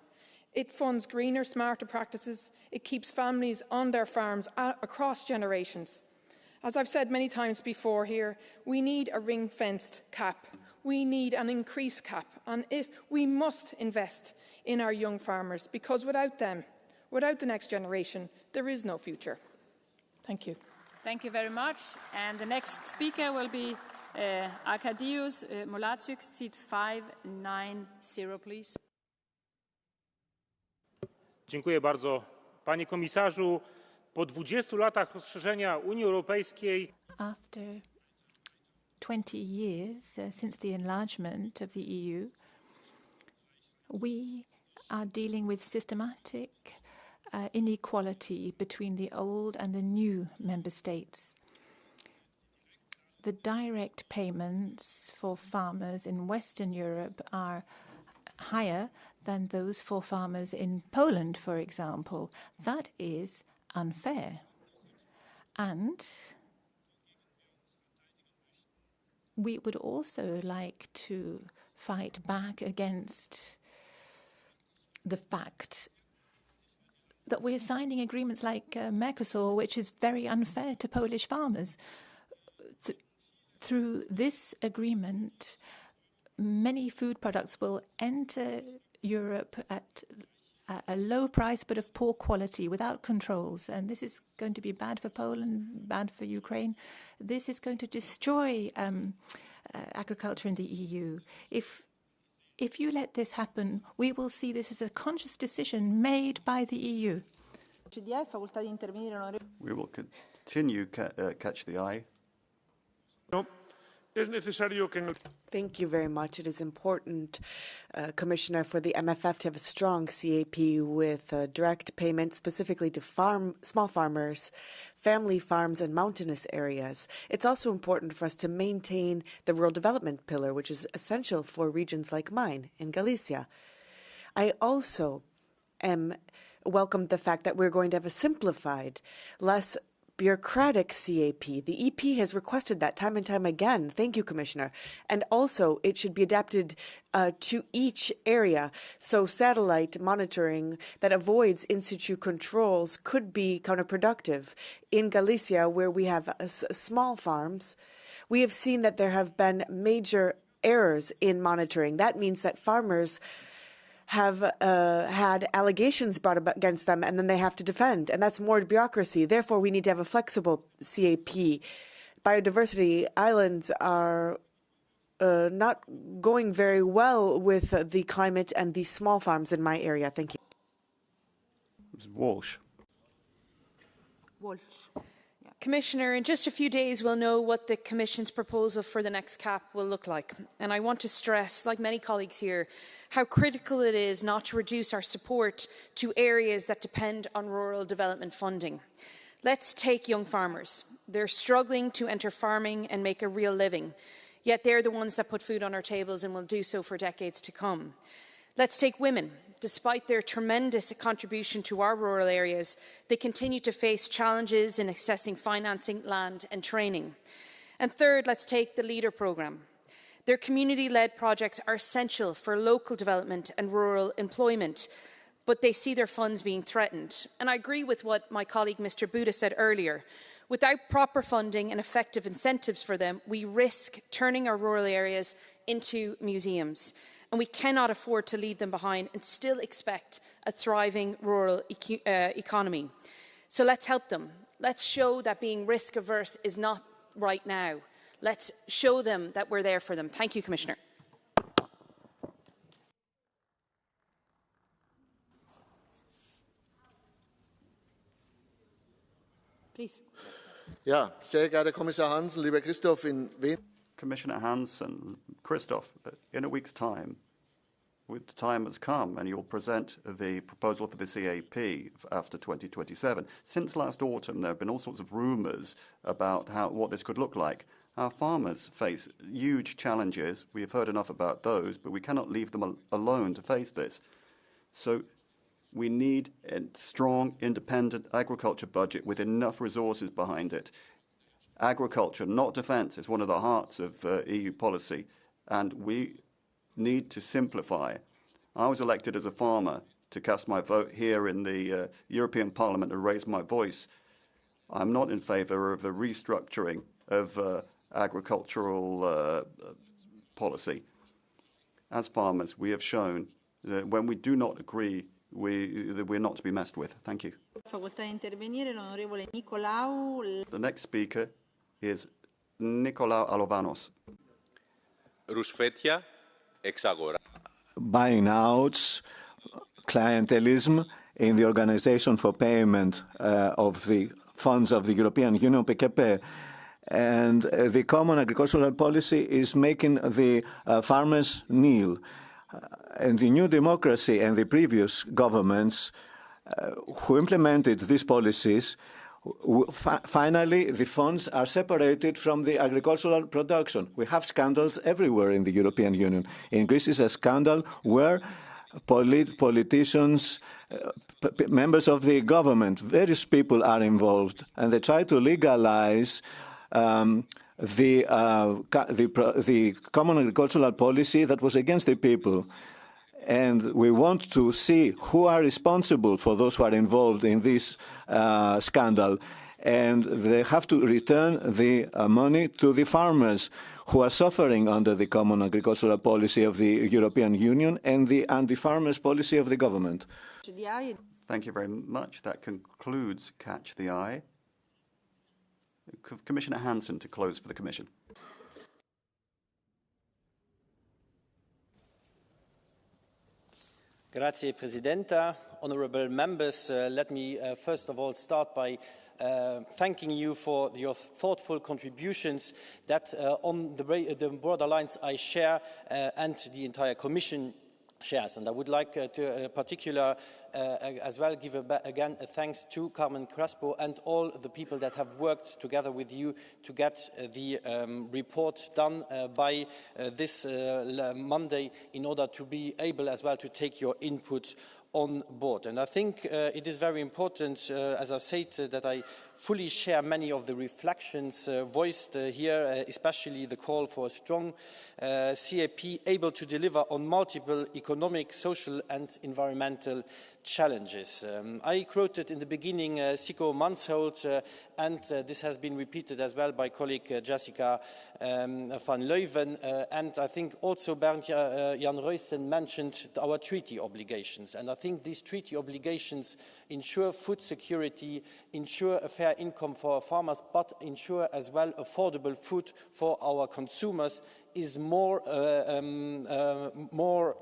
It funds greener, smarter practices. It keeps families on their farms across generations. As I've said many times before here, we need a ring-fenced CAP. We need an increased CAP, and we must invest in our young farmers, because without them, without the next generation, there is no future. Thank you. Thank you very much. And the next speaker will be Arkadiusz Mulaczyk, seat 590, please. Dziękuję bardzo. Panie komisarzu, po 20 latach rozszerzenia Unii Europejskiej. After 20 years since the enlargement of the EU, we are dealing with systematic inequality between the old and the new member states. The direct payments for farmers in Western Europe are higher than those for farmers in Poland, for example. That is unfair. And we would also like to fight back against the fact that we're signing agreements like Mercosur, which is very unfair to Polish farmers. Through this agreement, many food products will enter Europe at a low price but of poor quality, without controls. And this is going to be bad for Poland, bad for Ukraine. This is going to destroy agriculture in the EU. If you let this happen, we will see this as a conscious decision made by the EU. We will continue catch the eye. Thank you very much. It is important, Commissioner, for the MFF to have a strong CAP with direct payments specifically to small farmers, family farms, and mountainous areas. It's also important for us to maintain the rural development pillar, which is essential for regions like mine in Galicia. I also welcome the fact that we're going to have a simplified, less bureaucratic CAP. The EP has requested that time and time again. Thank you, Commissioner. And also, it should be adapted to each area. So satellite monitoring that avoids in situ controls could be counterproductive. In Galicia, where we have small farms, we have seen that there have been major errors in monitoring. That means that farmers have had allegations brought up against them, and then they have to defend, and that's more bureaucracy. Therefore, we need to have a flexible CAP. Biodiversity islands are not going very well with the climate and the small farms in my area. Thank you. Ms. Walsh. Commissioner, in just a few days we'll know what the Commission's proposal for the next CAP will look like. And I want to stress, like many colleagues here, how critical it is not to reduce our support to areas that depend on rural development funding. Let's take young farmers. They're struggling to enter farming and make a real living, yet they're the ones that put food on our tables and will do so for decades to come. Let's take women. Despite their tremendous contribution to our rural areas, they continue to face challenges in accessing financing, land and training. And third, let's take the LEADER programme. Their community-led projects are essential for local development and rural employment, but they see their funds being threatened. And I agree with what my colleague Mr. Buda said earlier. Without proper funding and effective incentives for them, we risk turning our rural areas into museums. And we cannot afford to leave them behind and still expect a thriving rural economy. So let's help them. Let's show that being risk-averse is not right now. Let's show them that we're there for them. Thank you, Commissioner. Please. Ja, sehr geehrter Kommissar Hansen, lieber Christoph, Commissioner Hansen, Christoph, in a week's time, the time has come and you'll present the proposal for the CAP after 2027. Since last autumn, there have been all sorts of rumours about what this could look like. Our farmers face huge challenges. We have heard enough about those, but we cannot leave them alone to face this. So we need a strong, independent agriculture budget with enough resources behind it. Agriculture, not defence, is one of the hearts of EU policy, and we need to simplify. I was elected as a farmer to cast my vote here in the European Parliament and raise my voice, I'm not in favour of a restructuring of agricultural policy. As farmers, we have shown that when we do not agree, that we're not to be messed with. Thank you. The next speaker is Nicolau Alovanos. Rusfetia, exagora. Buying outs, clientelism in the Organization for Payment of the Funds of the European Union, PKP, and the Common Agricultural Policy is making the farmers kneel. And the New Democracy and the previous governments who implemented these policies, finally the funds are separated from the agricultural production. We have scandals everywhere in the European Union. In Greece is a scandal where politicians, members of the government, various people are involved, and they try to legalize the Common Agricultural Policy that was against the people. And we want to see who are responsible for those who are involved in this scandal. And they have to return the money to the farmers who are suffering under the Common Agricultural Policy of the European Union and the anti-farmers policy of the government. Thank you very much. That concludes Catch the Eye. Commissioner Hansen to close for the Commission. Grazie, Presidenta. Honourable members, let me first of all start by thanking you for your thoughtful contributions that on the broader lines I share and the entire Commission shares. And I would like to particular as well give again a thanks to Carmen Crespo and all the people that have worked together with you to get the report done by this Monday in order to be able as well to take your input on board. And I think it is very important, as I said, that I fully share many of the reflections voiced here, especially the call for a strong CAP able to deliver on multiple economic, social and environmental challenges. I quoted in the beginning Sico Mansholt, and this has been repeated as well by colleague Jessica van Leuven, and I think also Bernd Jan Ruyssen mentioned our treaty obligations. And I think these treaty obligations ensure food security, ensure a fair income for our farmers, but ensure as well affordable food for our consumers is more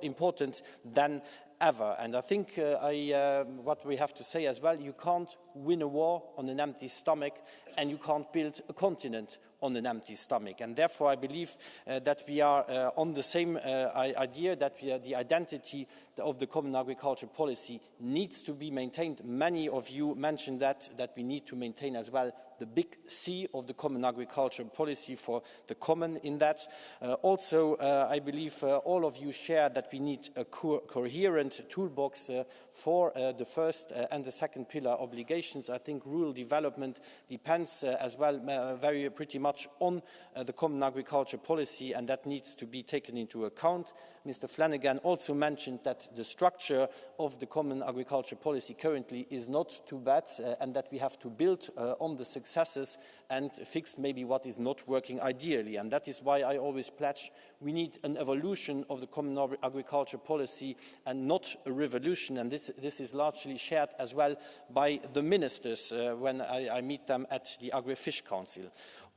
important than ever. And I think what we have to say as well, you can't win a war on an empty stomach, and you can't build a continent on an empty stomach. And therefore I believe that we are on the same idea that the identity of the common agriculture policy needs to be maintained. Many of you mentioned that we need to maintain as well the big C of the common agriculture policy for the common in that. Also, I believe all of you share that we need a coherent toolbox for the first and the second pillar obligations. I think rural development depends as well very pretty much on the common agriculture policy, and that needs to be taken into account. Mr. Flanagan also mentioned that the structure of the common agriculture policy currently is not too bad, and that we have to build on the successes and fix maybe what is not working ideally. And that is why I always pledge we need an evolution of the common agriculture policy and not a revolution. And this is largely shared as well by the ministers when I meet them at the Agri-Fish Council.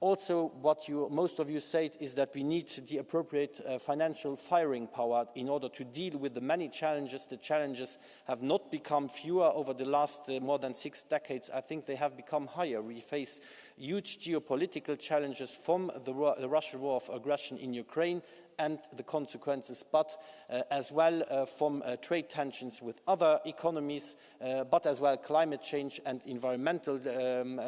Also, what most of you said is that we need the appropriate financial firing power in order to deal with the many challenges. The challenges have not become fewer over the last more than 6 decades. I think they have become higher. We face huge geopolitical challenges from the Russian war of aggression in Ukraine and the consequences, but as well from trade tensions with other economies, but as well climate change and environmental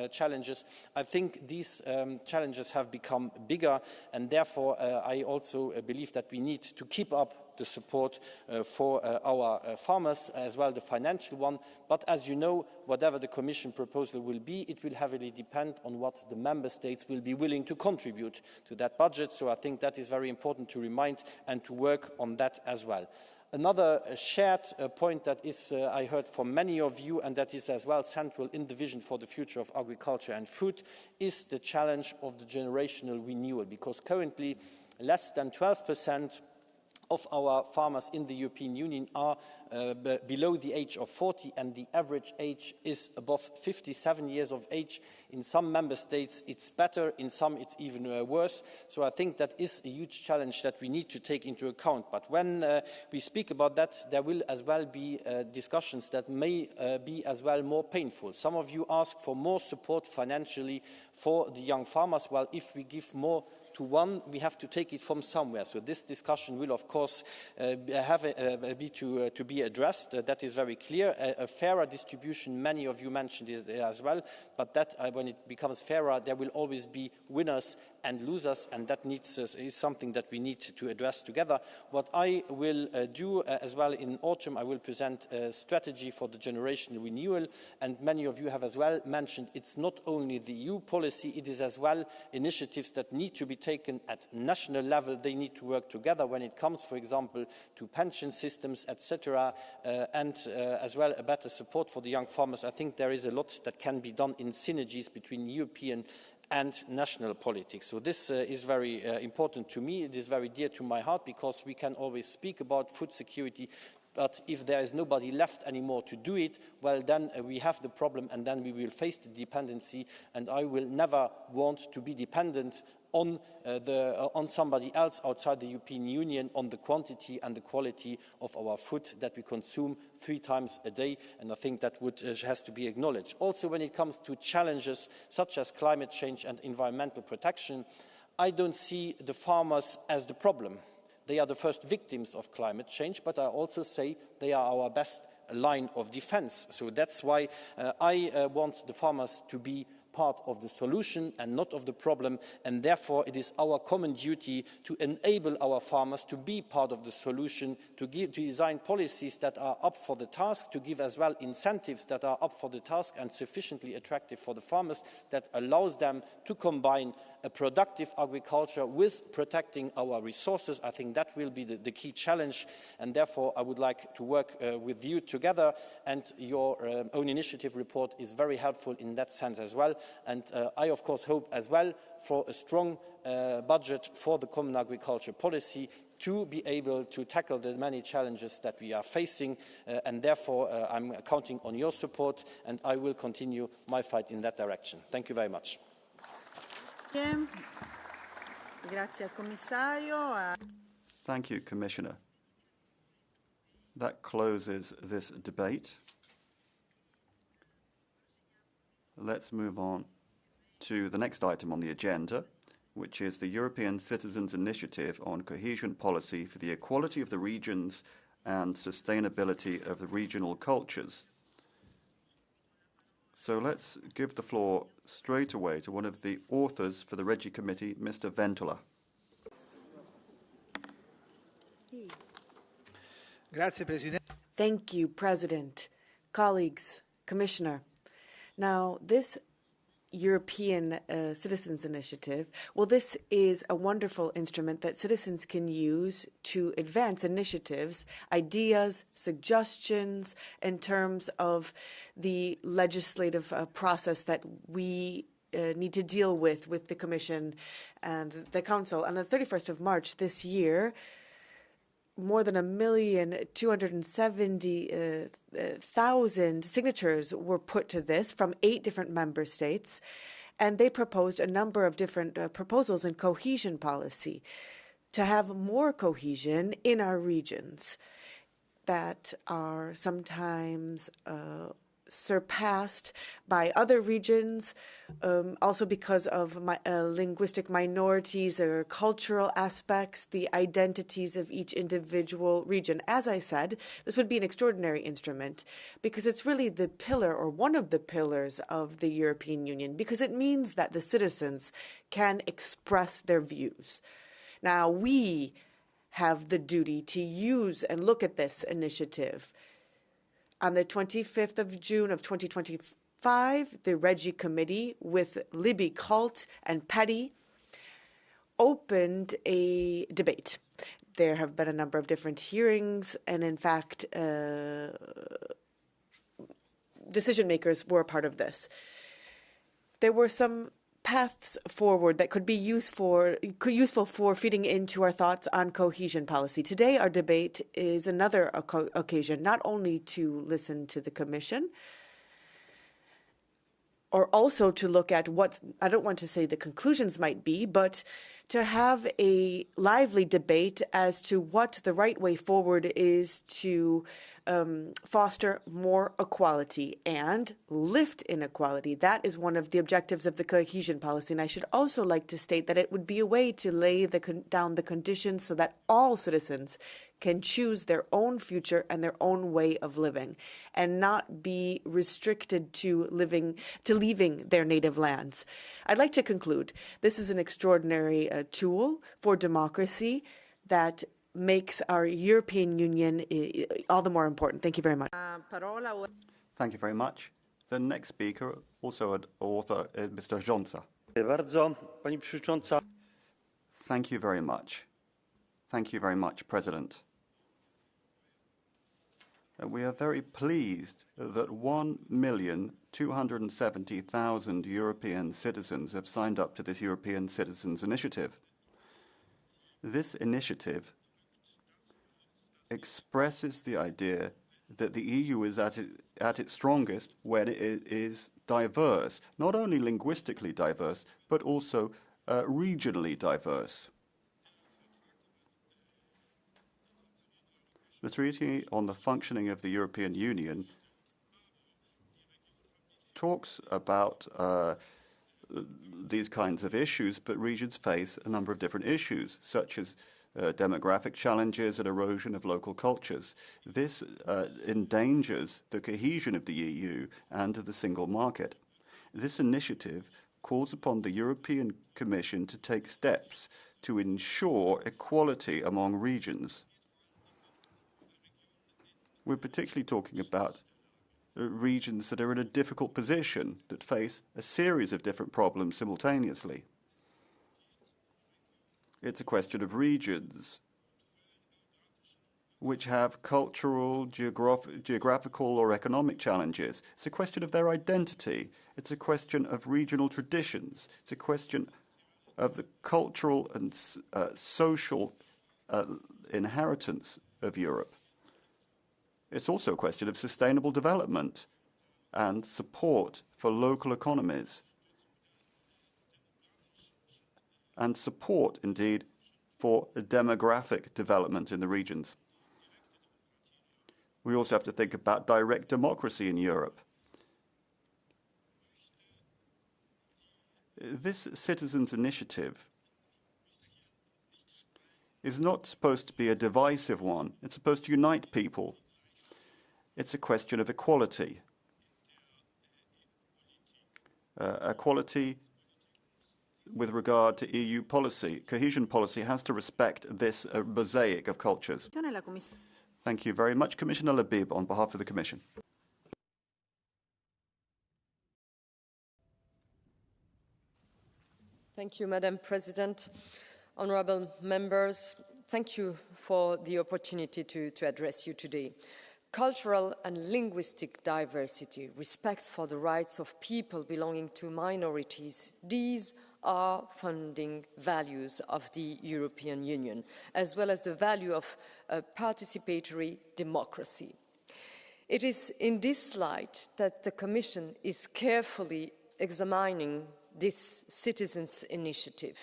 challenges. I think these challenges have become bigger, and therefore I also believe that we need to keep up the support for our farmers, as well the financial one. But as you know, whatever the Commission proposal will be, it will heavily depend on what the Member States will be willing to contribute to that budget. So I think that is very important to remind and to work on that as well. Another shared point that is, I heard from many of you, and that is as well central in the vision for the future of agriculture and food, is the challenge of the generational renewal, because currently less than 12% of our farmers in the European Union are below the age of 40, and the average age is above 57 years of age. In some member states it's better, in some it's even worse. So I think that is a huge challenge that we need to take into account. But when we speak about that, there will as well be discussions that may be as well more painful. Some of you ask for more support financially for the young farmers. Well, if we give more to one, we have to take it from somewhere. So this discussion will, of course, to be addressed. That is very clear. A fairer distribution, many of you mentioned it as well, but that when it becomes fairer, there will always be winners and losers, and that is something that we need to address together. What I will do as well in autumn, I will present a strategy for the generational renewal, and many of you have as well mentioned it's not only the EU policy, it is as well initiatives that need to be taken at national level. They need to work together when it comes, for example, to pension systems, etc., and as well a better support for the young farmers. I think there is a lot that can be done in synergies between European and national politics. So this is very important to me. It is very dear to my heart, because we can always speak about food security, but if there is nobody left anymore to do it, well, then we have the problem, and then we will face the dependency, and I will never want to be dependent on somebody else outside the European Union on the quantity and the quality of our food that we consume 3 times a day, and I think that has to be acknowledged. Also, when it comes to challenges such as climate change and environmental protection, I don't see the farmers as the problem. They are the first victims of climate change, but I also say they are our best line of defense. So that's why I want the farmers to be part of the solution and not of the problem, and therefore it is our common duty to enable our farmers to be part of the solution, to design policies that are up for the task, to give as well incentives that are up for the task and sufficiently attractive for the farmers, that allows them to combine a productive agriculture with protecting our resources. I think that will be the key challenge, and therefore I would like to work with you together, and your own initiative report is very helpful in that sense as well. And I, of course, hope as well for a strong budget for the common agriculture policy to be able to tackle the many challenges that we are facing, and therefore I'm counting on your support, and I will continue my fight in that direction. Thank you very much. Thank you, Commissioner. That closes this debate. Let's move on to the next item on the agenda, which is the European Citizens Initiative on Cohesion Policy for the Equality of the Regions and Sustainability of the Regional Cultures. So let's give the floor straight away to one of the authors for the Regi Committee, Mr. Ventola. Thank you, President, colleagues, Commissioner. Now, this European Citizens Initiative, well, this is a wonderful instrument that citizens can use to advance initiatives, ideas, suggestions in terms of the legislative process that we need to deal with the Commission and the Council. On the 31st of March this year, more than 1,270,000 signatures were put to this from 8 different member states, and they proposed a number of different proposals in cohesion policy to have more cohesion in our regions that are sometimes surpassed by other regions, also because of linguistic minorities or cultural aspects, the identities of each individual region. As I said, this would be an extraordinary instrument because it's really the pillar or one of the pillars of the European Union, because it means that the citizens can express their views. Now, we have the duty to use and look at this initiative. On the 25th of June of 2025, the Regi Committee with Libby, Cult, and Petty opened a debate. There have been a number of different hearings, and in fact, decision makers were a part of this. There were some paths forward that could be useful for feeding into our thoughts on cohesion policy. Today, our debate is another occasion not only to listen to the Commission, or also to look at what, I don't want to say the conclusions might be, but to have a lively debate as to what the right way forward is to foster more equality and lift inequality. That is one of the objectives of the cohesion policy. And I should also like to state that it would be a way to lay down the conditions so that all citizens can choose their own future and their own way of living and not be restricted to leaving their native lands. I'd like to conclude. This is an extraordinary tool for democracy that makes our European Union all the more important. Thank you very much. Thank you very much. The next speaker, also an author, is Mr. Johnsa. Thank you very much. Thank you very much, President. We are very pleased that 1,270,000 European citizens have signed up to this European Citizens Initiative. This initiative expresses the idea that the EU is at its strongest when it is diverse, not only linguistically diverse, but also regionally diverse. The Treaty on the Functioning of the European Union talks about these kinds of issues, but regions face a number of different issues, such as demographic challenges and erosion of local cultures. This endangers the cohesion of the EU and of the single market. This initiative calls upon the European Commission to take steps to ensure equality among regions. We're particularly talking about regions that are in a difficult position, that face a series of different problems simultaneously. It's a question of regions which have cultural, geographical or economic challenges. It's a question of their identity. It's a question of regional traditions. It's a question of the cultural and social inheritance of Europe. It's also a question of sustainable development and support for local economies, and support, indeed, for demographic development in the regions. We also have to think about direct democracy in Europe. This Citizens Initiative is not supposed to be a divisive one. It's supposed to unite people. It's a question of equality. Equality with regard to EU policy. Cohesion policy has to respect this mosaic of cultures. Thank you very much. Commissioner Labib, on behalf of the Commission. Thank you, Madam President. Honourable members, thank you for the opportunity to address you today. Cultural and linguistic diversity, respect for the rights of people belonging to minorities, these are founding values of the European Union, as well as the value of participatory democracy. It is in this light that the Commission is carefully examining this Citizens' Initiative.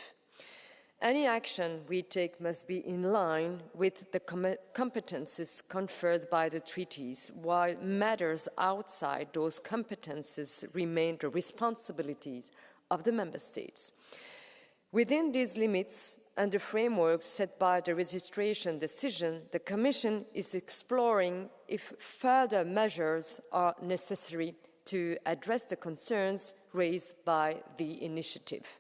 Any action we take must be in line with the competences conferred by the treaties, while matters outside those competences remain the responsibilities of the Member States. Within these limits and the framework set by the registration decision, the Commission is exploring if further measures are necessary to address the concerns raised by the initiative.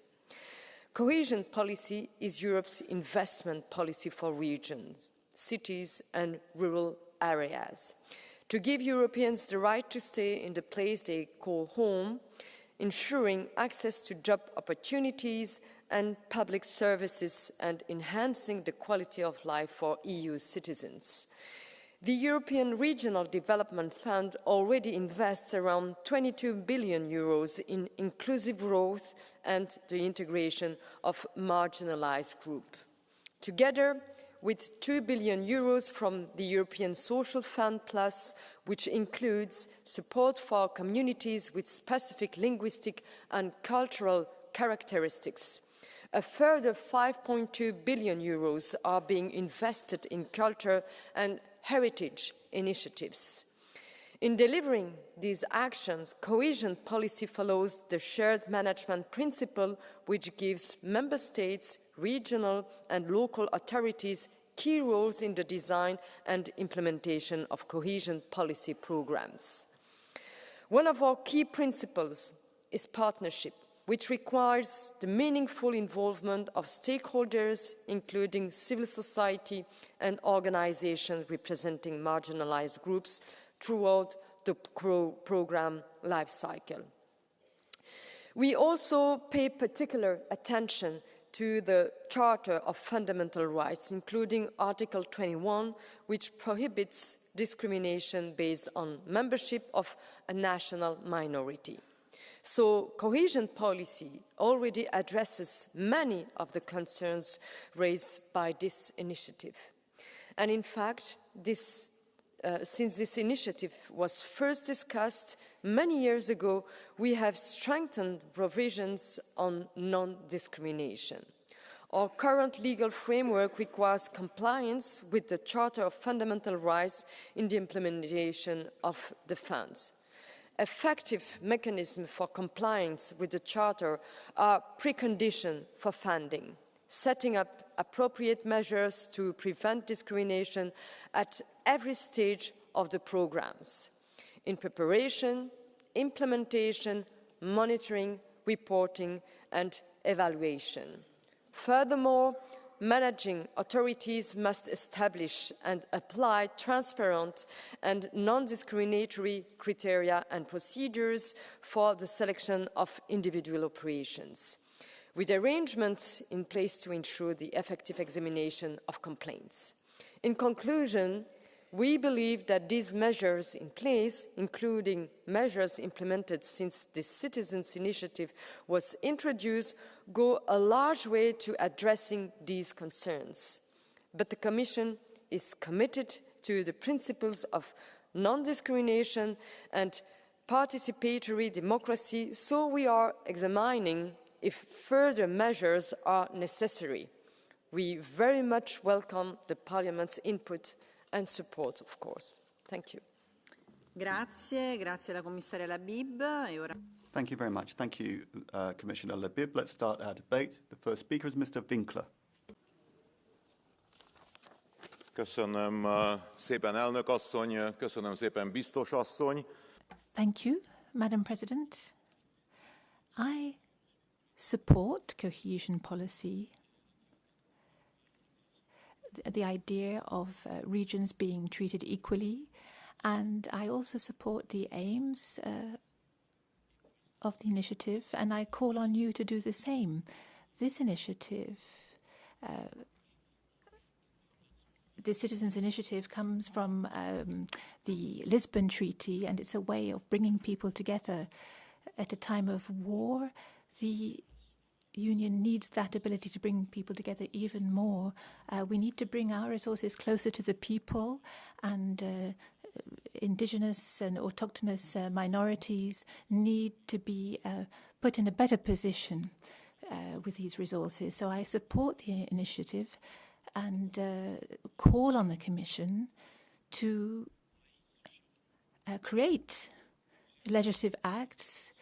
Cohesion policy is Europe's investment policy for regions, cities and rural areas. To give Europeans the right to stay in the place they call home, ensuring access to job opportunities and public services and enhancing the quality of life for EU citizens. The European Regional Development Fund already invests around 22 billion euros in inclusive growth and the integration of marginalized groups. Together with 2 billion euros from the European Social Fund Plus, which includes support for communities with specific linguistic and cultural characteristics. A further 5.2 billion euros are being invested in culture and heritage initiatives. In delivering these actions, cohesion policy follows the shared management principle, which gives member states, regional and local authorities key roles in the design and implementation of cohesion policy programs. One of our key principles is partnership, which requires the meaningful involvement of stakeholders, including civil society and organizations representing marginalized groups throughout the program life cycle. We also pay particular attention to the Charter of Fundamental Rights, including Article 21, which prohibits discrimination based on membership of a national minority. So cohesion policy already addresses many of the concerns raised by this initiative. And in fact, since this initiative was first discussed many years ago, we have strengthened provisions on non-discrimination. Our current legal framework requires compliance with the Charter of Fundamental Rights in the implementation of the funds. Effective mechanisms for compliance with the Charter are precondition for funding, setting up appropriate measures to prevent discrimination at every stage of the programs, in preparation, implementation, monitoring, reporting, and evaluation. Furthermore, managing authorities must establish and apply transparent and non-discriminatory criteria and procedures for the selection of individual operations, with arrangements in place to ensure the effective examination of complaints. In conclusion, we believe that these measures in place, including measures implemented since the Citizens Initiative was introduced, go a large way to addressing these concerns. But the Commission is committed to the principles of non-discrimination and participatory democracy, so we are examining if further measures are necessary. We very much welcome the Parliament's input and support, of course. Thank you. Grazie, grazie alla commissaria Labib. Thank you very much. Thank you, Commissioner Labib. Let's start our debate. The first speaker is Mr. Winkler. Köszönöm szépen, elnök asszony, köszönöm szépen, biztos asszony. Thank you, Madam President. I support cohesion policy, the idea of regions being treated equally, and I also support the aims of the initiative, and I call on you to do the same. This initiative, the Citizens Initiative, comes from the Lisbon Treaty, and it's a way of bringing people together. At a time of war, the Union needs that ability to bring people together even more. We need to bring our resources closer to the people, and indigenous and autochthonous minorities need to be put in a better position with these resources. So I support the initiative and call on the Commission to create legislative acts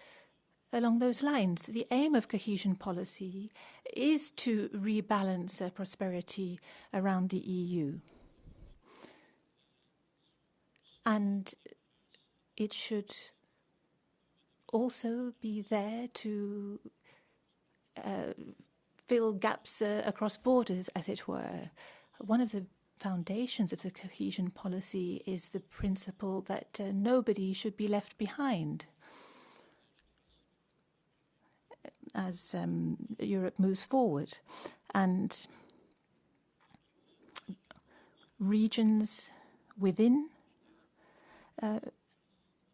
along those lines. The aim of cohesion policy is to rebalance prosperity around the EU. And it should also be there to fill gaps across borders, as it were. One of the foundations of the cohesion policy is the principle that nobody should be left behind as Europe moves forward. And regions within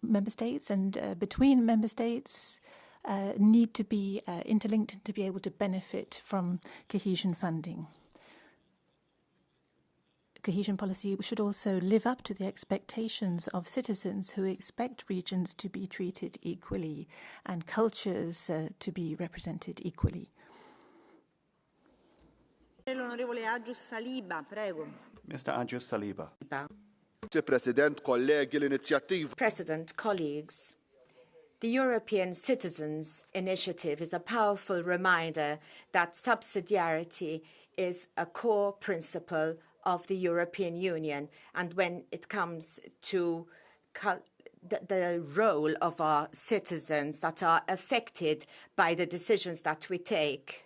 member states and between member states need to be interlinked to be able to benefit from cohesion funding. Cohesion policy should also live up to the expectations of citizens who expect regions to be treated equally and cultures to be represented equally. L'onorevole Adjus Saliba, prego. Mr. Adjus Saliba. President, colleagues, the European Citizens Initiative is a powerful reminder that subsidiarity is a core principle of the European Union, and when it comes to the role of our citizens that are affected by the decisions that we take,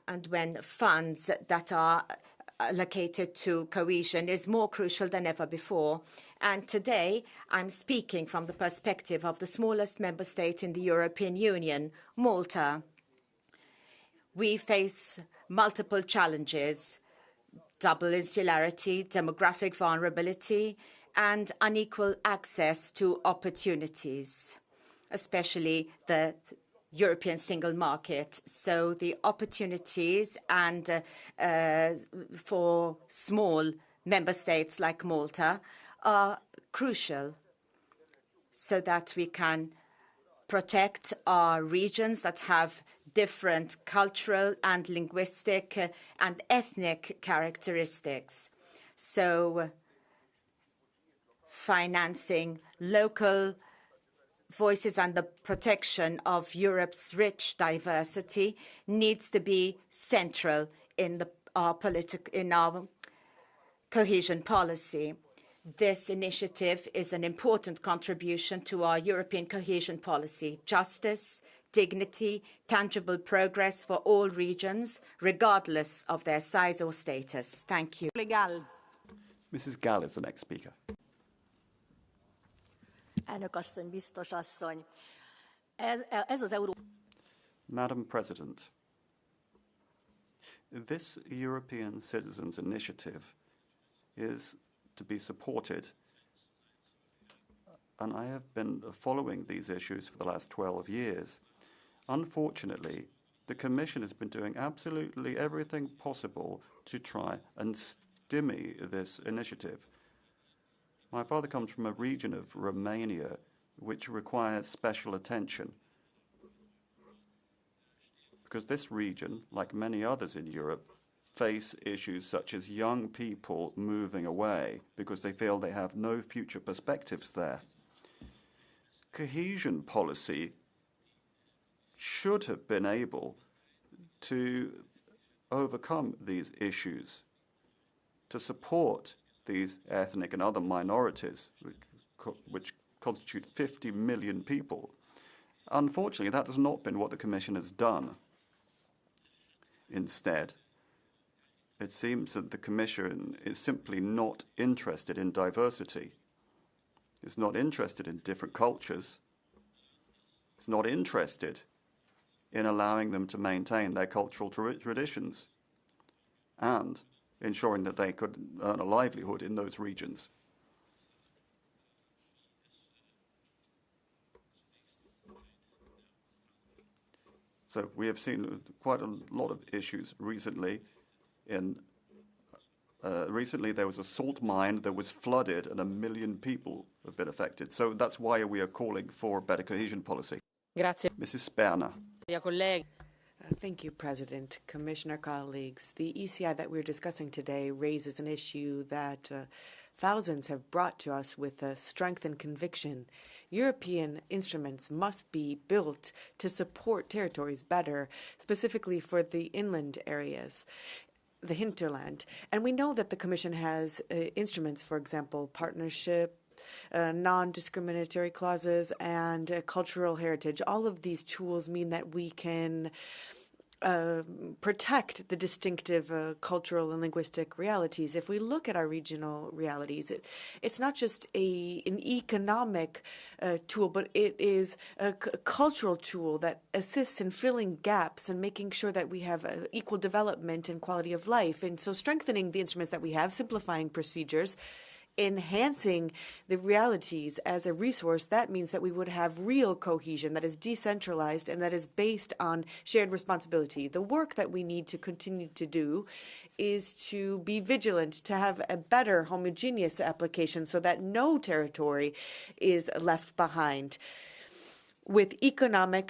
and when funds that are allocated to cohesion is more crucial than ever before. And today, I'm speaking from the perspective of the smallest member state in the European Union, Malta. We face multiple challenges: double insularity, demographic vulnerability, and unequal access to opportunities, especially the European single market. So the opportunities and for small member states like Malta are crucial so that we can protect our regions that have different cultural and linguistic and ethnic characteristics. So financing local voices and the protection of Europe's rich diversity needs to be central in our cohesion policy. This initiative is an important contribution to our European cohesion policy: justice, dignity, tangible progress for all regions, regardless of their size or status. Thank you. Mrs. Gall is the next speaker. Madam President, this European Citizens Initiative is to be supported, and I have been following these issues for the last 12 years. Unfortunately, the Commission has been doing absolutely everything possible to try and stymie this initiative. My father comes from a region of Romania which requires special attention, because this region, like many others in Europe, face issues such as young people moving away because they feel they have no future perspectives there. Cohesion policy should have been able to overcome these issues, to support these ethnic and other minorities, which constitute 50 million people. Unfortunately, that has not been what the Commission has done. Instead, it seems that the Commission is simply not interested in diversity. It's not interested in different cultures. It's not interested in allowing them to maintain their cultural traditions and ensuring that they could earn a livelihood in those regions. So we have seen quite a lot of issues recently. Recently there was a salt mine that was flooded and 1 million people have been affected. So that's why we are calling for a better cohesion policy. Grazie. Mrs. Sperner. Thank you, President, Commissioner, colleagues. The ECI that we're discussing today raises an issue that thousands have brought to us with strength and conviction. European instruments must be built to support territories better, specifically for the inland areas, the hinterland. And we know that the Commission has instruments, for example, partnership, non-discriminatory clauses, and cultural heritage. All of these tools mean that we can protect the distinctive cultural and linguistic realities. If we look at our regional realities, it's not just an economic tool, but it is a cultural tool that assists in filling gaps and making sure that we have equal development and quality of life. And so strengthening the instruments that we have, simplifying procedures, enhancing the realities as a resource, that means that we would have real cohesion that is decentralized and that is based on shared responsibility. The work that we need to continue to do is to be vigilant, to have a better homogeneous application so that no territory is left behind. With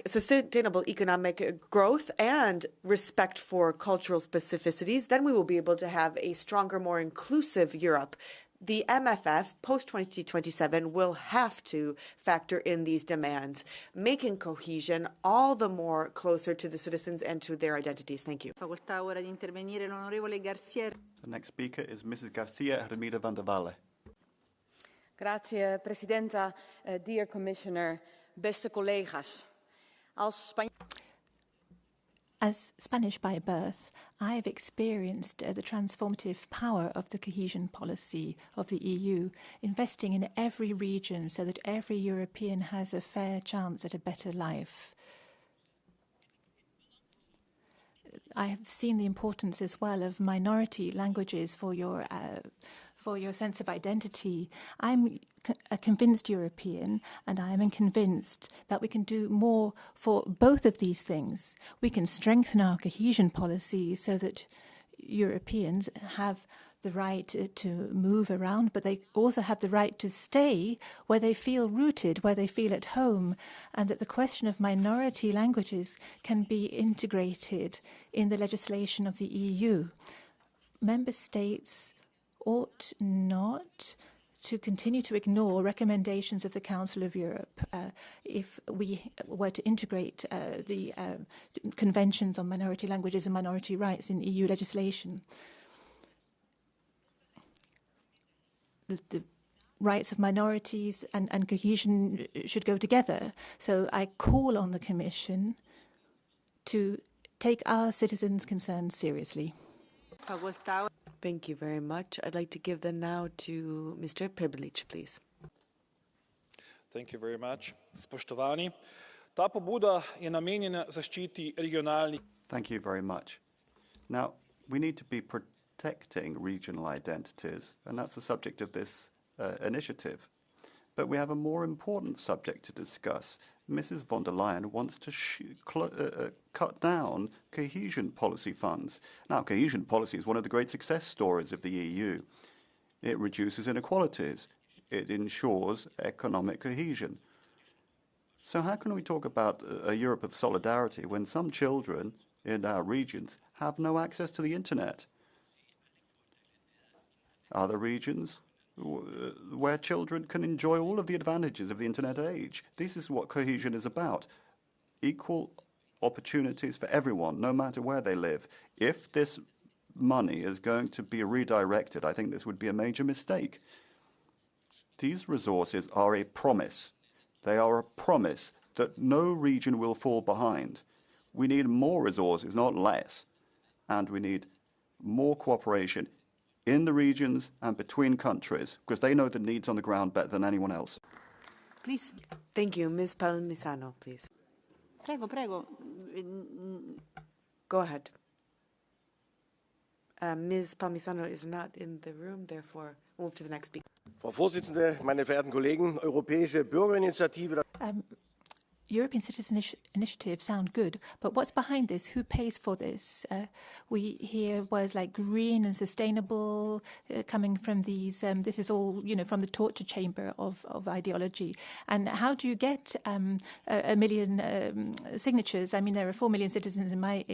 sustainable economic growth and respect for cultural specificities, then we will be able to have a stronger, more inclusive Europe. The MFF post-2027 will have to factor in these demands, making cohesion all the more closer to the citizens and to their identities. Thank you. The next speaker is Mrs. Garcia Hermida van der Valle. Grazie, Presidenta, dear Commissioner, beste collega's. As Spanish by birth, I have experienced the transformative power of the cohesion policy of the EU, investing in every region so that every European has a fair chance at a better life. I have seen the importance as well of minority languages for your sense of identity. I'm a convinced European, and I am convinced that we can do more for both of these things. We can strengthen our cohesion policy so that Europeans have the right to move around, but they also have the right to stay where they feel rooted, where they feel at home, and that the question of minority languages can be integrated in the legislation of the EU. Member states ought not to continue to ignore recommendations of the Council of Europe if we were to integrate the conventions on minority languages and minority rights in EU legislation. The rights of minorities and cohesion should go together. So I call on the Commission to take our citizens' concerns seriously. Thank you very much. I'd like to give them now to Mr. Privilege, please. Thank you very much. Spoštovani, ta pobuda je namenjena zaščiti regionalnih. Thank you very much. Now, we need to be protecting regional identities, and that's the subject of this initiative. But we have a more important subject to discuss. Mrs. von der Leyen wants to cut down cohesion policy funds. Now, cohesion policy is one of the great success stories of the EU. It reduces inequalities. It ensures economic cohesion. So how can we talk about a Europe of solidarity when some children in our regions have no access to the internet? Other regions where children can enjoy all of the advantages of the internet age. This is what cohesion is about. Equal opportunities for everyone, no matter where they live. If this money is going to be redirected, I think this would be a major mistake. These resources are a promise. They are a promise that no region will fall behind. We need more resources, not less. And we need more cooperation in the regions and between countries, because they know the needs on the ground better than anyone else. Please. Thank you. Ms. Palmisano, please. Prego. Go ahead. Ms. Palmisano is not in the room, therefore move to the next speaker. Frau Vorsitzende, meine verehrten Kollegen, europäische Bürgerinitiative. European Citizens Initiative sound good, but what's behind this? Who pays for this? We hear words like green and sustainable coming from these. This is all, from the torture chamber of ideology. And how do you get a million signatures? I mean, there are 4 million citizens in my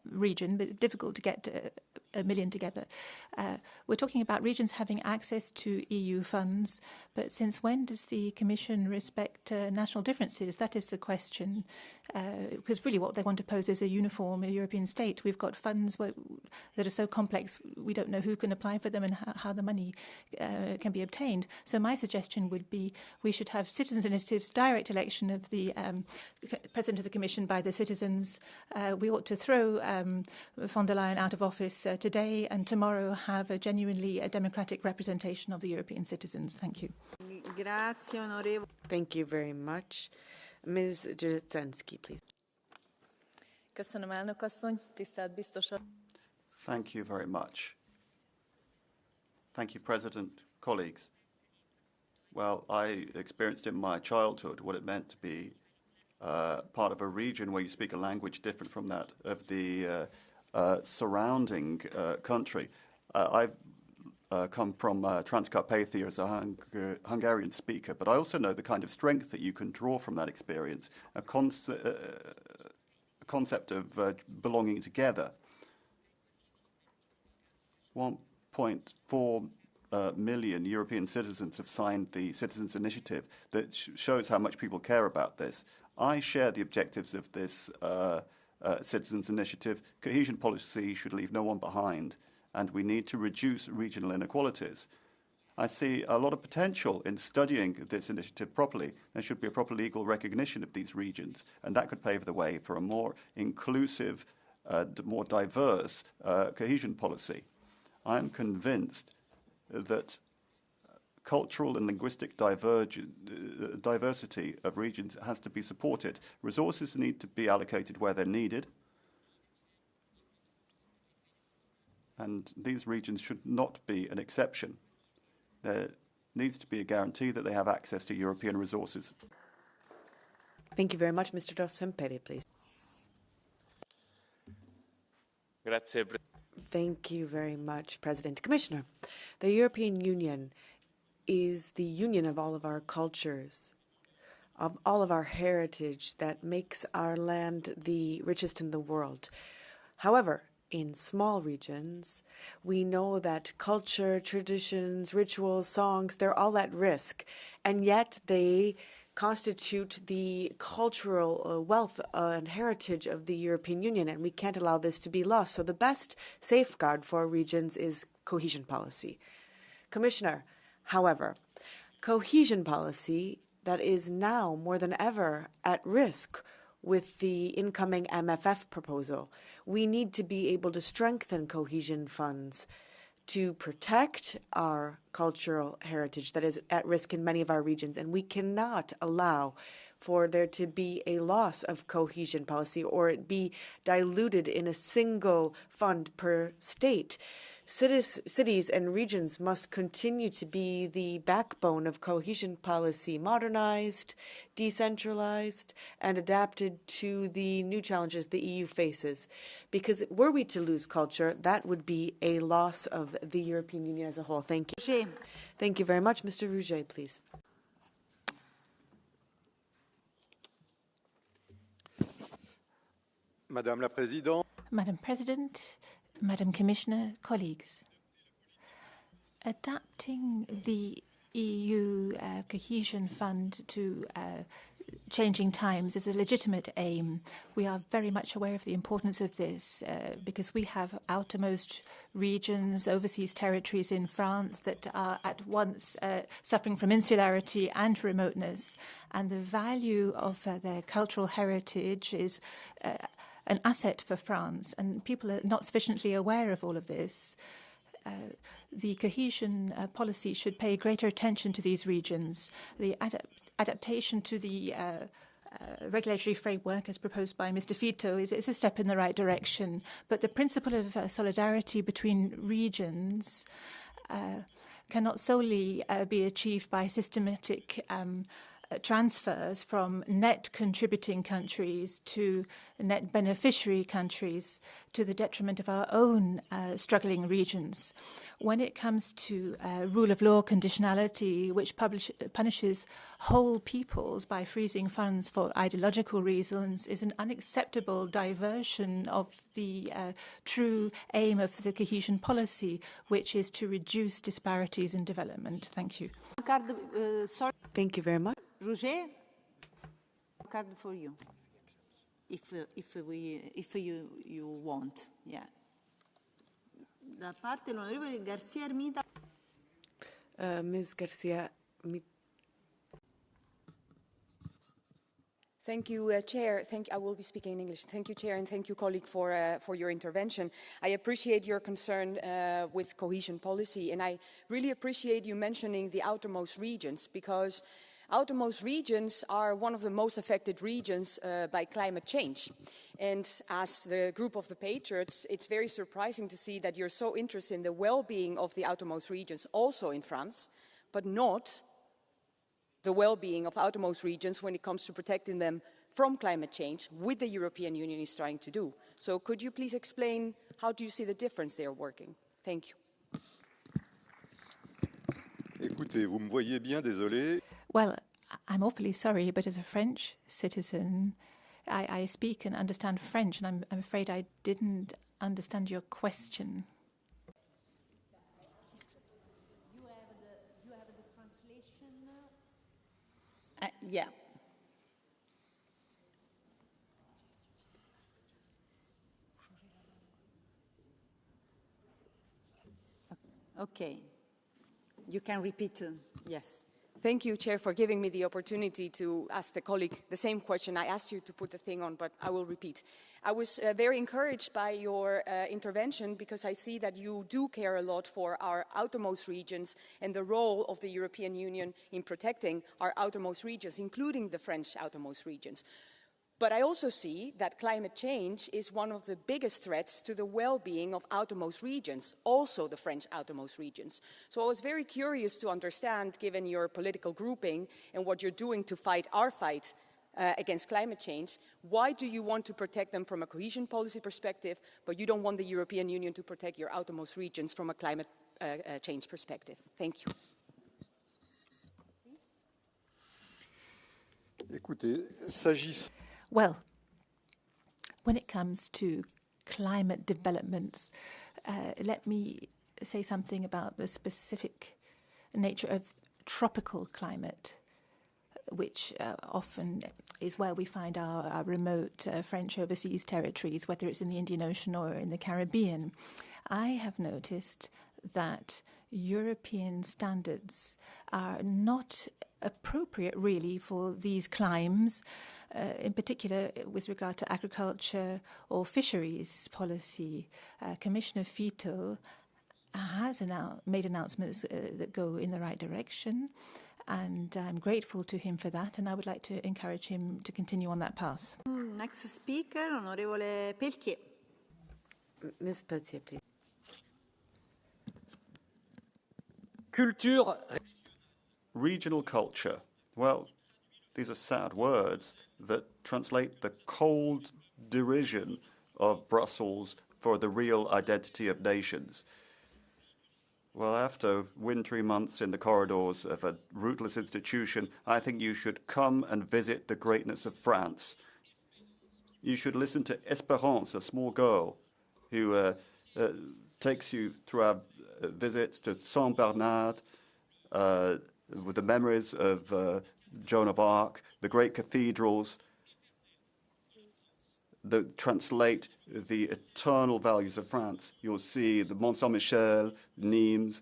region, but difficult to get a million together. We're talking about regions having access to EU funds, but since when does the Commission respect national differences? That is the question, because really what they want to pose is a uniform European state. We've got funds that are so complex we don't know who can apply for them and how the money can be obtained. So my suggestion would be we should have citizens' initiatives, direct election of the President of the Commission by the citizens. We ought to throw von der Leyen out of office today, and tomorrow have a genuinely democratic representation of the European citizens. Thank you. Thank you very much. Ms. Jarzynski, please. Köszönöm, elnök asszony, tisztelt biztos. Thank you very much. Thank you, President, colleagues. Well, I experienced in my childhood what it meant to be part of a region where you speak a language different from that of the surrounding country. I've come from Transcarpathia as a Hungarian speaker, but I also know the kind of strength that you can draw from that experience, a concept of belonging together. 1.4 million European citizens have signed the Citizens Initiative that shows how much people care about this. I share the objectives of this Citizens Initiative. Cohesion policy should leave no one behind, and we need to reduce regional inequalities. I see a lot of potential in studying this initiative properly. There should be a proper legal recognition of these regions, and that could pave the way for a more inclusive, more diverse cohesion policy. I am convinced that cultural and linguistic diversity of regions has to be supported. Resources need to be allocated where they're needed. And these regions should not be an exception. There needs to be a guarantee that they have access to European resources. Thank you very much. Mr. Dawson-Peri, please. Thank you very much, President. Commissioner, the European Union is the union of all of our cultures, of all of our heritage that makes our land the richest in the world. However, in small regions, we know that culture, traditions, rituals, songs, they're all at risk, and yet they constitute the cultural wealth and heritage of the European Union, and we can't allow this to be lost. So the best safeguard for regions is cohesion policy. Commissioner, however, cohesion policy that is now more than ever at risk with the incoming MFF proposal. We need to be able to strengthen cohesion funds to protect our cultural heritage that is at risk in many of our regions, and we cannot allow for there to be a loss of cohesion policy or it be diluted in a single fund per state. Cities and regions must continue to be the backbone of cohesion policy, modernized, decentralized, and adapted to the new challenges the EU faces. Because were we to lose culture, that would be a loss of the European Union as a whole. Thank you. Thank you very much. Mr. Rouget, please. Madame la Présidente. Madam President, Madam Commissioner, colleagues, adapting the EU Cohesion Fund to changing times is a legitimate aim. We are very much aware of the importance of this because we have outermost regions, overseas territories in France that are at once suffering from insularity and remoteness, and the value of their cultural heritage is an asset for France, and people are not sufficiently aware of all of this. The cohesion policy should pay greater attention to these regions. The adaptation to the regulatory framework as proposed by Mr. Fito is a step in the right direction, but the principle of solidarity between regions cannot solely be achieved by systematic transfers from net contributing countries to net beneficiary countries to the detriment of our own struggling regions. When it comes to rule of law conditionality, which punishes whole peoples by freezing funds for ideological reasons, is an unacceptable diversion of the true aim of the cohesion policy, which is to reduce disparities in development. Thank you. Thank you very much. Rouget? Card for you, if you want, yeah. Da parte dell'onorevole Garcia Ermita. Ms. Garcia. Thank you, Chair. I will be speaking in English. Thank you, Chair, and thank you, colleague, for your intervention. I appreciate your concern with cohesion policy, and I really appreciate you mentioning the outermost regions, because outermost regions are one of the most affected regions by climate change. And as the group of the Patriots, it's very surprising to see that you're so interested in the well-being of the outermost regions, also in France, but not the well-being of outermost regions when it comes to protecting them from climate change, which the European Union is trying to do. So could you please explain how do you see the difference they are working? Thank you. Écoutez, vous me voyez bien, désolé. Well, I'm awfully sorry, but as a French citizen, I speak and understand French, and I'm afraid I didn't understand your question. You have the translation? Yeah. Okay. You can repeat, yes. Thank you, Chair, for giving me the opportunity to ask the colleague the same question. I asked you to put the thing on, but I will repeat. I was very encouraged by your intervention because I see that you do care a lot for our outermost regions and the role of the European Union in protecting our outermost regions, including the French outermost regions. But I also see that climate change is one of the biggest threats to the well-being of outermost regions, also the French outermost regions. So I was very curious to understand, given your political grouping and what you're doing to fight our fight against climate change, why do you want to protect them from a cohesion policy perspective, but you don't want the European Union to protect your outermost regions from a climate change perspective? Thank you. Écoutez, s'agissant... Well, when it comes to climate developments, let me say something about the specific nature of tropical climate, which often is where we find our remote French overseas territories, whether it's in the Indian Ocean or in the Caribbean. I have noticed that European standards are not appropriate really for these climes, in particular with regard to agriculture or fisheries policy. Commissioner Fito has made announcements that go in the right direction, and I'm grateful to him for that, and I would like to encourage him to continue on that path. Next speaker, Onorevole Pelletier. Ms. Pelletier, please. Culture. Regional culture. Well, these are sad words that translate the cold derision of Brussels for the real identity of nations. Well, after wintry months in the corridors of a rootless institution, I think you should come and visit the greatness of France. You should listen to Espérance, a small girl, who takes you through our visits to Saint-Bernard, with the memories of Joan of Arc, the great cathedrals that translate the eternal values of France. You'll see the Mont Saint-Michel, Nimes,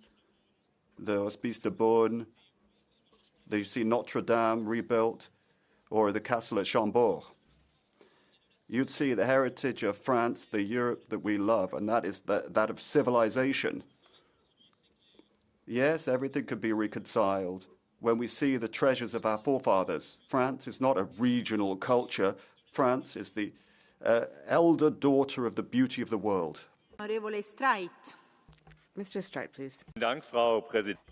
the Hospice de Beaune, you see Notre Dame rebuilt, or the castle at Chambord. You'd see the heritage of France, the Europe that we love, and that is that of civilization. Yes, everything could be reconciled when we see the treasures of our forefathers. France is not a regional culture. France is the elder daughter of the beauty of the world. Honorable Streit. Mr. Streit, please.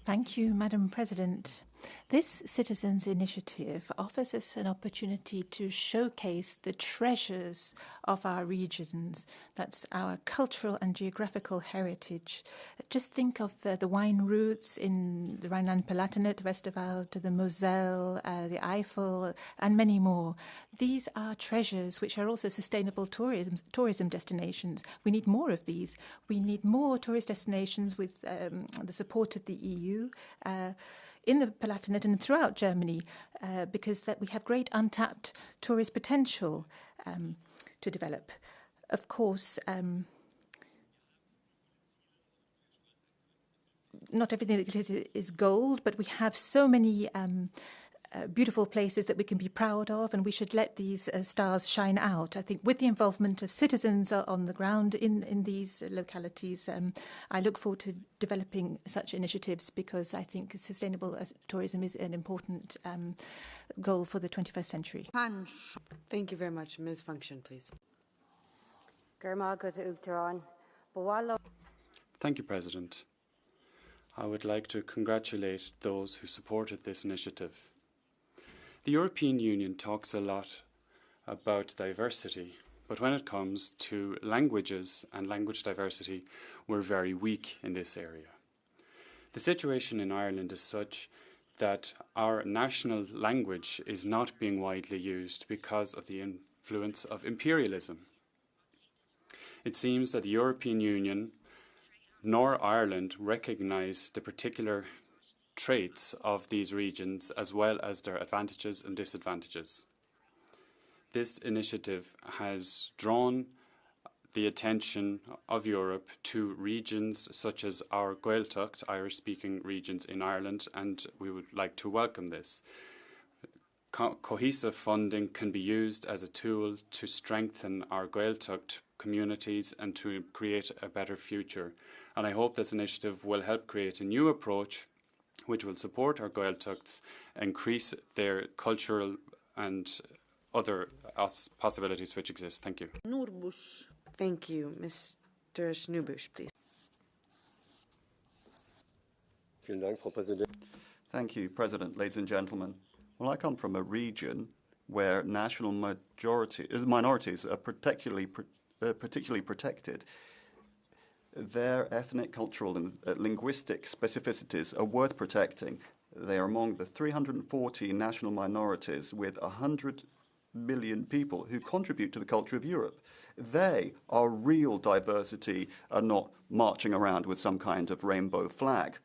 Thank you, Madam President. This Citizens Initiative offers us an opportunity to showcase the treasures of our regions. That's our cultural and geographical heritage. Just think of the wine routes in the Rhineland-Palatinate, Westerwald, to the Moselle, the Eifel, and many more. These are treasures which are also sustainable tourism destinations. We need more of these. We need more tourist destinations with the support of the EU. in the Palatinate and throughout Germany, because that we have great untapped tourist potential to develop. Of course, not everything that glitters is gold, but we have so many beautiful places that we can be proud of, and we should let these stars shine out. I think with the involvement of citizens on the ground in these localities, I look forward to developing such initiatives, because I think sustainable tourism is an important goal for the 21st century. Thank you very much. Ms. Function, please. Thank you, President. I would like to congratulate those who supported this initiative. The European Union talks a lot about diversity, but when it comes to languages and language diversity, we're very weak in this area. The situation in Ireland is such that our national language is not being widely used because of the influence of imperialism. It seems that the European Union nor Ireland recognise the particular traits of these regions as well as their advantages and disadvantages. This initiative has drawn the attention of Europe to regions such as our Gaeltacht, Irish-speaking regions in Ireland, and we would like to welcome this. Cohesive funding can be used as a tool to strengthen our Gaeltacht communities and to create a better future. And I hope this initiative will help create a new approach which will support our Gaeltachts, increase their cultural and other possibilities which exist. Thank you. Thank you. Mr. Schnurbusch, please. Thank you, President. Ladies and gentlemen. Well, I come from a region where national minorities are particularly protected. Their ethnic, cultural and linguistic specificities are worth protecting. They are among the 340 national minorities with 100 million people who contribute to the culture of Europe. They are real diversity and not marching around with some kind of rainbow flag.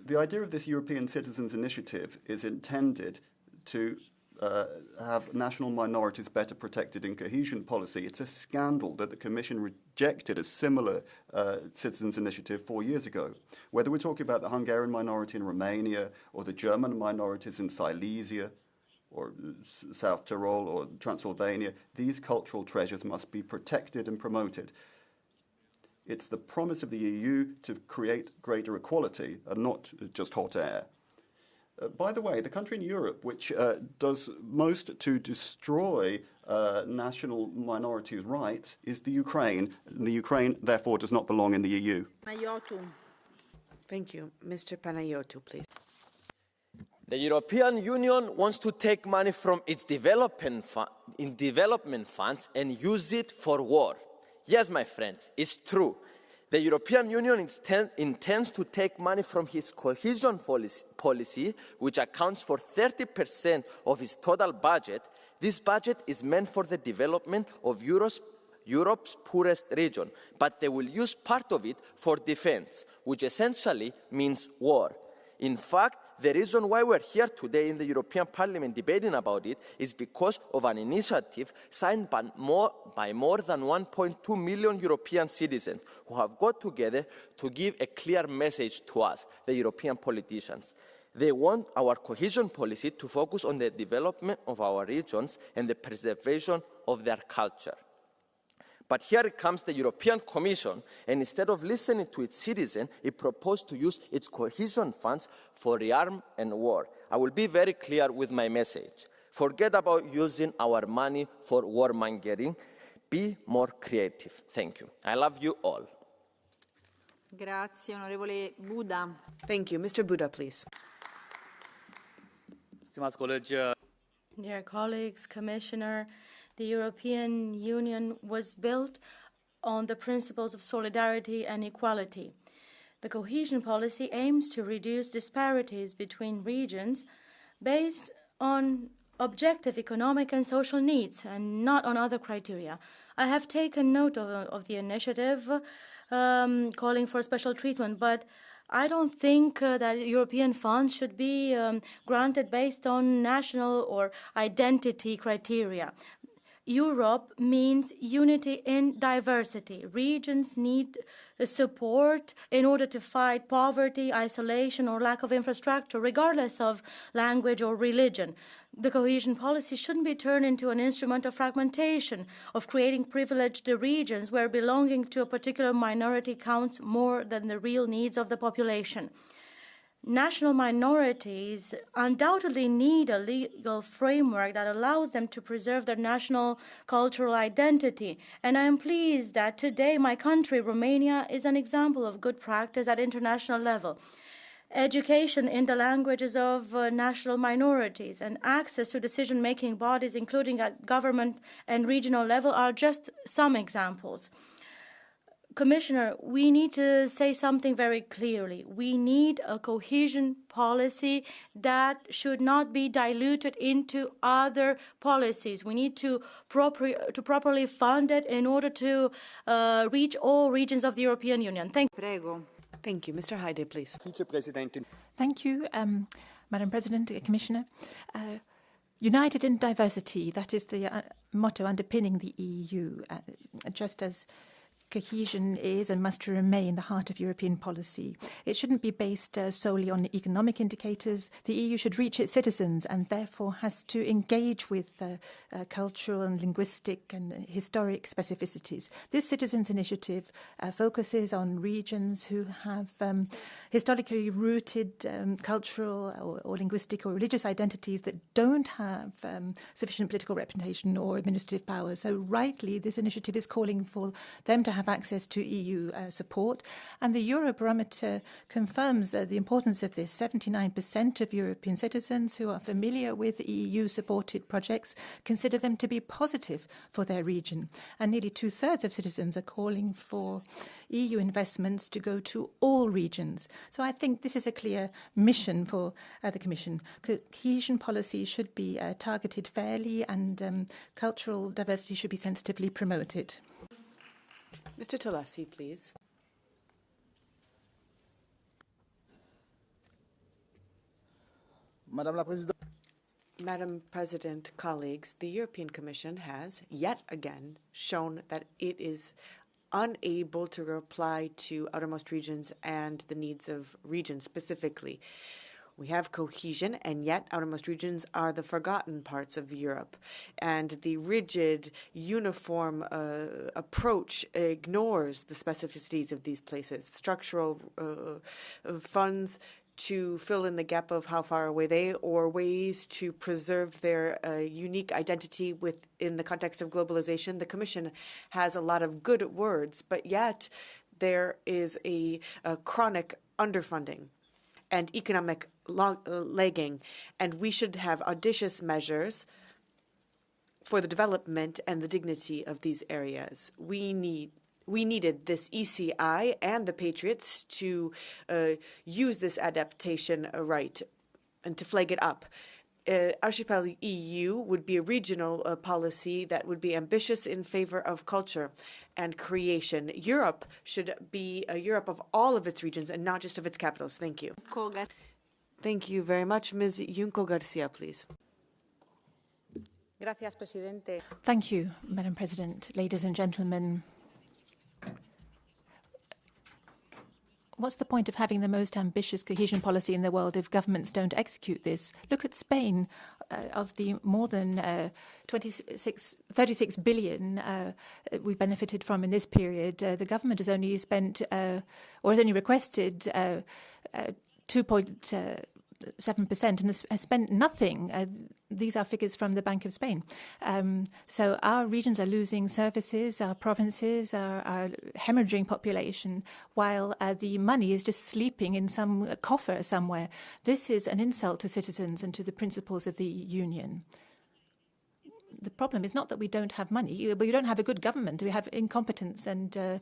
The idea of this European Citizens Initiative is intended to have national minorities better protected in cohesion policy. It's a scandal that the Commission rejected a similar citizens initiative 4 years ago. Whether we're talking about the Hungarian minority in Romania or the German minorities in Silesia or South Tyrol or Transylvania, these cultural treasures must be protected and promoted. It's the promise of the EU to create greater equality and not just hot air. By the way, the country in Europe which does most to destroy national minorities' rights is the Ukraine. And the Ukraine, therefore, does not belong in the EU. Thank you. Mr. Panayotou, please. The European Union wants to take money from its development funds and use it for war. Yes, my friends, it's true. The European Union intends to take money from its cohesion policy, which accounts for 30% of its total budget. This budget is meant for the development of Europe's poorest region, but they will use part of it for defense, which essentially means war. In fact, the reason why we're here today in the European Parliament debating about it is because of an initiative signed by more than 1.2 million European citizens who have got together to give a clear message to us, the European politicians. They want our cohesion policy to focus on the development of our regions and the preservation of their culture. But here comes the European Commission, and instead of listening to its citizens, it proposed to use its cohesion funds for rearm and war. I will be very clear with my message. Forget about using our money for warmongering. Be more creative. Thank you. I love you all. Grazie, onorevole Buda. Thank you. Mr. Buda, please. Dear colleagues, Commissioner, the European Union was built on the principles of solidarity and equality. The cohesion policy aims to reduce disparities between regions based on objective economic and social needs and not on other criteria. I have taken note of the initiative calling for special treatment, but I don't think that European funds should be granted based on national or identity criteria. Europe means unity in diversity. Regions need support in order to fight poverty, isolation, or lack of infrastructure, regardless of language or religion. The cohesion policy shouldn't be turned into an instrument of fragmentation, of creating privileged regions where belonging to a particular minority counts more than the real needs of the population. National minorities undoubtedly need a legal framework that allows them to preserve their national cultural identity. And I am pleased that today my country, Romania, is an example of good practice at international level. Education in the languages of national minorities and access to decision-making bodies, including at government and regional level, are just some examples. Commissioner, we need to say something very clearly. We need a cohesion policy that should not be diluted into other policies. We need to properly fund it in order to reach all regions of the European Union. Thank you. Thank you. Mr. Heide, please. Thank you, Madam President, Commissioner. United in diversity, that is the motto underpinning the EU, just as cohesion is and must remain the heart of European policy. It shouldn't be based solely on economic indicators. The EU should reach its citizens and therefore has to engage with cultural and linguistic and historic specificities. This Citizens Initiative focuses on regions who have historically rooted cultural or linguistic or religious identities that don't have sufficient political representation or administrative power. So rightly, this initiative is calling for them to have access to EU support. And the Eurobarometer confirms the importance of this. 79% of European citizens who are familiar with EU-supported projects consider them to be positive for their region. And nearly two-thirds of citizens are calling for EU investments to go to all regions. So I think this is a clear mission for the Commission. Cohesion policy should be targeted fairly and cultural diversity should be sensitively promoted. Mr. Tolassi, please. Madam President, colleagues, the European Commission has yet again shown that it is unable to reply to outermost regions and the needs of regions specifically. We have cohesion, and yet outermost regions are the forgotten parts of Europe. And the rigid, uniform approach ignores the specificities of these places. Structural funds to fill in the gap of how far away they, or ways to preserve their unique identity within the context of globalization. The Commission has a lot of good words, but yet there is a chronic underfunding and economic lagging, and we should have audacious measures for the development and the dignity of these areas. We needed this ECI and the Patriots to use this adaptation right and to flag it up. Archipelago EU would be a regional policy that would be ambitious in favor of culture and creation. Europe should be a Europe of all of its regions and not just of its capitals. Thank you. Thank you very much. Ms. Junco Garcia, please. Gracias, Presidente. Thank you, Madam President. Ladies and gentlemen, what's the point of having the most ambitious cohesion policy in the world if governments don't execute this? Look at Spain. Of the more than 36 billion we benefited from in this period, the government has only spent or has only requested 2.7% and has spent nothing. These are figures from the Bank of Spain. So our regions are losing services, our provinces are hemorrhaging population, while the money is just sleeping in some coffer somewhere. This is an insult to citizens and to the principles of the Union. the problem is not that we don't have money, we don't have a good government, we have incompetence and a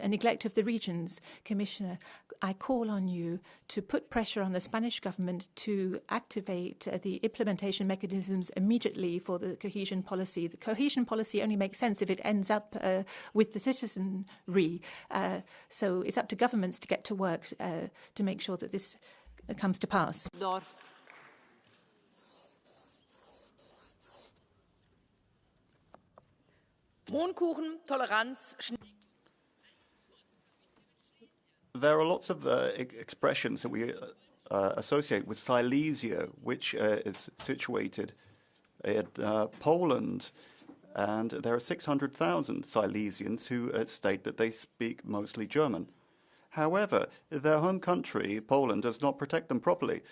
neglect of the regions. Commissioner, I call on you to put pressure on the Spanish government to activate the implementation mechanisms immediately for the cohesion policy. The cohesion policy only makes sense if it ends up with the citizenry. So it's up to governments to get to work to make sure that this comes to pass. Dorf. Mohnkuchen, Toleranz. There are lots of expressions that we associate with Silesia, which is situated in Poland, and there are 600,000 Silesians who state that they speak mostly German. However, their home country, Poland, does not protect them properly.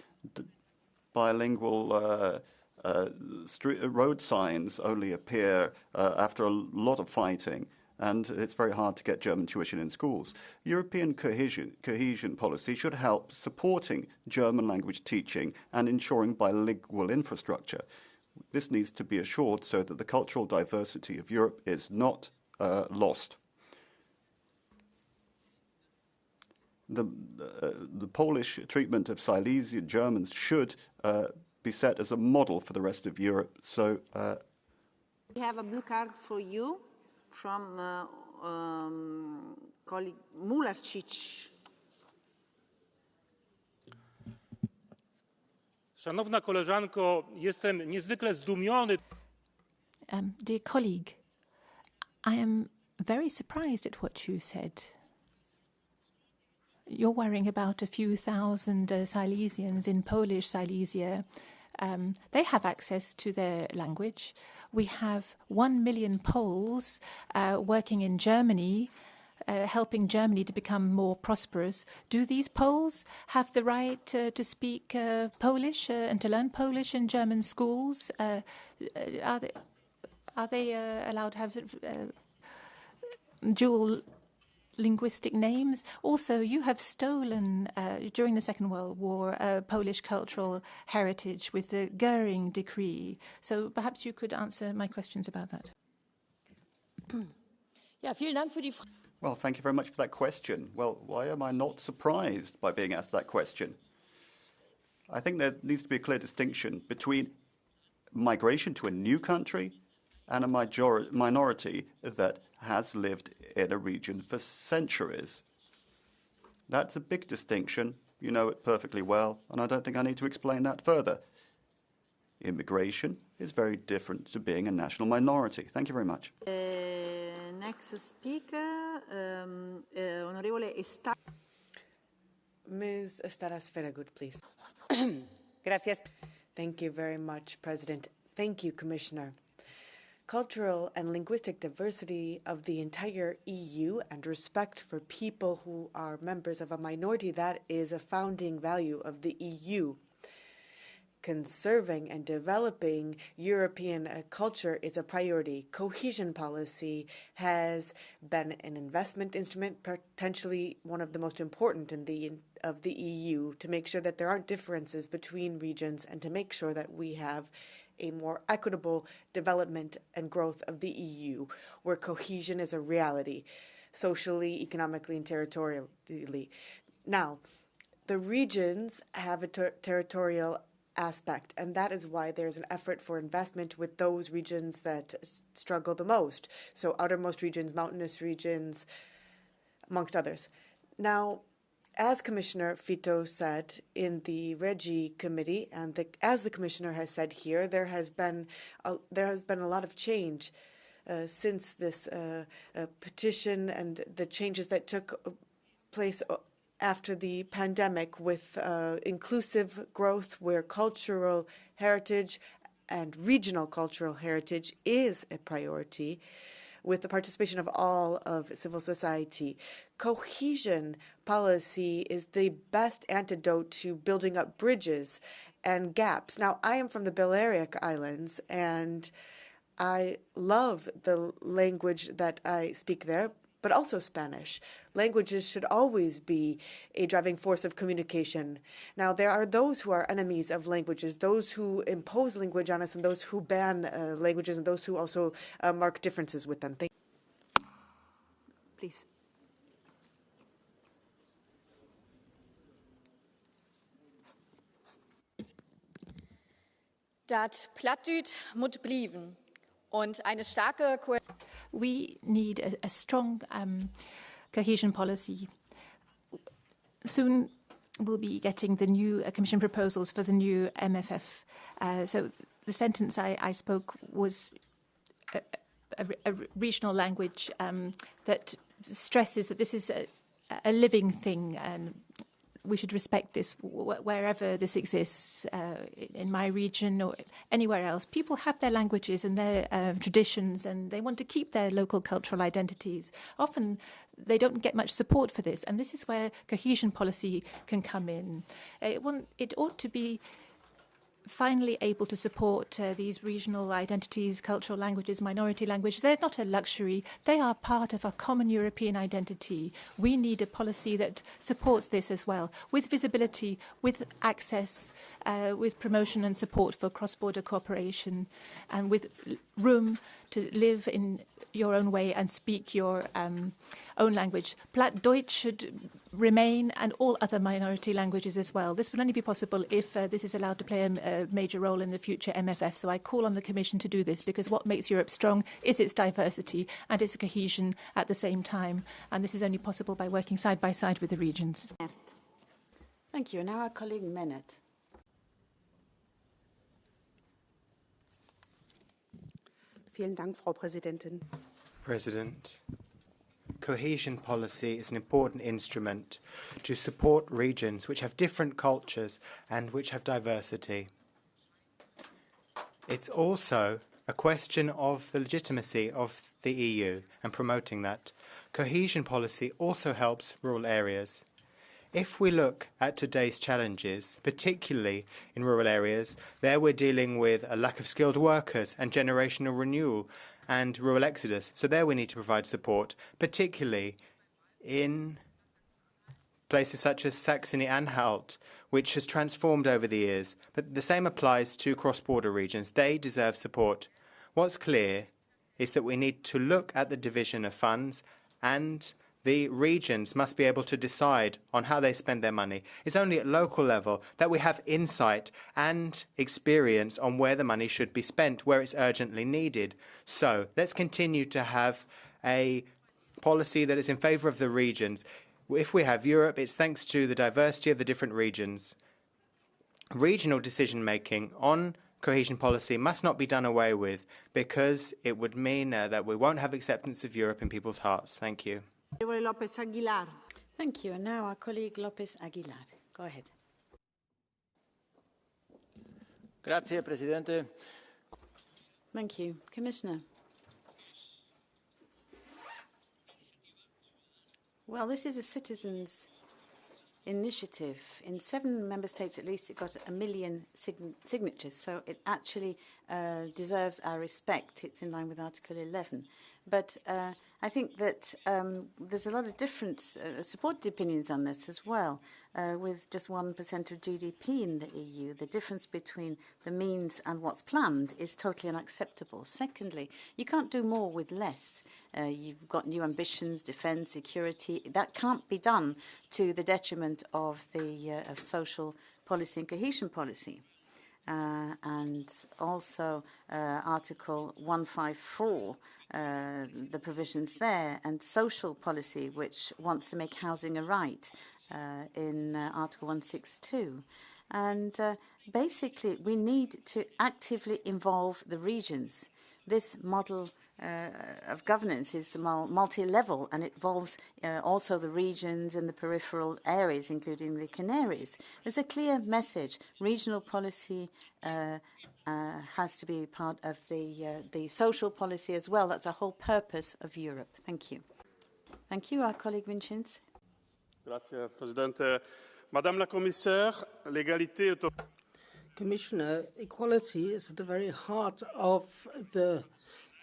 Bilingual road signs only appear after a lot of fighting, and it's very hard to get German tuition in schools. European cohesion policy should help supporting German language teaching and ensuring bilingual infrastructure. This needs to be assured so that the cultural diversity of Europe is not lost. The Polish treatment of Silesian Germans should be set as a model for the rest of Europe. So, we have a blue card for you from colleague Mularczyk. Szanowna koleżanko, jestem niezwykle zdumiony. Dear colleague, I am very surprised at what you said. You're worrying about a few thousand Silesians in Polish Silesia. They have access to their language. We have 1 million Poles working in Germany, helping Germany to become more prosperous. Do these Poles have the right to speak Polish and to learn Polish in German schools? Are they allowed to have dual linguistic names? Also, you have stolen, during the Second World War, Polish cultural heritage with the Goering Decree. So perhaps you could answer my questions about that. Well, thank you very much for that question. Well, why am I not surprised by being asked that question? I think there needs to be a clear distinction between migration to a new country and a minority that has lived in a region for centuries. That's a big distinction. You know it perfectly well, and I don't think I need to explain that further. Immigration is very different to being a national minority. Thank you very much. Next speaker, Honorable Estara. Ms. Estaras Ferragut, please. Gracias. Thank you very much, President. Thank you, Commissioner. Cultural and linguistic diversity of the entire EU and respect for people who are members of a minority, that is a founding value of the EU. Conserving and developing European culture is a priority. Cohesion policy has been an investment instrument, potentially one of the most important of the EU, to make sure that there aren't differences between regions and to make sure that we have a more equitable development and growth of the EU, where cohesion is a reality, socially, economically, and territorially. Now, the regions have a territorial aspect, and that is why there's an effort for investment with those regions that struggle the most. So outermost regions, mountainous regions, amongst others. Now, as Commissioner Fito said in the Regi Committee, and as the Commissioner has said here, there has been a lot of change since this petition and the changes that took place after the pandemic, with inclusive growth where cultural heritage and regional cultural heritage is a priority, with the participation of all of civil society. Cohesion policy is the best antidote to building up bridges and gaps. Now, I am from the Balearic Islands, and I love the language that I speak there, but also Spanish. Languages should always be a driving force of communication. Now, there are those who are enemies of languages, those who impose language on us, and those who ban languages, and those who also mark differences with them. Please. Dat Plattdeut moet blijven und eine starke We need a strong cohesion policy. Soon we'll be getting the new Commission proposals for the new MFF. So the sentence I spoke was a regional language that stresses that this is a living thing, and we should respect this wherever this exists, in my region or anywhere else. People have their languages and their traditions, and they want to keep their local cultural identities. Often they don't get much support for this, and this is where cohesion policy can come in. It ought to be finally able to support these regional identities, cultural languages, minority language. They're not a luxury. They are part of a common European identity. We need a policy that supports this as well, with visibility, with access, with promotion and support for cross-border cooperation, and with room to live in your own way and speak your own language. Plattdeutsch should remain, and all other minority languages as well. This will only be possible if this is allowed to play a major role in the future MFF. So I call on the Commission to do this, because what makes Europe strong is its diversity and its cohesion at the same time. And this is only possible by working side by side with the regions. Thank you. Now our colleague Menet. Vielen Dank, Frau Präsidentin. President, cohesion policy is an important instrument to support regions which have different cultures and which have diversity. It's also a question of the legitimacy of the EU and promoting that. Cohesion policy also helps rural areas. If we look at today's challenges, particularly in rural areas, there we're dealing with a lack of skilled workers and generational renewal and rural exodus. So there we need to provide support, particularly in places such as Saxony-Anhalt, which has transformed over the years. But the same applies to cross-border regions. They deserve support. What's clear is that we need to look at the division of funds, and the regions must be able to decide on how they spend their money. It's only at local level that we have insight and experience on where the money should be spent, where it's urgently needed. So let's continue to have a policy that is in favour of the regions. If we have Europe, it's thanks to the diversity of the different regions. Regional decision-making on cohesion policy must not be done away with, because it would mean that we won't have acceptance of Europe in people's hearts. Thank you. Lopez Aguilar. Thank you. And now our colleague Lopez Aguilar. Go ahead. Grazie, Presidente. Thank you. Commissioner. Well, this is a citizens' initiative. In 7 member states, at least, it got 1 million signatures, so it actually deserves our respect. It's in line with Article 11. But I think that there's a lot of different supported opinions on this as well. With just 1% of GDP in the EU, the difference between the means and what's planned is totally unacceptable. Secondly, you can't do more with less. You've got new ambitions, defence, security. That can't be done to the detriment of the of social policy and cohesion policy. And also Article 154, the provisions there, and social policy, which wants to make housing a right in Article 162. And basically, we need to actively involve the regions. This model of governance is multi-level, and it involves also the regions and the peripheral areas, including the Canaries. There's a clear message. Regional policy has to be part of the social policy as well. That's the whole purpose of Europe. Thank you. Thank you. Our colleague Vincenz. Grazie, Presidente. Madame la Commissaire, l'égalité... Commissioner, equality is at the very heart of the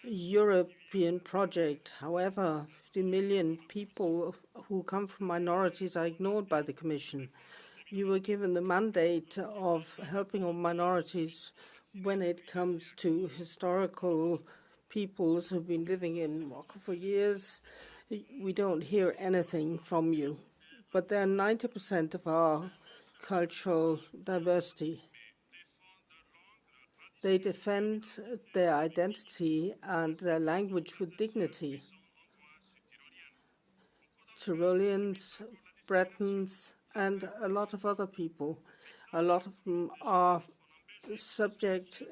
European project. However, 50 million people who come from minorities are ignored by the Commission. You were given the mandate of helping all minorities when it comes to historical peoples who've been living in Morocco for years. We don't hear anything from you. But they're 90% of our cultural diversity. They defend their identity and their language with dignity. Tyroleans, Bretons, and a lot of other people. A lot of them are subject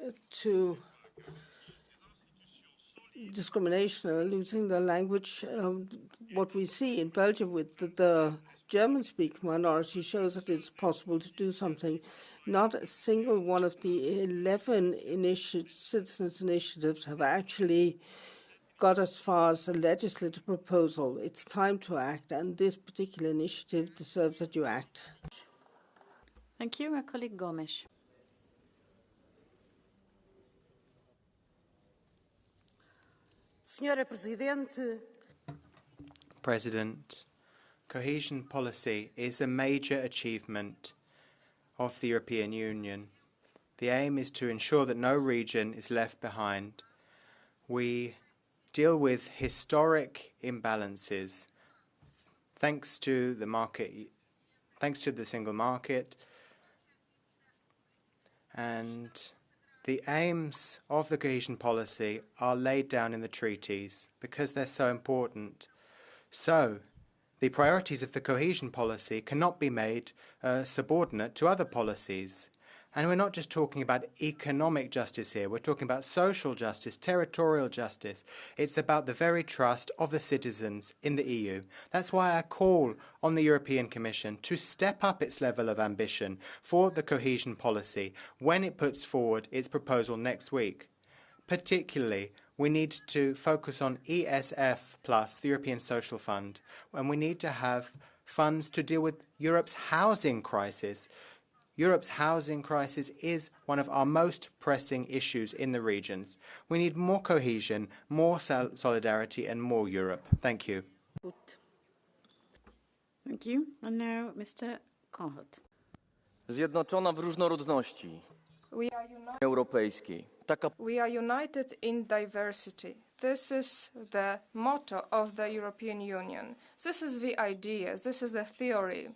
to discrimination or losing their language. What we see in Belgium with the German-speaking minority shows that it's possible to do something. Not a single one of the 11 citizens' initiatives have actually got as far as a legislative proposal. It's time to act, and this particular initiative deserves that you act. Thank you. Our colleague Gomes. Senhora President, cohesion policy is a major achievement of the European Union. The aim is to ensure that no region is left behind. We deal with historic imbalances thanks to the single market, and the aims of the cohesion policy are laid down in the treaties because they're so important. So, the priorities of the cohesion policy cannot be made subordinate to other policies. And we're not just talking about economic justice here, we're talking about social justice, territorial justice. It's about the very trust of the citizens in the EU. That's why I call on the European Commission to step up its level of ambition for the cohesion policy when it puts forward its proposal next week. Particularly, we need to focus on ESF+, the European Social Fund, and we need to have funds to deal with Europe's housing crisis. Europe's housing crisis is one of our most pressing issues in the regions. We need more cohesion, more solidarity, and more Europe. Thank you. Thank you. And now, Mr. Kohut. Zjednoczona w różnorodności. Europejskiej. We are united in diversity. This is the motto of the European Union. This is the idea. This is the theory.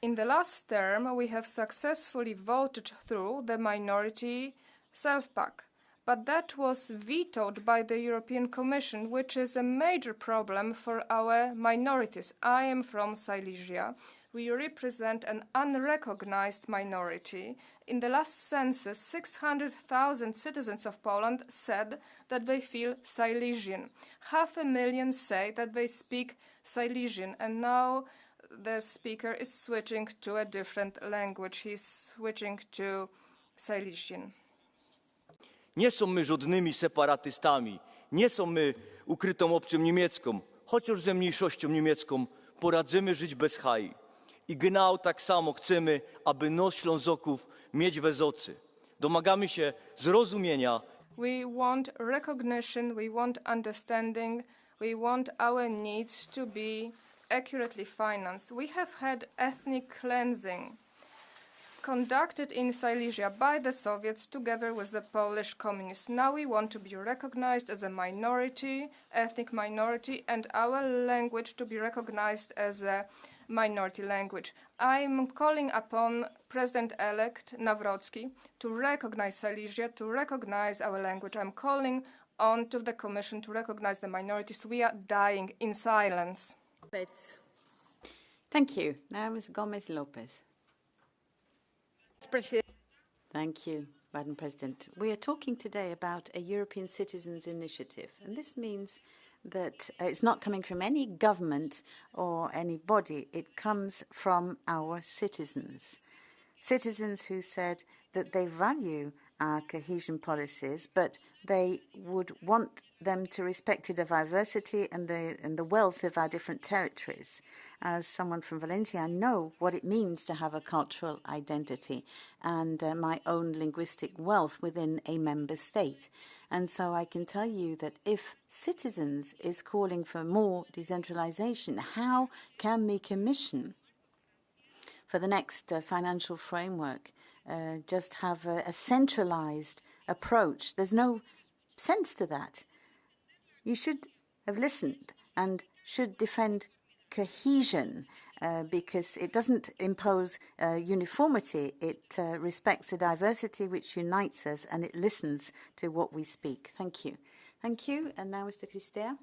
In the last term, we have successfully voted through the minority self-pack, but that was vetoed by the European Commission, which is a major problem for our minorities. I am from Silesia. We represent an unrecognized minority. In the last census, 600,000 citizens of Poland said that they feel Silesian. 500,000 say that they speak Silesian, and now the speaker is switching to a different language. He's switching to Silesian. Nie są my żadnymi separatystami, nie są my ukrytą obcą niemiecką, chociaż ze mniejszością niemiecką poradzimy żyć bez haj. I genau tak samo chcemy, aby nos Ślązoków mieć w Ezocy. Domagamy się zrozumienia. We want recognition, we want understanding, we want our needs to be accurately financed. We have had ethnic cleansing conducted in Silesia by the Soviets together with the Polish communists. Now we want to be recognized as a minority, ethnic minority, and our language to be recognized as a minority language. I'm calling upon President-elect Nawrocki to recognize Silesia, to recognize our language. I'm calling on to the Commission to recognize the minorities. We are dying in silence. Thank you. Now, Ms. Gomez-Lopez. Thank you, Madam President. We are talking today about a European Citizens Initiative, and this means that it's not coming from any government or any body. It comes from our citizens. citizens who said that they value our cohesion policies, but they would want them to respect the diversity and the wealth of our different territories. As someone from Valencia, I know what it means to have a cultural identity and my own linguistic wealth within a member state. And so I can tell you that if citizens is calling for more decentralization, how can the Commission, for the next financial framework, just have a centralized approach? There's no sense to that. You should have listened and should defend cohesion because it doesn't impose uniformity. It respects the diversity which unites us, and it listens to what we speak. Thank you. Thank you. And now Mr. Cristea.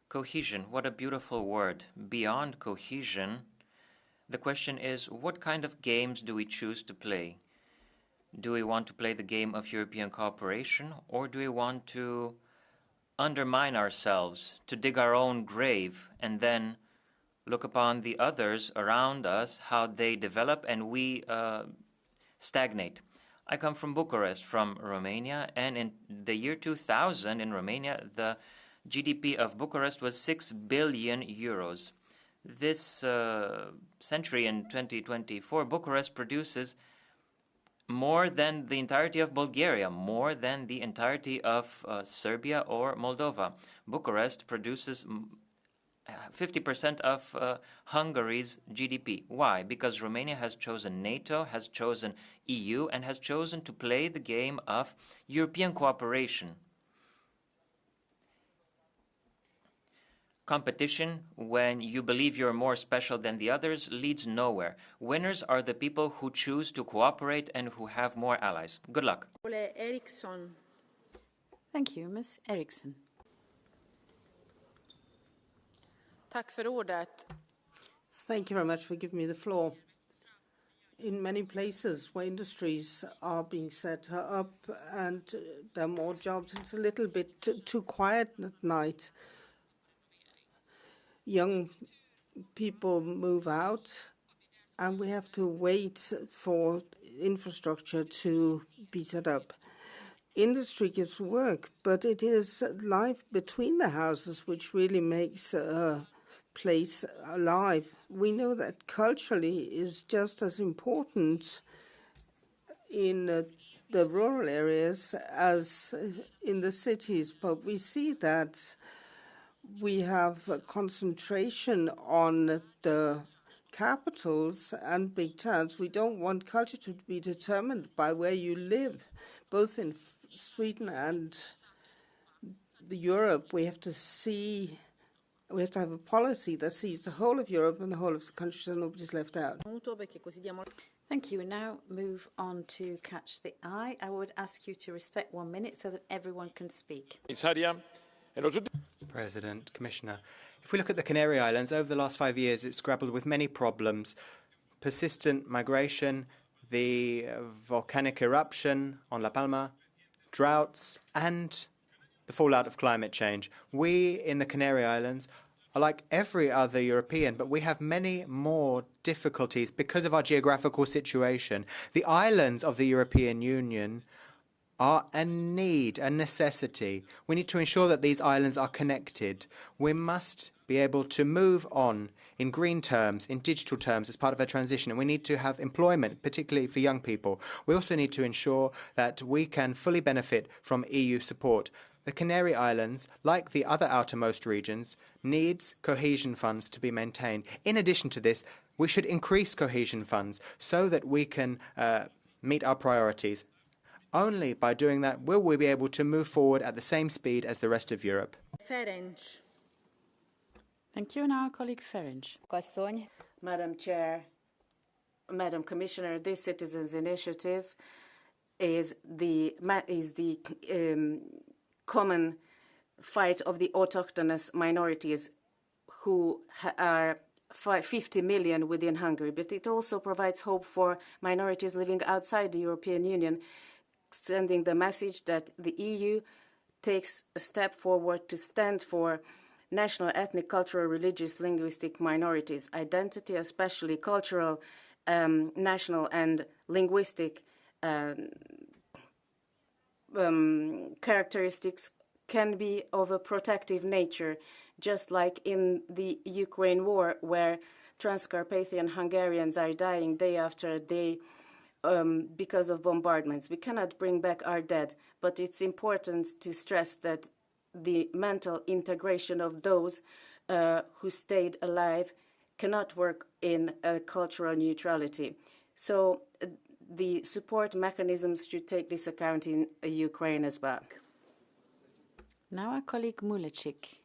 Cohesion, what a beautiful word. Beyond cohesion, the question is, what kind of games do we choose to play? Do we want to play the game of European cooperation, or do we want to undermine ourselves, to dig our own grave, and then look upon the others around us, how they develop, and we stagnate? I come from Bucharest, from Romania, and in the year 2000 in Romania, the GDP of Bucharest was 6 billion euros. This century, in 2024, Bucharest produces more than the entirety of Bulgaria, more than the entirety of Serbia or Moldova. Bucharest produces 50% of Hungary's GDP. Why? Because Romania has chosen NATO, has chosen EU, and has chosen to play the game of European cooperation. Competition, when you believe you're more special than the others, leads nowhere. Winners are the people who choose to cooperate and who have more allies. Good luck. Thank you, Ms. Eriksson. Tack för ordet. Thank you very much for giving me the floor. In many places where industries are being set up and there are more jobs, it's a little bit too quiet at night. Young people move out, and we have to wait for infrastructure to be set up. Industry gives work, but it is life between the houses which really makes a place alive. We know that culturally is just as important in the rural areas as in the cities, but we see that we have a concentration on the capitals and big towns. We don't want culture to be determined by where you live. Both in Sweden and Europe, we have to have a policy that sees the whole of Europe and the whole of the countries, so nobody's left out. Thank you. We now move on to Catch the Eye. I would ask you to respect 1 minute so that everyone can speak. President, Commissioner, if we look at the Canary Islands, over the last 5 years, it's grappled with many problems. Persistent migration, the volcanic eruption on La Palma, droughts, and the fallout of climate change. We in the Canary Islands are like every other European, but we have many more difficulties because of our geographical situation. The islands of the European Union are a need, a necessity. We need to ensure that these islands are connected. We must be able to move on in green terms, in digital terms, as part of a transition. And we need to have employment, particularly for young people. We also need to ensure that we can fully benefit from EU support. The Canary Islands, like the other outermost regions, needs cohesion funds to be maintained. In addition to this, we should increase cohesion funds so that we can meet our priorities. Only by doing that will we be able to move forward at the same speed as the rest of Europe. Thank you. And our colleague Ferenc. Madam Chair, Madam Commissioner, this Citizens Initiative is the common fight of the autochthonous minorities who are 50 million within Hungary, but it also provides hope for minorities living outside the European Union, sending the message that the EU takes a step forward to stand for national, ethnic, cultural, religious, linguistic minorities' identity, especially cultural, national and linguistic characteristics, can be of a protective nature, just like in the Ukraine war, where Transcarpathian Hungarians are dying day after day because of bombardments. We cannot bring back our dead, but it's important to stress that the mental integration of those who stayed alive cannot work in cultural neutrality. So the support mechanisms should take this account in Ukraine as well. Now our colleague Mulacik.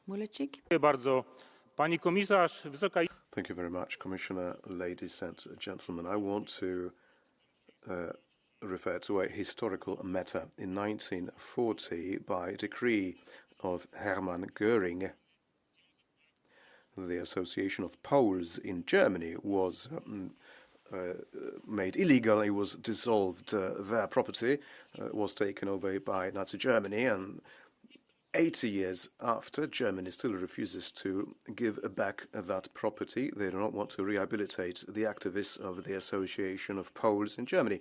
Mulacik? Thank you very much, Commissioner, ladies and gentlemen. I want to refer to a historical matter. In 1940, by decree of Hermann Göring, the Association of Poles in Germany was made illegal. It was dissolved. Their property was taken over by Nazi Germany, and 80 years after, Germany still refuses to give back that property. They do not want to rehabilitate the activists of the Association of Poles in Germany.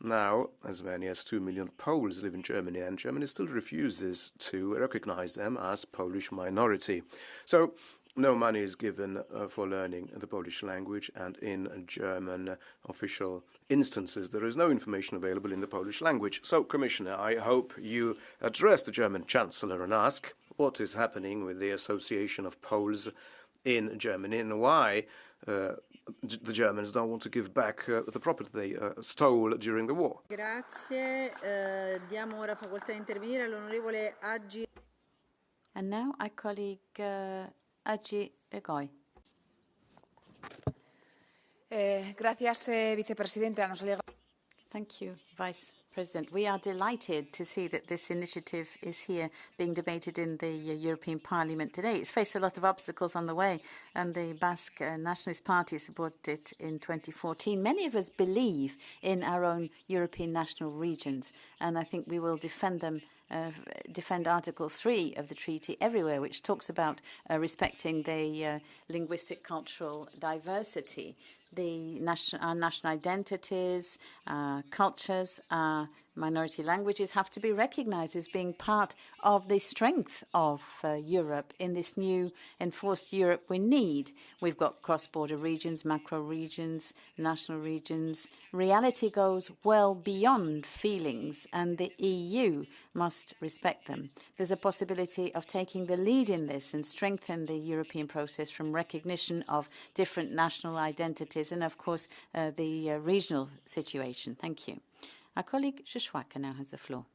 Now, as many as 2 million Poles live in Germany, and Germany still refuses to recognize them as Polish minority. So, no money is given for learning the Polish language, and in German official instances there is no information available in the Polish language. So, Commissioner, I hope you address the German Chancellor and ask what is happening with the Association of Poles in Germany and why the Germans don't want to give back the property they stole during the war. Grazie. Diamo ora facoltà di intervenire all'onorevole Aggi. And now our colleague Aggi Regoy. Gracias, vicepresidenta. Nos alegra. Thank you, Vice President. We are delighted to see that this initiative is here being debated in the European Parliament today. It's faced a lot of obstacles on the way, and the Basque Nationalist Party supported it in 2014. Many of us believe in our own European national regions, and I think we will defend them. Defend Article 3 of the treaty everywhere, which talks about respecting the linguistic cultural diversity, our national identities, cultures, minority languages have to be recognized as being part of the strength of Europe in this new enforced Europe we need. We've got cross-border regions, macro regions, national regions. Reality goes well beyond feelings, and the EU must respect them. There's a possibility of taking the lead in this and strengthen the European process from recognition of different national identities and, of course, the regional situation. Thank you. Our colleague Shishwaka now has the floor.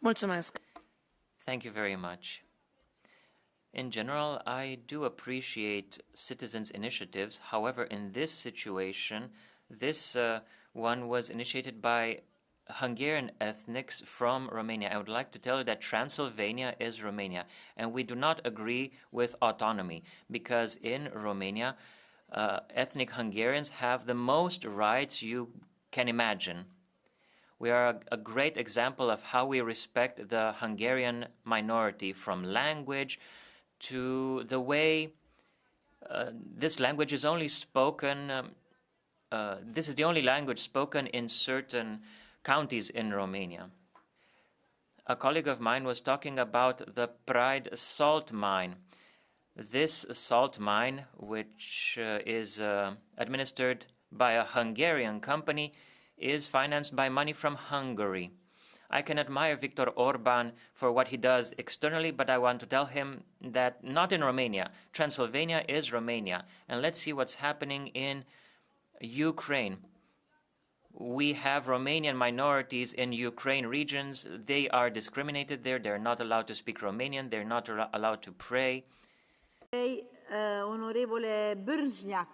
Mulțumesc. Thank you very much. In general, I do appreciate citizens' initiatives. However, in this situation, this one was initiated by Hungarian ethnics from Romania. I would like to tell you that Transylvania is Romania, and we do not agree with autonomy, because in Romania, ethnic Hungarians have the most rights you can imagine. We are a great example of how we respect the Hungarian minority, from language to the way this language is only spoken. This is the only language spoken in certain counties in Romania. A colleague of mine was talking about the Pride salt mine. This salt mine, which is administered by a Hungarian company, is financed by money from Hungary. I can admire Viktor Orban for what he does externally, but I want to tell him that not in Romania. Transylvania is Romania. And let's see what's happening in Ukraine. We have Romanian minorities in Ukraine regions. They are discriminated there. They're not allowed to speak Romanian. They're not allowed to pray. Onorevole Brnjak.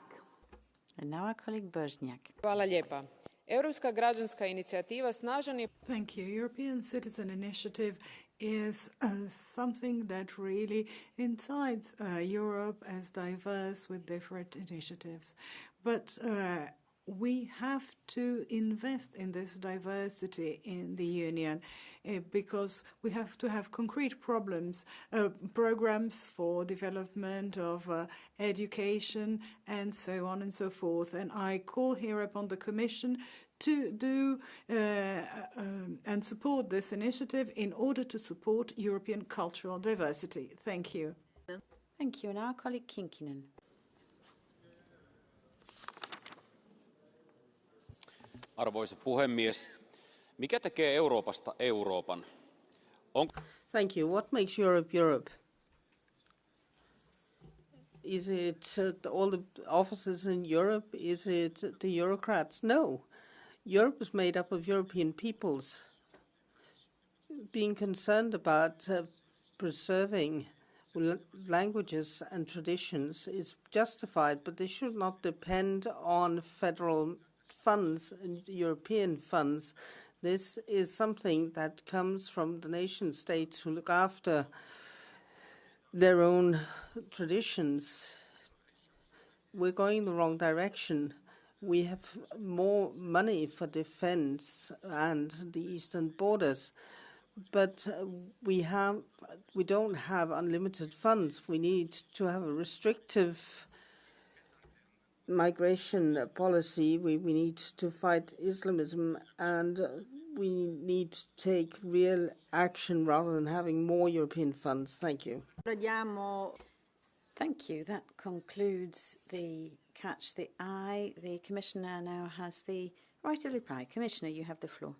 And now our colleague Brnjak. Hvala lijepa. Europska građanska inicijativa snažan je. Thank you. European Citizen Initiative is something that really incites Europe as diverse with different initiatives. But we have to invest in this diversity in the Union because we have to have concrete programs for development of education and so on and so forth. And I call here upon the Commission to do and support this initiative in order to support European cultural diversity. Thank you. Thank you. And our colleague Kinkinen. Arvoisa puhemies, mikä tekee Euroopasta Euroopan? Thank you. What makes Europe Europe? Is it all the offices in Europe? Is it the Eurocrats? No. Europe is made up of European peoples. Being concerned about preserving languages and traditions is justified, but they should not depend on federal funds and European funds. This is something that comes from the nation states who look after their own traditions. We're going in the wrong direction. We have more money for defense and the eastern borders, but we don't have unlimited funds. We need to have a restrictive migration policy. We need to fight Islamism, and we need to take real action rather than having more European funds. Thank you. Thank you. That concludes the Catch the Eye. The Commissioner now has the right of reply. Commissioner, you have the floor.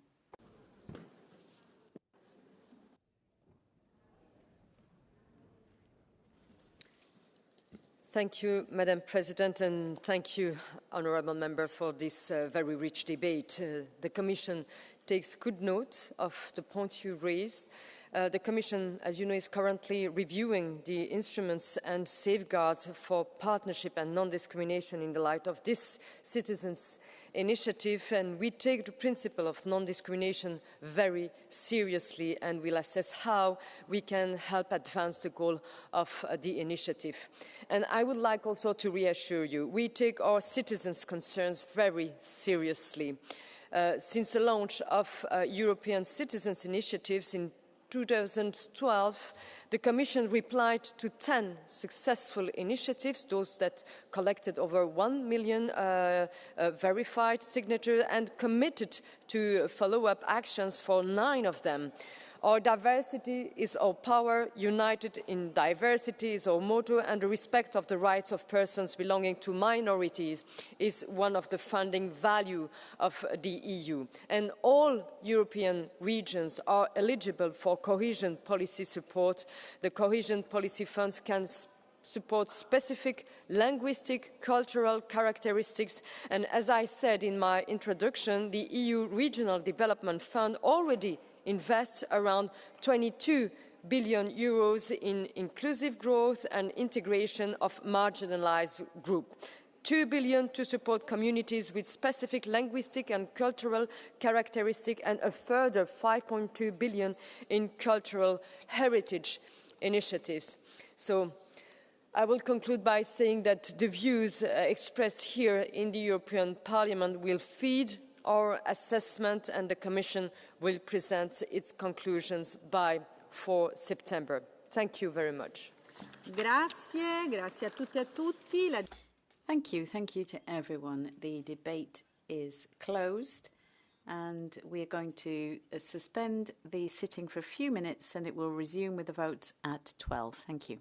Thank you, Madam President, and thank you, honourable members, for this very rich debate. The Commission takes good note of the point you raised. The Commission, as you know, is currently reviewing the instruments and safeguards for partnership and non-discrimination in the light of this Citizens Initiative, and we take the principle of non-discrimination very seriously and will assess how we can help advance the goal of the initiative. And I would like also to reassure you, we take our citizens' concerns very seriously. Since the launch of European Citizens Initiatives in 2012, the Commission replied to 10 successful initiatives, those that collected over 1 million verified signatures, and committed to follow-up actions for 9 of them. Our diversity is our power, united in diversity is our motto, and the respect of the rights of persons belonging to minorities is one of the founding values of the EU. And all European regions are eligible for cohesion policy support. The cohesion policy funds can support specific linguistic, cultural characteristics, and as I said in my introduction, the EU Regional Development Fund already invests around 22 billion euros in inclusive growth and integration of marginalized groups. 2 billion to support communities with specific linguistic and cultural characteristics, and a further 5.2 billion in cultural heritage initiatives. So I will conclude by saying that the views expressed here in the European Parliament will feed our assessment, and the Commission will present its conclusions by 4 September. Thank you very much. Grazie a tutti e a tutti. Thank you to everyone. The debate is closed, and we are going to suspend the sitting for a few minutes, and it will resume with the votes at 12. Thank you.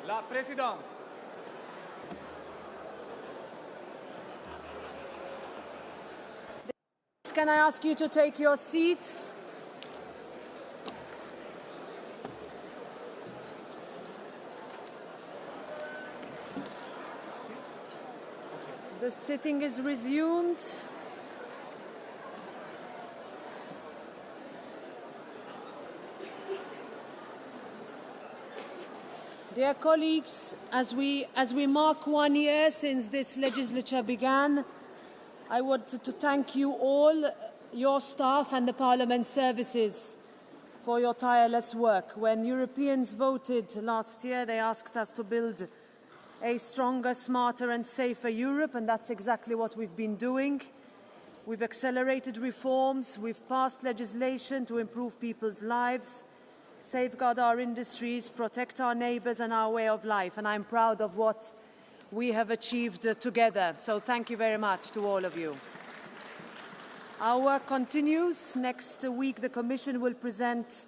La Présidente. Can I ask you to take your seats? The sitting is resumed. Dear colleagues, as we mark 1 year since this legislature began, I want to thank you all, your staff and the Parliament services for your tireless work. When Europeans voted last year, they asked us to build a stronger, smarter and safer Europe, and that's exactly what we've been doing. We've accelerated reforms, we've passed legislation to improve people's lives, safeguard our industries, protect our neighbours and our way of life, and I'm proud of what we have achieved together. So thank you very much to all of you. Our work continues. Next week, the Commission will present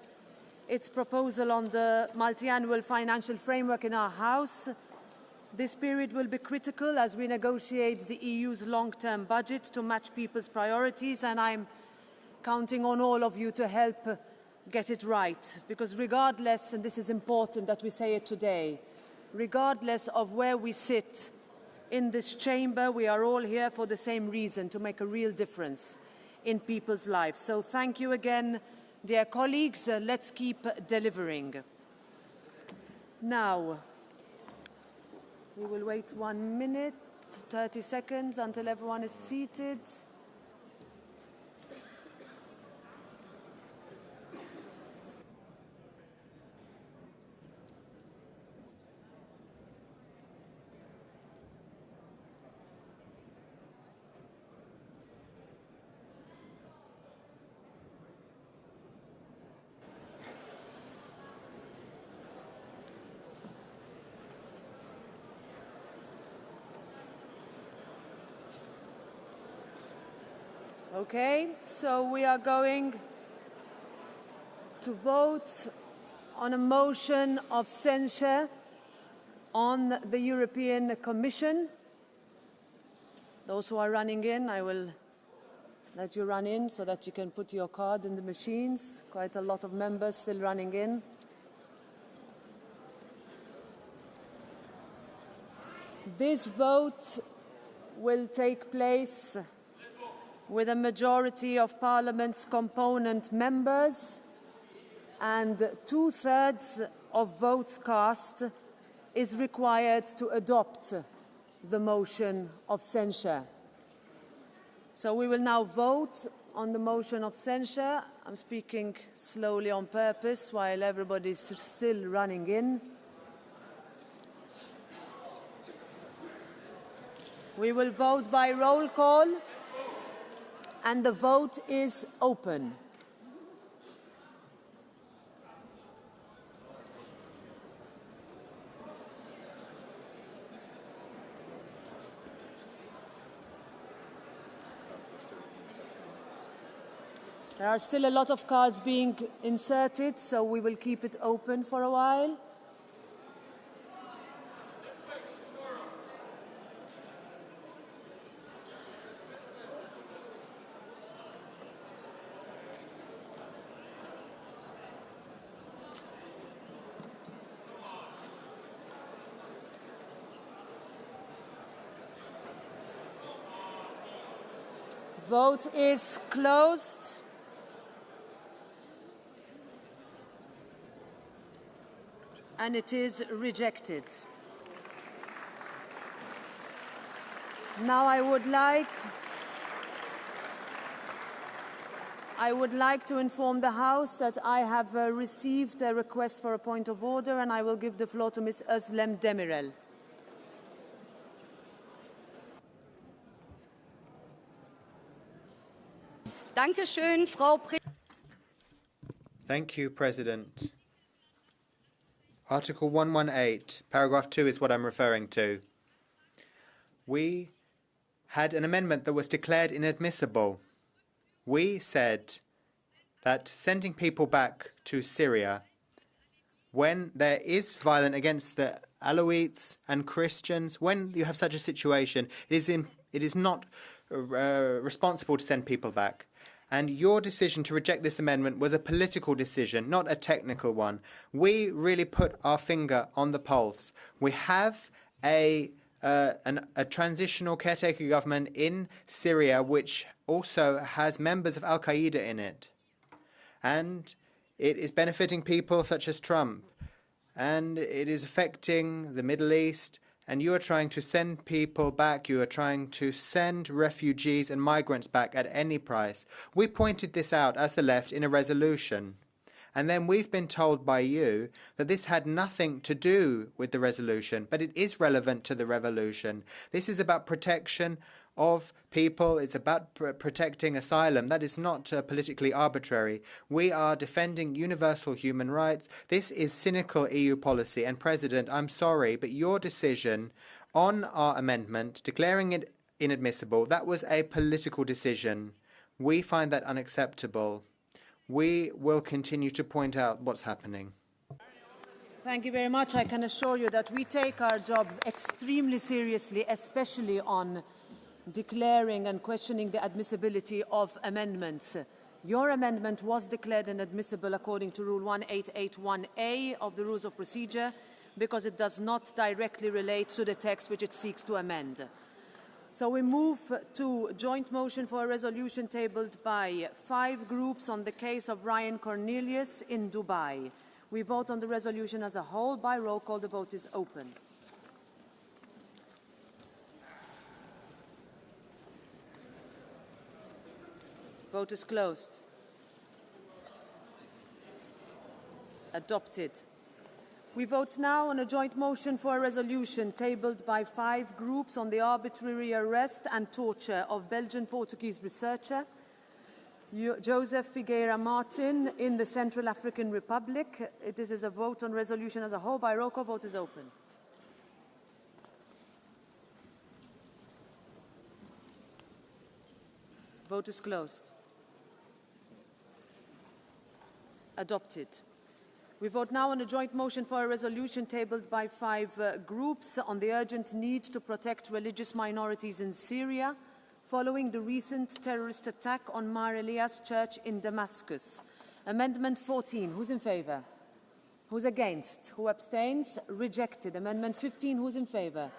its proposal on the multi-annual financial framework in our House. This period will be critical as we negotiate the EU's long-term budget to match people's priorities, and I'm counting on all of you to help get it right. Because regardless, and this is important that we say it today, regardless of where we sit in this chamber, we are all here for the same reason, to make a real difference in people's lives. So thank you again, dear colleagues. Let's keep delivering. Now, we will wait 1 minute, 30 seconds until everyone is seated. Okay, so we are going to vote on a motion of censure on the European Commission. Those who are running in, I will let you run in so that you can put your card in the machines. Quite a lot of members still running in. This vote will take place with a majority of Parliament's component members, and 2/3 of votes cast is required to adopt the motion of censure. So we will now vote on the motion of censure. I'm speaking slowly on purpose while everybody is still running in. We will vote by roll call, and the vote is open. There are still a lot of cards being inserted, so we will keep it open for a while. Vote is closed. And it is rejected. Now I would like to inform the House that I have received a request for a point of order, and I will give the floor to Ms. Özlem Demirel. Thank you, President. Article 118, paragraph 2 is what I'm referring to. We had an amendment that was declared inadmissible. We said that sending people back to Syria, when there is violence against the Alawites and Christians. When you have such a situation, it is not responsible to send people back. And your decision to reject this amendment was a political decision, not a technical one. We really put our finger on the pulse. We have a transitional caretaker government in Syria, which also has members of Al-Qaeda in it. And it is benefiting people such as Trump. And it is affecting the Middle East. And you are trying to send people back. You are trying to send refugees and migrants back at any price. We pointed this out as the left in a resolution. And then we've been told by you that this had nothing to do with the resolution, but it is relevant to the revolution. This is about protection of people. It's about protecting asylum. That is not politically arbitrary. We are defending universal human rights. This is cynical EU policy. And President, I'm sorry, but your decision on our amendment, declaring it inadmissible, that was a political decision. We find that unacceptable. We will continue to point out what's happening. Thank you very much. I can assure you that we take our job extremely seriously, especially on declaring and questioning the admissibility of amendments. Your amendment was declared inadmissible according to Rule 1881A of the Rules of Procedure because it does not directly relate to the text which it seeks to amend. So we move to joint motion for a resolution tabled by 5 groups on the case of Ryan Cornelius in Dubai. We vote on the resolution as a whole by roll call. The vote is open. Vote is closed. Adopted. We vote now on a joint motion for a resolution tabled by 5 groups on the arbitrary arrest and torture of Belgian-Portuguese researcher Joseph Figueira Martin in the Central African Republic. This is a vote on resolution as a whole by roll call. Vote is open. Vote is closed. Adopted. We vote now on a joint motion for a resolution tabled by 5 groups on the urgent need to protect religious minorities in Syria following the recent terrorist attack on Mar Elias Church in Damascus. Amendment 14. Who's in favour? Who's against? Who abstains? Rejected. Amendment 15. Who's in favour?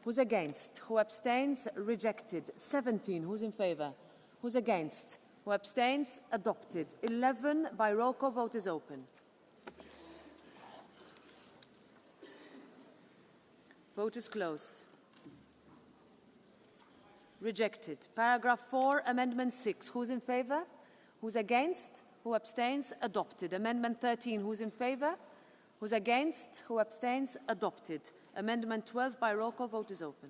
Who's against? Who abstains? Rejected. 17. Who's in favour? Who's against? Who abstains? Adopted. 11. By roll call. Vote is open. Vote is closed. Rejected. Paragraph 4, Amendment 6. Who's in favour? Who's against? Who abstains? Adopted. Amendment 13. Who's in favour? Who's against? Who abstains? Adopted. Amendment 12. By roll call. Vote is open.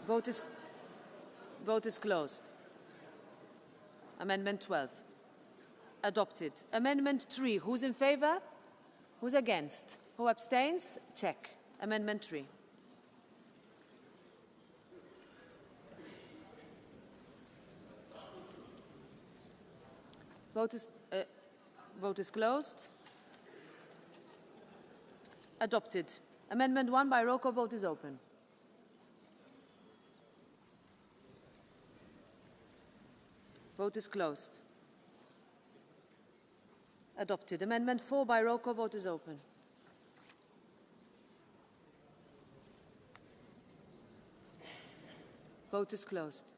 Vote is closed. Amendment 12. Adopted. Amendment 3. Who's in favour? Who's against? Who abstains? Check. Amendment 3. Vote is closed. Adopted. Amendment 1 by roll call. Vote is open. Vote is closed. Adopted. Amendment 4 by roll call. Vote is open. Vote is closed.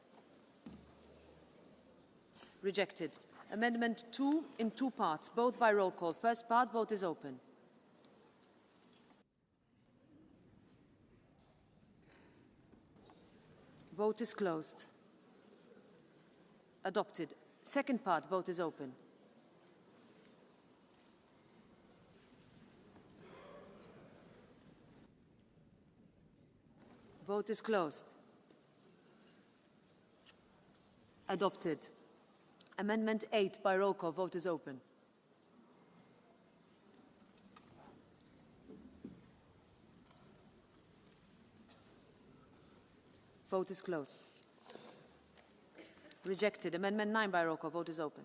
Rejected. Amendment 2 in 2 parts, both by roll call. First part, vote is open. Vote is closed. Adopted. Second part, vote is open. Vote is closed. Adopted. Amendment 8 by roll call. Vote is open. Vote is closed. Rejected. Amendment 9 by roll call. Vote is open.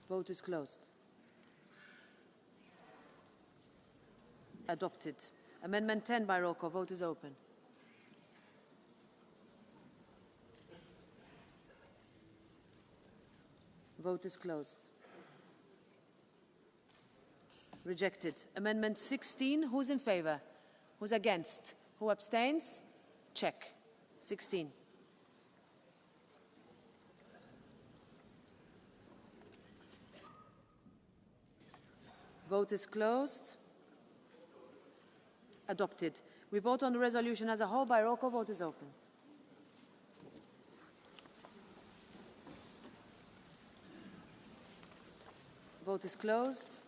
Vote is closed. Adopted. Amendment 10 by roll call. Vote is open. Vote is closed. Rejected. Amendment 16. Who's in favor? Who's against? Who abstains? Check. 16. Vote is closed. Adopted. We vote on the resolution as a whole by roll call. Vote is open. Vote is closed.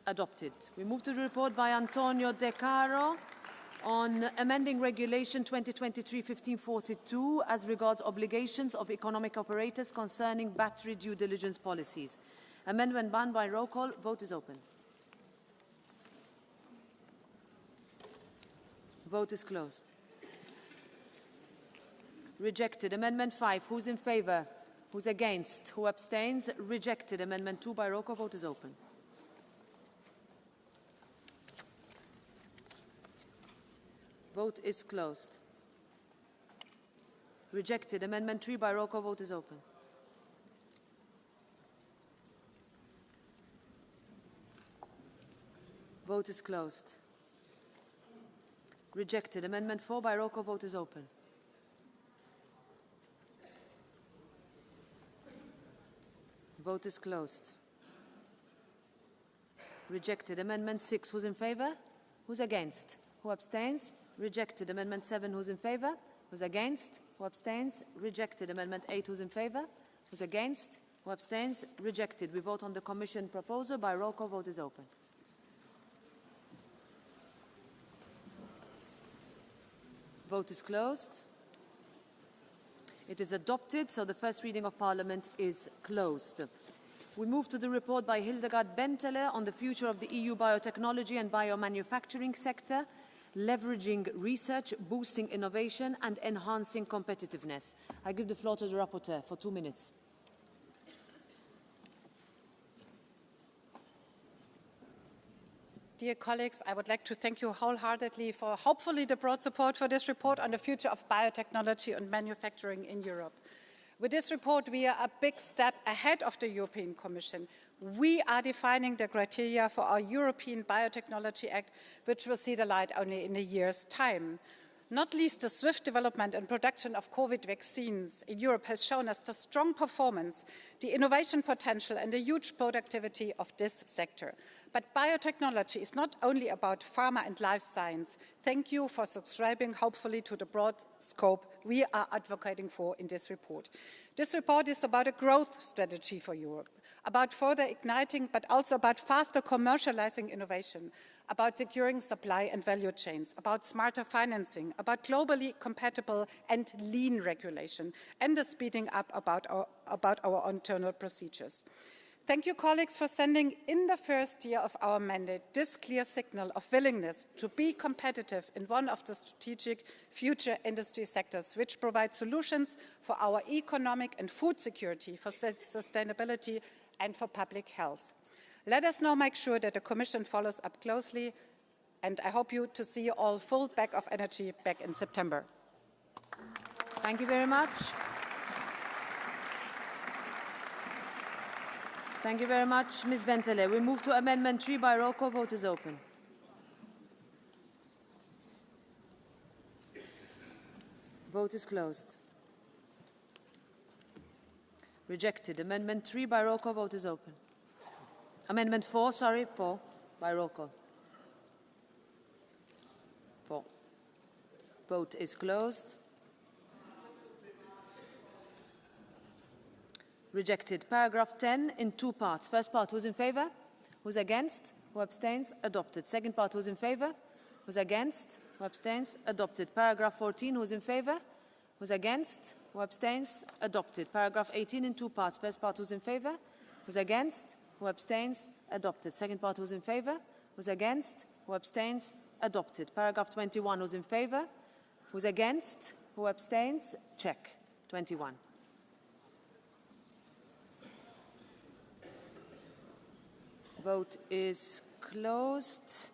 Adopted. We move to the report by Antonio De Caro on Amending Regulation 2023-1542 as regards obligations of economic operators concerning battery due diligence policies. Amendment 1 by roll call. Vote is open. Vote is closed. Rejected. Amendment 5. Who's in favor? Who's against? Who abstains? Rejected. Amendment 2 by roll call. Vote is open. Vote is closed. Rejected. Amendment 3 by roll call. Vote is open. Vote is closed. Rejected. Amendment 4 by roll call. Vote is open. Vote is closed. Rejected. Amendment 6. Who's in favor? Who's against? Who abstains? Rejected. Amendment 7. Who's in favor? Who's against? Who abstains? Rejected. Amendment 8. Who's in favor? Who's against? Who abstains? Rejected. We vote on the Commission proposal by roll call. Vote is open. Vote is closed. It is adopted, so the first reading of Parliament is closed. We move to the report by Hildegard Bentele on the future of the EU biotechnology and biomanufacturing sector, leveraging research, boosting innovation and enhancing competitiveness. I give the floor to the rapporteur for 2 minutes. Dear colleagues, I would like to thank you wholeheartedly for hopefully the broad support for this report on the future of biotechnology and manufacturing in Europe. With this report, we are a big step ahead of the European Commission. We are defining the criteria for our European Biotechnology Act, which will see the light only in a year's time. Not least, the swift development and production of COVID vaccines in Europe has shown us the strong performance, the innovation potential and the huge productivity of this sector. But biotechnology is not only about pharma and life science. Thank you for subscribing, hopefully, to the broad scope we are advocating for in this report. This report is about a growth strategy for Europe, about further igniting, but also about faster commercializing innovation, about securing supply and value chains, about smarter financing, about globally compatible and lean regulation, and the speeding up about our internal procedures. Thank you, colleagues, for sending in the first year of our mandate this clear signal of willingness to be competitive in one of the strategic future industry sectors, which provide solutions for our economic and food security, for sustainability and for public health. Let us now make sure that the Commission follows up closely, and I hope to see you all full back of energy back in September. Thank you very much. Thank you very much, Ms. Bentele. We move to Amendment 3 by roll call. Vote is open. Vote is closed. Rejected. Amendment 3 by roll call. Vote is open. Amendment 4, sorry, 4 by roll call. 4. Vote is closed. Rejected. Paragraph 10 in 2 parts. First part, who's in favor? Who's against? Who abstains? Adopted. Second part, who's in favor? Who's against? Who abstains? Adopted. Paragraph 14, who's in favor? Who's against? Who abstains? Adopted. Paragraph 18 in 2 parts. First part, who's in favor? Who's against? Who abstains? Adopted. Second part, who's in favor? Who's against? Who abstains? Adopted. Paragraph 21, who's in favor? Who's against? Who abstains? Check. 21. Vote is closed.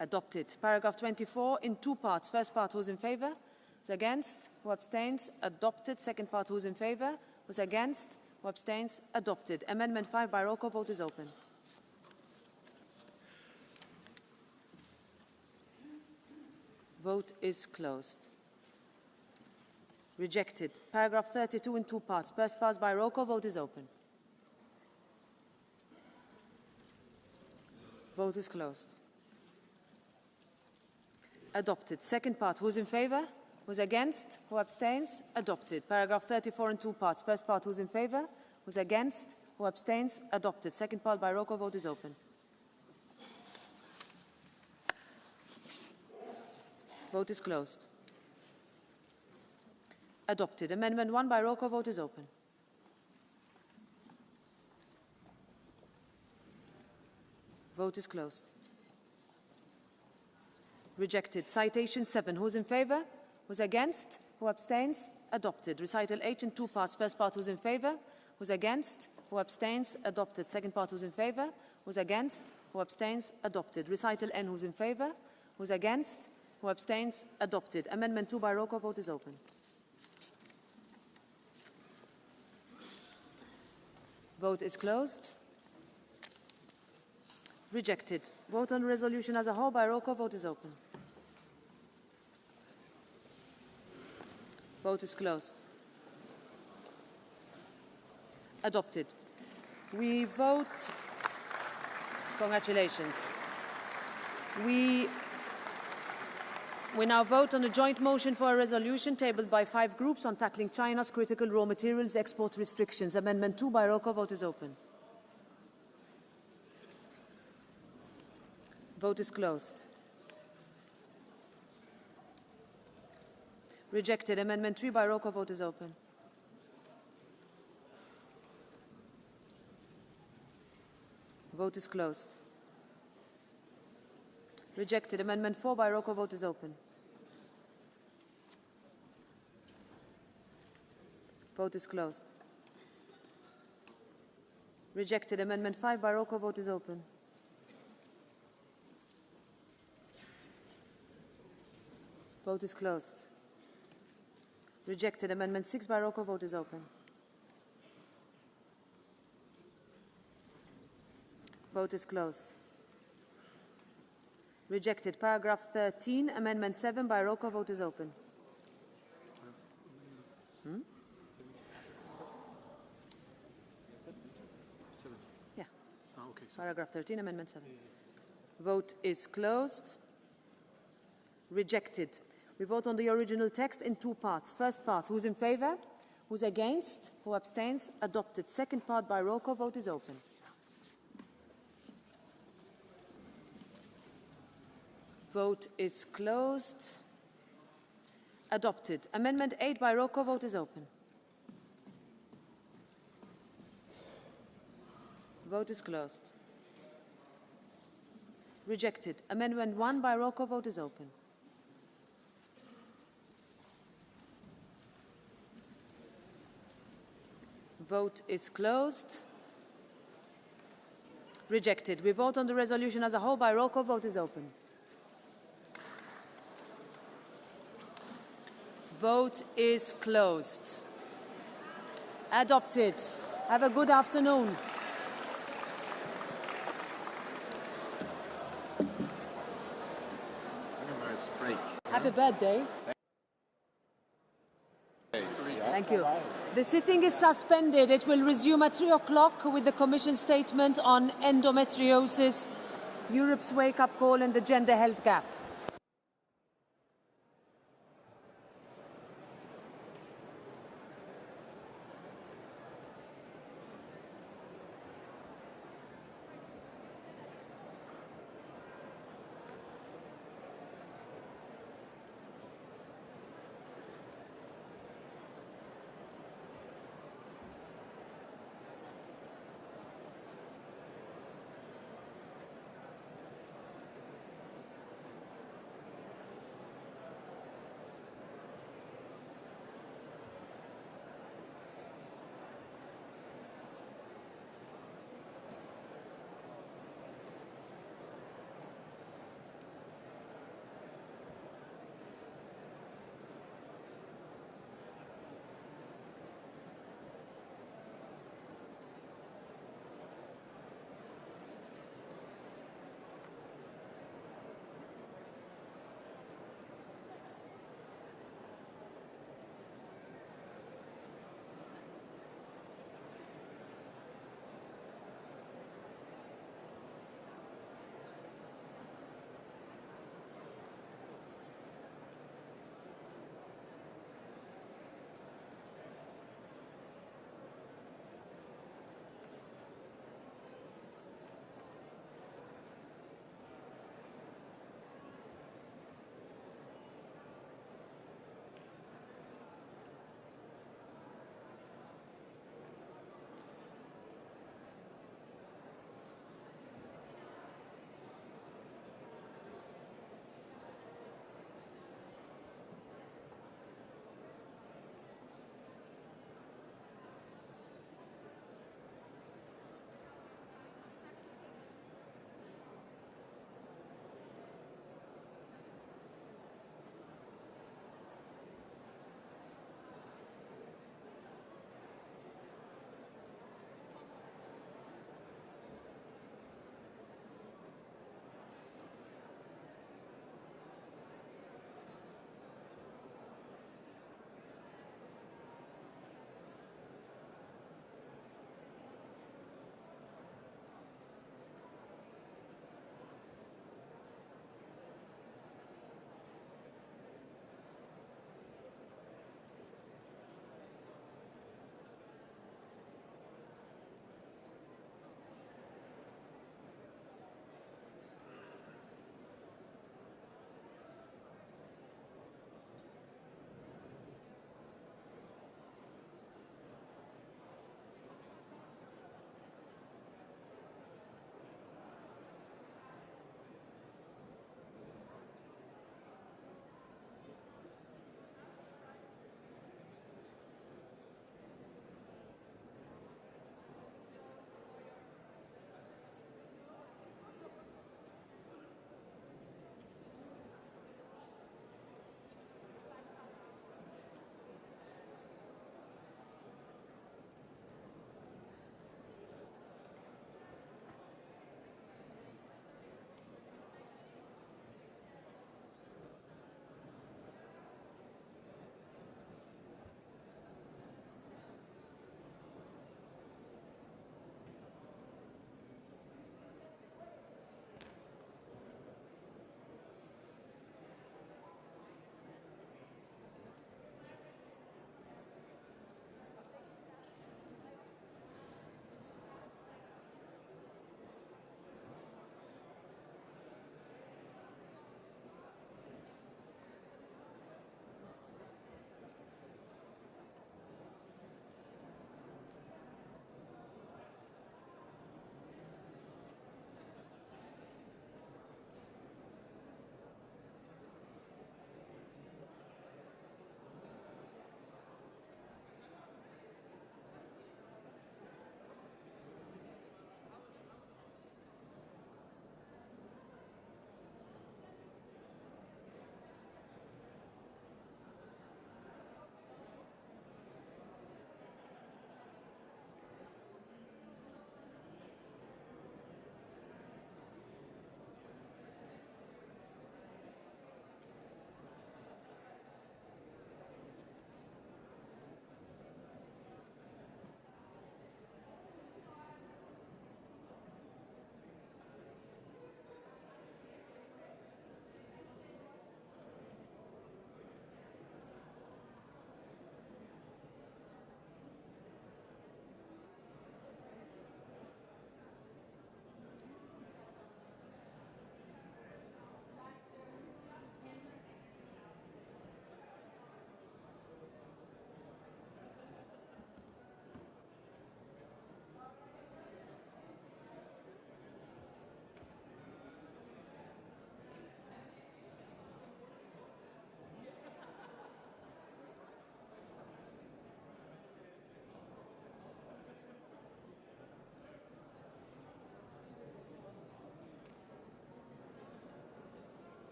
Adopted. Paragraph 24 in two parts. First part, who's in favour? Who's against? Who abstains? Adopted. Second part, who's in favour? Who's against? Who abstains? Adopted. Amendment 5 by roll call. Vote is open. Vote is closed. Rejected. Paragraph 32 in two parts. First part by roll call. Vote is open. Vote is closed. Adopted. Second part. Who's in favour? Who's against? Who abstains? Adopted. Paragraph 34 in two parts. First part. Who's in favour? Who's against? Who abstains? Adopted. Second part by roll call. Vote is open. Vote is closed. Adopted. Amendment 1 by roll call. Vote is open. Vote is closed. Rejected. Citation 7. Who's in favour? Who's against? Who abstains? Adopted. Recital 8 in two parts. First part. Who's in favour? Who's against? Who abstains? Adopted. Second part. Who's in favour? Who's against? Who abstains? Adopted. Recital N. Who's in favour? Who's against? Who abstains? Adopted. Amendment 2 by roll call. Vote is open. Vote is closed. Rejected. Vote on the resolution as a whole by roll call. Vote is open. Vote is closed. Adopted. We vote. Congratulations. We now vote on a joint motion for a resolution tabled by 5 groups on tackling China's critical raw materials export restrictions. Amendment 2 by roll call. Vote is open. Vote is closed. Rejected. Amendment 3 by roll call. Vote is open. Vote is closed. Rejected. Amendment 4 by roll call. Vote is open. Vote is closed. Rejected. Amendment 5 by roll call. Vote is open. Vote is closed. Rejected. Amendment 6 by roll call. Vote is open. Vote is closed. Rejected. Paragraph 13, Amendment 7 by roll call. Vote is open. Yeah. Paragraph 13, Amendment 7. Vote is closed. Rejected. We vote on the original text in two parts. First part, who's in favour? Who's against? Who abstains? Adopted. Second part by roll call. Vote is open. Vote is closed. Adopted. Amendment 8 by roll call. Vote is open. Vote is closed. Rejected. Amendment 1 by roll call. Vote is open. Vote is closed. Rejected. We vote on the resolution as a whole by roll call. Vote is open. Vote is closed. Adopted. Have a good afternoon. Nice break. Happy birthday. Thank you. The sitting is suspended. It will resume at 3 o'clock with the Commission statement on endometriosis, Europe's wake-up call and the gender health gap.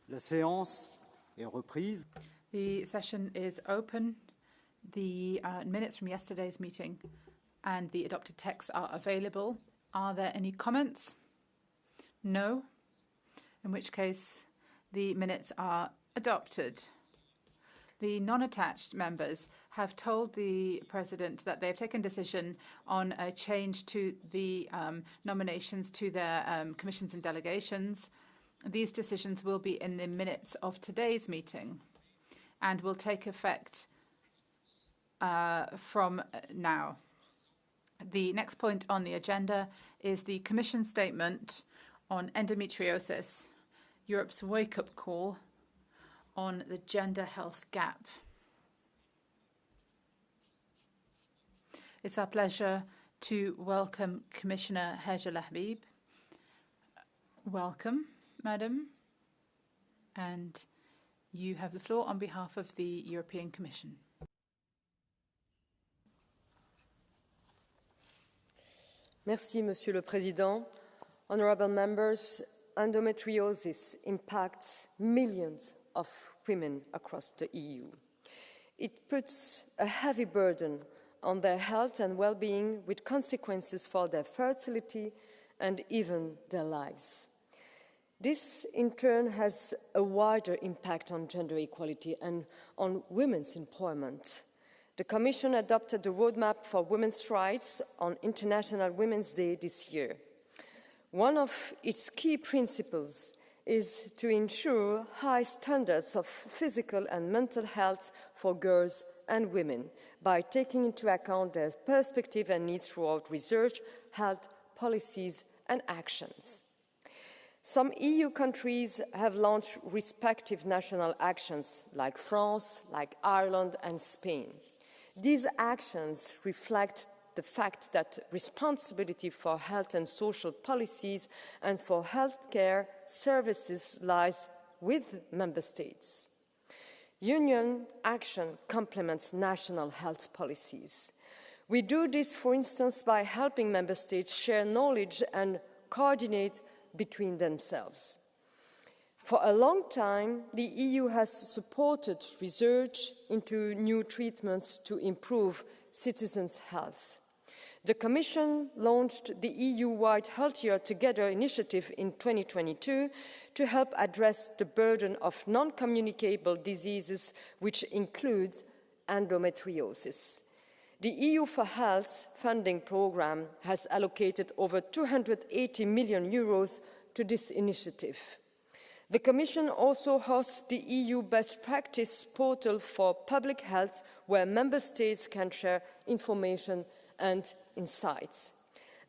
La séance est reprise. The session is open. The minutes from yesterday's meeting and the adopted texts are available. Are there any comments? No. In which case, the minutes are adopted. The non-attached members have told the President that they have taken decision on a change to the nominations to their commissions and delegations. These decisions will be in the minutes of today's meeting and will take effect from now. The next point on the agenda is the Commission statement on endometriosis, Europe's wake-up call on the gender health gap. It's our pleasure to welcome Commissioner Hajj Al Habib. Welcome, Madam. And you have the floor on behalf of the European Commission. Merci, Monsieur le Président. Honourable members, endometriosis impacts millions of women across the EU. It puts a heavy burden on their health and well-being, with consequences for their fertility and even their lives. This, in turn, has a wider impact on gender equality and on women's employment. The Commission adopted the roadmap for women's rights on International Women's Day this year. One of its key principles is to ensure high standards of physical and mental health for girls and women by taking into account their perspective and needs throughout research, health, policies, and actions. Some EU countries have launched respective national actions, like France, like Ireland, and Spain. These actions reflect the fact that responsibility for health and social policies and for healthcare services lies with member states. Union action complements national health policies. We do this, for instance, by helping member states share knowledge and coordinate between themselves. For a long time, the EU has supported research into new treatments to improve citizens' health. The Commission launched the EU-wide Healthier Together initiative in 2022 to help address the burden of non-communicable diseases, which includes endometriosis. The EU for Health funding programme has allocated over 280 million euros to this initiative. The Commission also hosts the EU Best Practice portal for public health, where member states can share information and insights.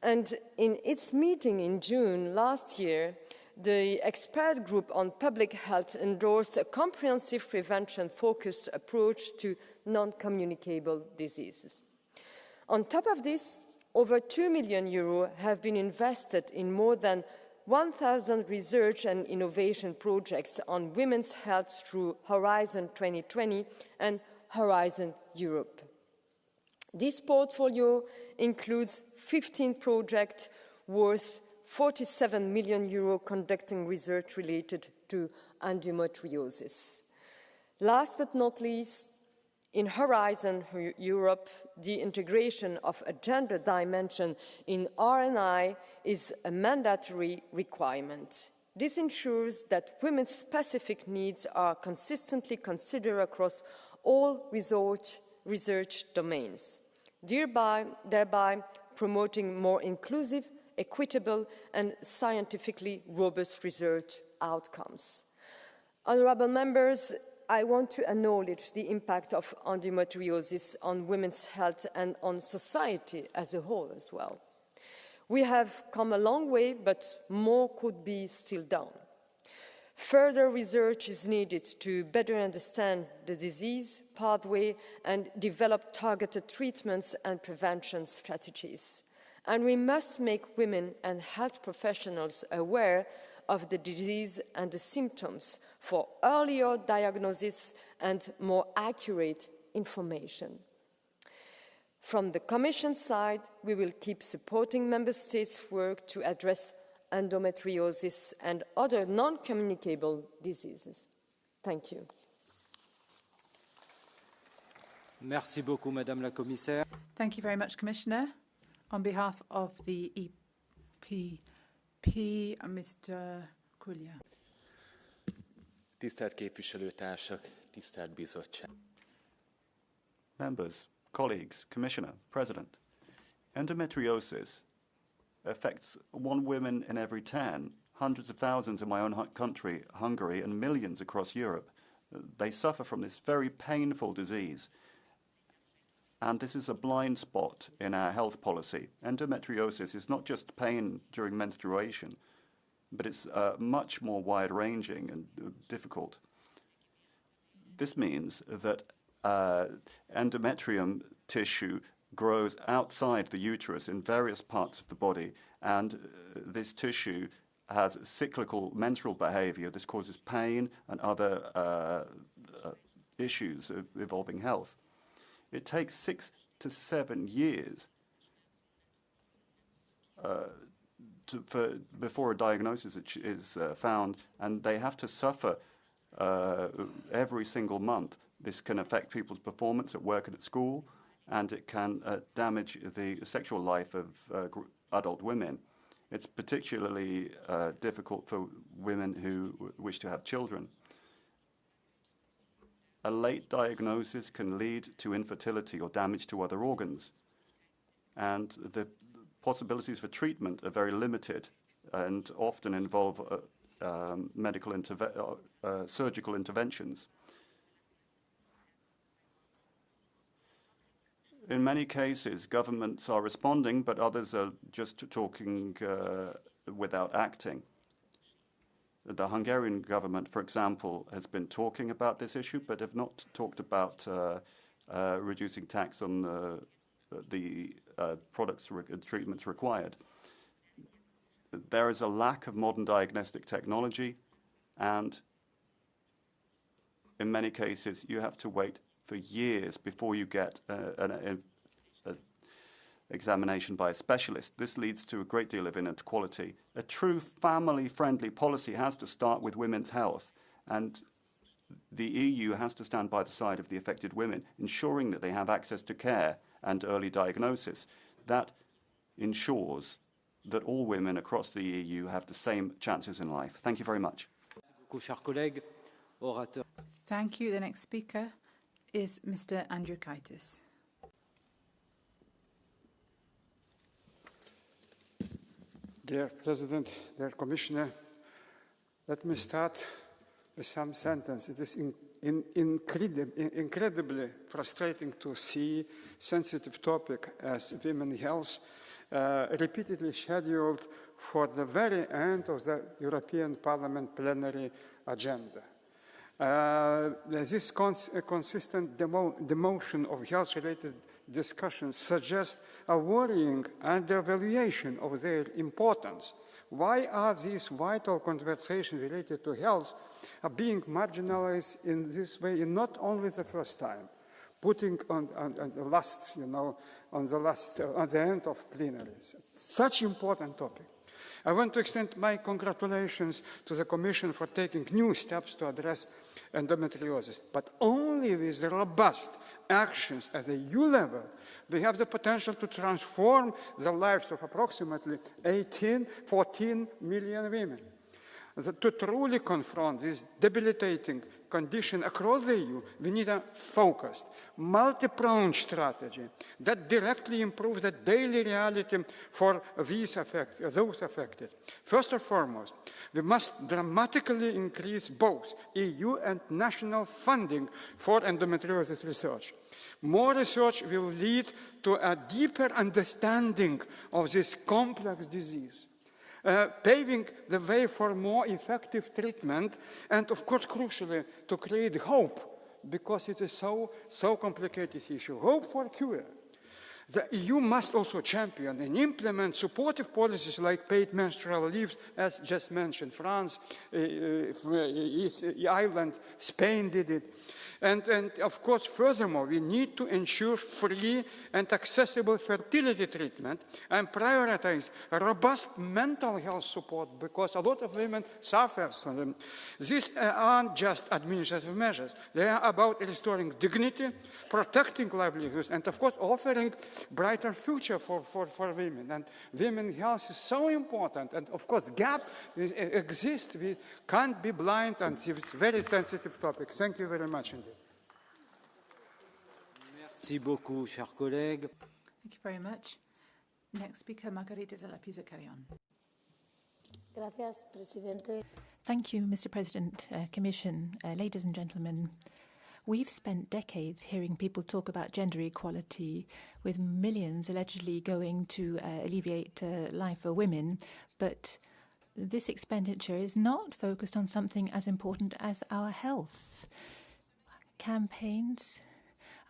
And in its meeting in June last year, the expert group on public health endorsed a comprehensive prevention-focused approach to non-communicable diseases. On top of this, over €2 million have been invested in more than 1,000 research and innovation projects on women's health through Horizon 2020 and Horizon Europe. This portfolio includes 15 projects worth €47 million conducting research related to endometriosis. Last but not least, in Horizon Europe, the integration of a gender dimension in R&I is a mandatory requirement. This ensures that women's specific needs are consistently considered across all research domains, thereby promoting more inclusive, equitable, and scientifically robust research outcomes. Honourable members, I want to acknowledge the impact of endometriosis on women's health and on society as a whole as well. We have come a long way, but more could be still done. Further research is needed to better understand the disease pathway and develop targeted treatments and prevention strategies. And we must make women and health professionals aware of the disease and the symptoms for earlier diagnosis and more accurate information. From the Commission side, we will keep supporting Member States' work to address endometriosis, and other non-communicable diseases. Thank you. Merci beaucoup, Madame la Commissaire. Thank you very much, Commissioner. On behalf of the EPP, Mr. Kulia. Tisztelt képviselőtársak, tisztelt bizottság. Members, colleagues, Commissioner, President, endometriosis affects one woman in every 10, hundreds of thousands in my own country, Hungary, and millions across Europe. They suffer from this very painful disease. And this is a blind spot in our health policy. Endometriosis is not just pain during menstruation, but it's much more wide-ranging and difficult. This means that endometrium tissue grows outside the uterus in various parts of the body, and this tissue has cyclical menstrual behavior. This causes pain and other issues involving health. It takes 6 to 7 years before a diagnosis is found, and they have to suffer every single month. This can affect people's performance at work and at school, and it can damage the sexual life of adult women. It's particularly difficult for women who wish to have children. A late diagnosis can lead to infertility or damage to other organs, and the possibilities for treatment are very limited and often involve surgical interventions. In many cases, governments are responding, but others are just talking without acting. The Hungarian government, for example, has been talking about this issue, but have not talked about reducing tax on the products and treatments required. There is a lack of modern diagnostic technology, and in many cases, you have to wait for years before you get an examination by a specialist. This leads to a great deal of inequality. A true family-friendly policy has to start with women's health, and the EU has to stand by the side of the affected women, ensuring that they have access to care and early diagnosis. That ensures that all women across the EU have the same chances in life. Thank you very much. Thank you. The next speaker is Mr. Andriukaitis. Dear President, dear Commissioner, let me start with some sentence. It is incredibly frustrating to see sensitive topic as women's health repeatedly scheduled for the very end of the European Parliament plenary agenda. This consistent demotion of health-related discussions suggests a worrying undervaluation of their importance. Why are these vital conversations related to health being marginalized in this way, and not only the first time, putting on the last, on the end of plenaries? Such important topic. I want to extend my congratulations to the Commission for taking new steps to address endometriosis, but only with robust actions at the EU level, we have the potential to transform the lives of approximately 14 million women. To truly confront this debilitating condition across the EU, we need a focused, multi-pronged strategy that directly improves the daily reality for those affected. First and foremost, we must dramatically increase both EU and national funding for endometriosis research. More research will lead to a deeper understanding of this complex disease, paving the way for more effective treatment, and of course, crucially, to create hope, because it is so complicated issue. Hope for cure. The EU must also champion and implement supportive policies like paid menstrual leave, as just mentioned. France, Ireland, Spain did it. And of course, furthermore, we need to ensure free and accessible fertility treatment and prioritize robust mental health support, because a lot of women suffer from them. These aren't just administrative measures. They are about restoring dignity, protecting livelihoods, and of course, offering brighter future for women. And women's health is so important. And of course, gap exists. We can't be blind, and it's a very sensitive topic. Thank you very much indeed. Merci beaucoup, chers collègues. Thank you very much. Next speaker, Margarita de la Pisa Carrion. Gracias, Presidente. Thank you, Mr. President, Commission, ladies and gentlemen. We've spent decades hearing people talk about gender equality, with millions allegedly going to alleviate life for women, but this expenditure is not focused on something as important as our health. Campaigns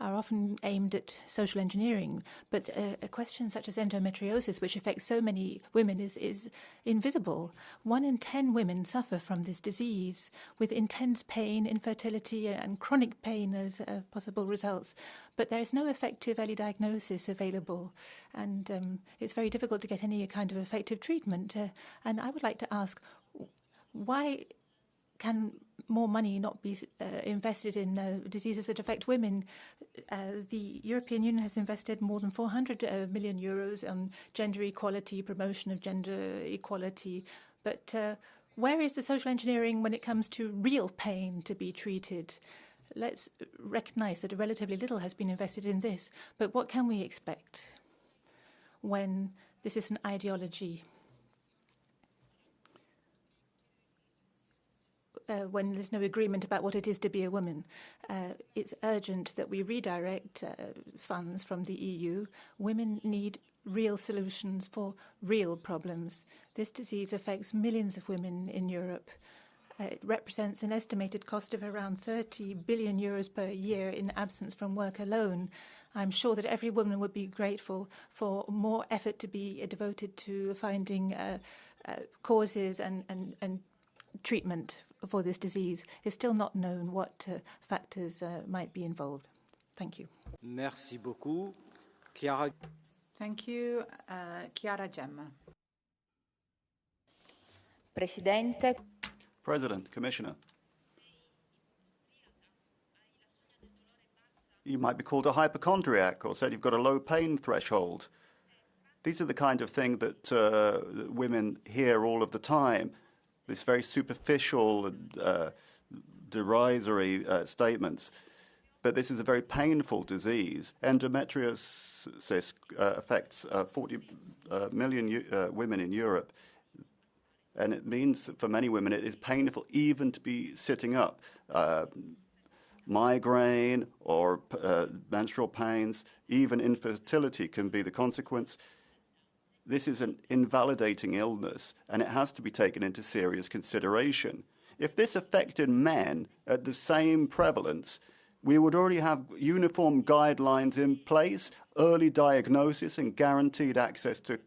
are often aimed at social engineering, but a question such as endometriosis, which affects so many women, is invisible. 1 in 10 women suffer from this disease, with intense pain, infertility, and chronic pain as possible results. But there is no effective early diagnosis available, and it's very difficult to get any kind of effective treatment. And I would like to ask, why can more money not be invested in diseases that affect women? The European Union has invested more than 400 million euros on gender equality, promotion of gender equality. But where is the social engineering when it comes to real pain to be treated? Let's recognize that relatively little has been invested in this. But what can we expect when this is an ideology? When there's no agreement about what it is to be a woman. It's urgent that we redirect funds from the EU. Women need real solutions for real problems. This disease affects millions of women in Europe. It represents an estimated cost of around 30 billion euros per year in absence from work alone. I'm sure that every woman would be grateful for more effort to be devoted to finding causes and treatment for this disease. It's still not known what factors might be involved. Thank you. Merci beaucoup. Chiara. Thank you. Chiara Gemma. Presidente. President, Commissioner. You might be called a hypochondriac or said you've got a low pain threshold. These are the kind of thing that women hear all of the time. This very superficial, derisory statements. But this is a very painful disease. Endometriosis affects 40 million women in Europe. And it means for many women it is painful even to be sitting up. Migraine or menstrual pains, even infertility can be the consequence. This is an invalidating illness, and it has to be taken into serious consideration. If this affected men at the same prevalence, we would already have uniform guidelines in place, early diagnosis and guaranteed access to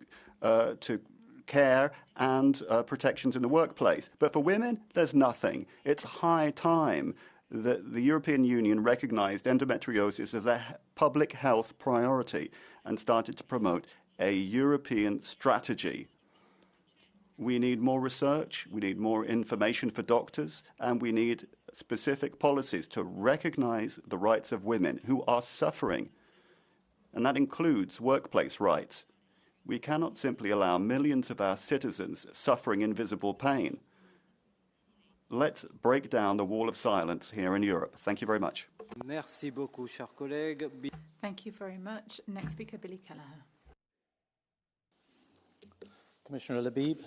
care and protections in the workplace. But for women, there's nothing. It's high time that the European Union recognized endometriosis as a public health priority and started to promote a European strategy. We need more research, we need more information for doctors, and we need specific policies to recognize the rights of women who are suffering. And that includes workplace rights. We cannot simply allow millions of our citizens suffering invisible pain. Let's break down the wall of silence here in Europe. Thank you very much. Merci beaucoup, cher collègue. Thank you very much. Next speaker, Billy Kelleher. Commissioner Labib,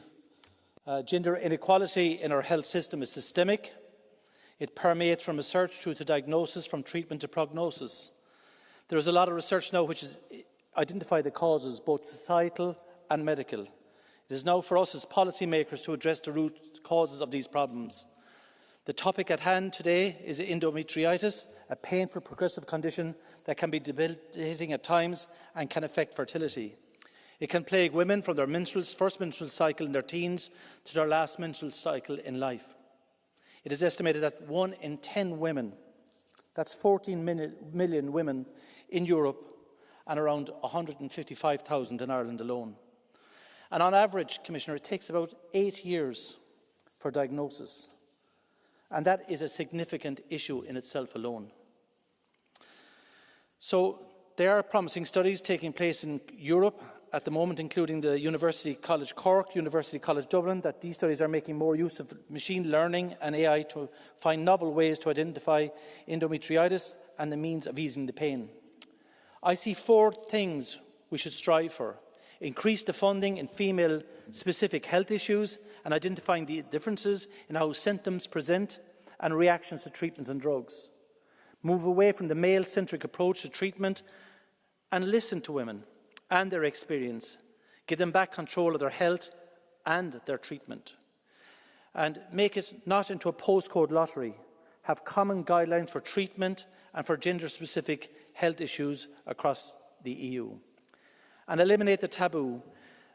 gender inequality in our health system is systemic. It permeates from research through to diagnosis, from treatment to prognosis. There is a lot of research now which has identified the causes, both societal and medical. It is now for us as policymakers to address the root causes of these problems. The topic at hand today is endometriosis, a painful progressive condition that can be debilitating at times and can affect fertility. It can plague women from their first menstrual cycle in their teens to their last menstrual cycle in life. It is estimated that 1 in 10 women, that's 14 million women in Europe and around 155,000 in Ireland alone. And on average, Commissioner, it takes about 8 years for diagnosis. And that is a significant issue in itself alone. So there are promising studies taking place in Europe at the moment, including the University College Cork, University College Dublin, that these studies are making more use of machine learning and AI to find novel ways to identify endometriosis and the means of easing the pain. I see 4 things we should strive for. Increase the funding in female-specific health issues and identifying the differences in how symptoms present and reactions to treatments and drugs. Move away from the male-centric approach to treatment and listen to women and their experience. Give them back control of their health and their treatment. And make it not into a postcode lottery. Have common guidelines for treatment and for gender-specific health issues across the EU. And eliminate the taboo.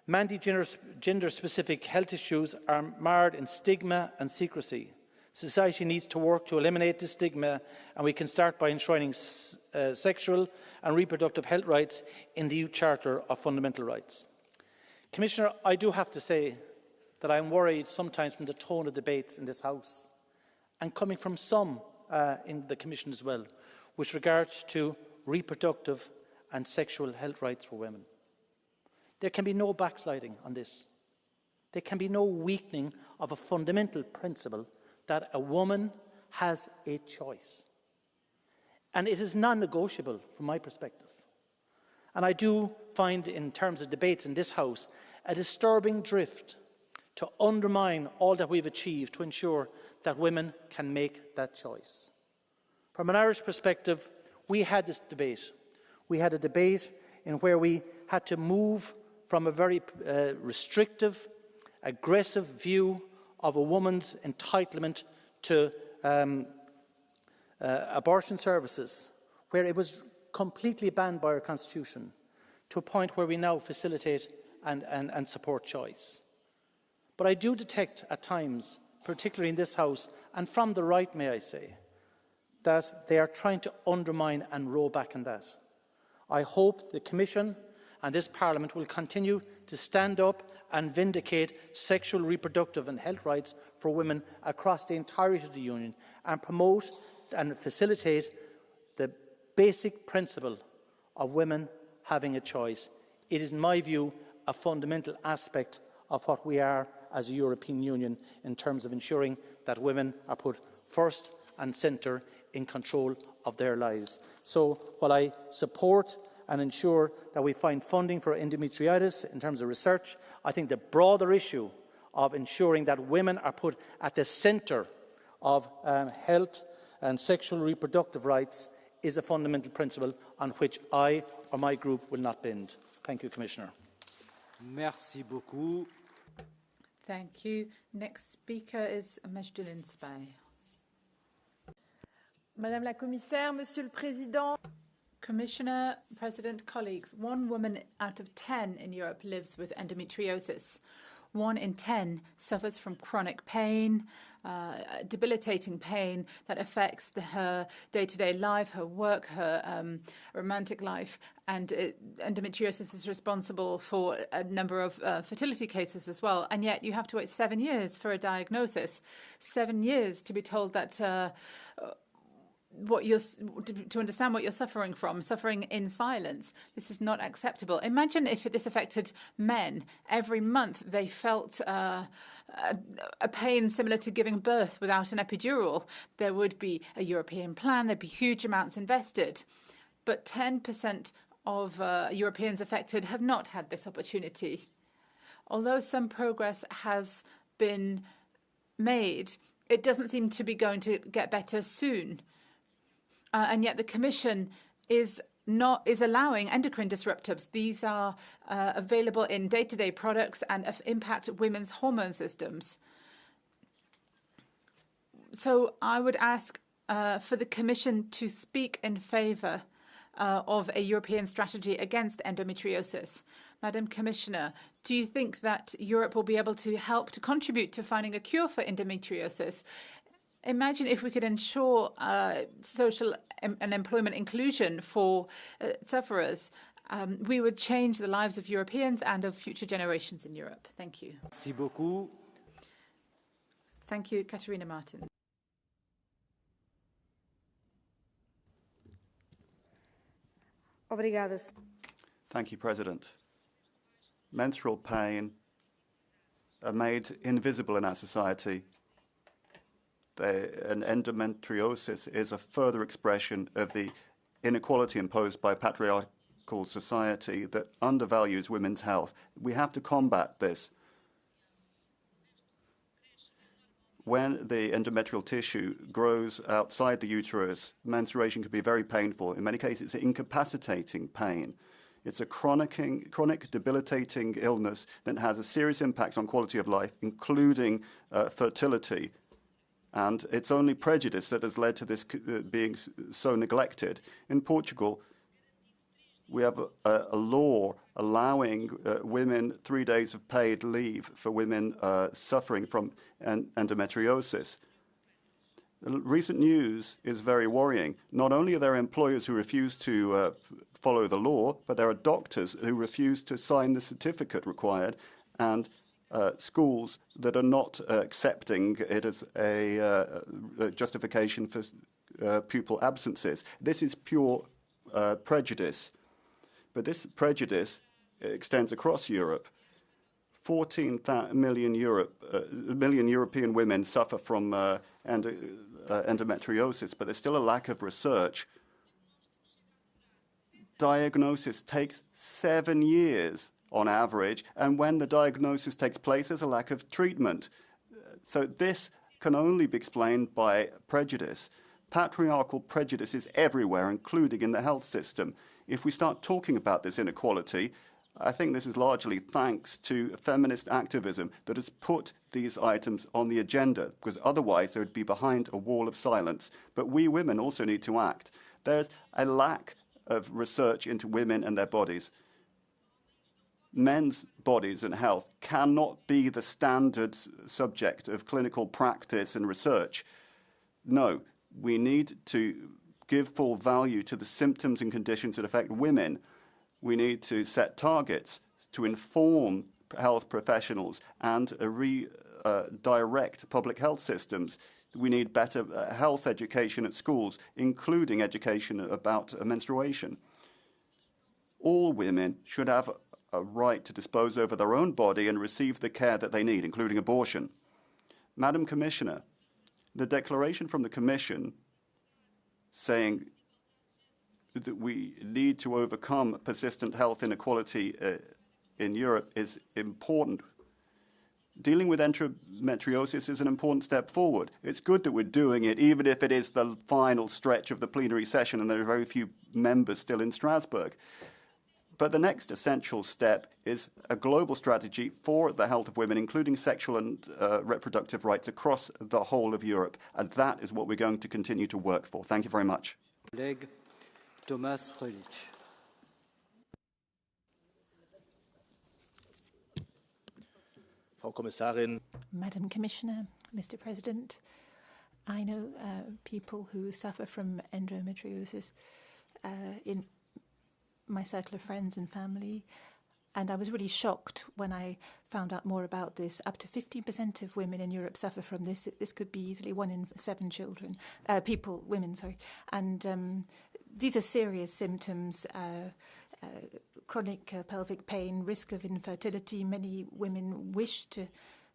Many gender-specific health issues are marred in stigma and secrecy. Society needs to work to eliminate this stigma, and we can start by enshrining sexual and reproductive health rights in the EU Charter of Fundamental Rights. Commissioner, I do have to say that I'm worried sometimes from the tone of debates in this House, and coming from some in the Commission as well, with regard to reproductive and sexual health rights for women. There can be no backsliding on this. There can be no weakening of a fundamental principle that a woman has a choice. And it is non-negotiable from my perspective. And I do find, in terms of debates in this House, a disturbing drift to undermine all that we've achieved to ensure that women can make that choice. From an Irish perspective, we had this debate. We had a debate in where we had to move from a very restrictive, aggressive view of a woman's entitlement to abortion services, where it was completely banned by our Constitution, to a point where we now facilitate and support choice. But I do detect at times, particularly in this House, and from the right, may I say, that they are trying to undermine and row back on that. I hope the Commission and this Parliament will continue to stand up and vindicate sexual, reproductive and health rights for women across the entirety of the Union and promote and facilitate the basic principle of women having a choice. It is, in my view, a fundamental aspect of what we are as a European Union in terms of ensuring that women are put first and centre in control of their lives. So while I support and ensure that we find funding for endometriosis in terms of research, I think the broader issue of ensuring that women are put at the centre of health and sexual reproductive rights is a fundamental principle on which I or my group will not bend. Thank you, Commissioner. Merci beaucoup. Thank you. Next speaker is Majdullin Spay. Madame la Commissaire, Monsieur le Président. Commissioner, President, colleagues, 1 woman out of 10 in Europe lives with endometriosis. 1 in 10 suffers from chronic pain, debilitating pain that affects her day-to-day life, her work, her romantic life. And endometriosis is responsible for a number of fertility cases as well. And yet you have to wait 7 years for a diagnosis, 7 years to be told that to understand what you're suffering from, suffering in silence. This is not acceptable. Imagine if this affected men. Every month they felt a pain similar to giving birth without an epidural. There would be a European plan, there'd be huge amounts invested. But 10% of Europeans affected have not had this opportunity. Although some progress has been made, it doesn't seem to be going to get better soon. And yet the Commission is allowing endocrine disruptors. These are available in day-to-day products and impact women's hormone systems. So I would ask for the Commission to speak in favour of a European strategy against endometriosis. Madam Commissioner, do you think that Europe will be able to help to contribute to finding a cure for endometriosis? Imagine if we could ensure social and employment inclusion for sufferers. We would change the lives of Europeans and of future generations in Europe. Thank you. Merci beaucoup. Thank you, Katarina Martin. Obrigada. Thank you, President. Menstrual pain are made invisible in our society. And endometriosis is a further expression of the inequality imposed by patriarchal society that undervalues women's health. We have to combat this. When the endometrial tissue grows outside the uterus, menstruation can be very painful. In many cases, it's incapacitating pain. It's a chronic debilitating illness that has a serious impact on quality of life, including fertility. And it's only prejudice that has led to this being so neglected. In Portugal, we have a law allowing women 3 days of paid leave for women suffering from endometriosis. The recent news is very worrying. Not only are there employers who refuse to follow the law, but there are doctors who refuse to sign the certificate required, and schools that are not accepting it as a justification for pupil absences. This is pure prejudice. But this prejudice extends across Europe. 14 million European women suffer from endometriosis, but there's still a lack of research. Diagnosis takes 7 years on average, and when the diagnosis takes place, there's a lack of treatment. So this can only be explained by prejudice. Patriarchal prejudice is everywhere, including in the health system. If we start talking about this inequality, I think this is largely thanks to feminist activism that has put these items on the agenda, because otherwise they would be behind a wall of silence. But we women also need to act. There's a lack of research into women and their bodies. Men's bodies and health cannot be the standard subject of clinical practice and research. No, we need to give full value to the symptoms and conditions that affect women. We need to set targets to inform health professionals and redirect public health systems. We need better health education at schools, including education about menstruation. All women should have a right to dispose over their own body and receive the care that they need, including abortion. Madam Commissioner, the declaration from the Commission saying that we need to overcome persistent health inequality in Europe is important. Dealing with endometriosis is an important step forward. It's good that we're doing it, even if it is the final stretch of the plenary session and there are very few members still in Strasbourg. But the next essential step is a global strategy for the health of women, including sexual and reproductive rights across the whole of Europe. And that is what we're going to continue to work for. Thank you very much. Thomas Fröhlich. Frau Kommissarin. Madam Commissioner, Mr. President, I know people who suffer from endometriosis in my circle of friends and family, and I was really shocked when I found out more about this. Up to 15% of women in Europe suffer from this. This could be easily 1 in 7 children, women, and these are serious symptoms. Chronic pelvic pain, risk of infertility. Many women wish to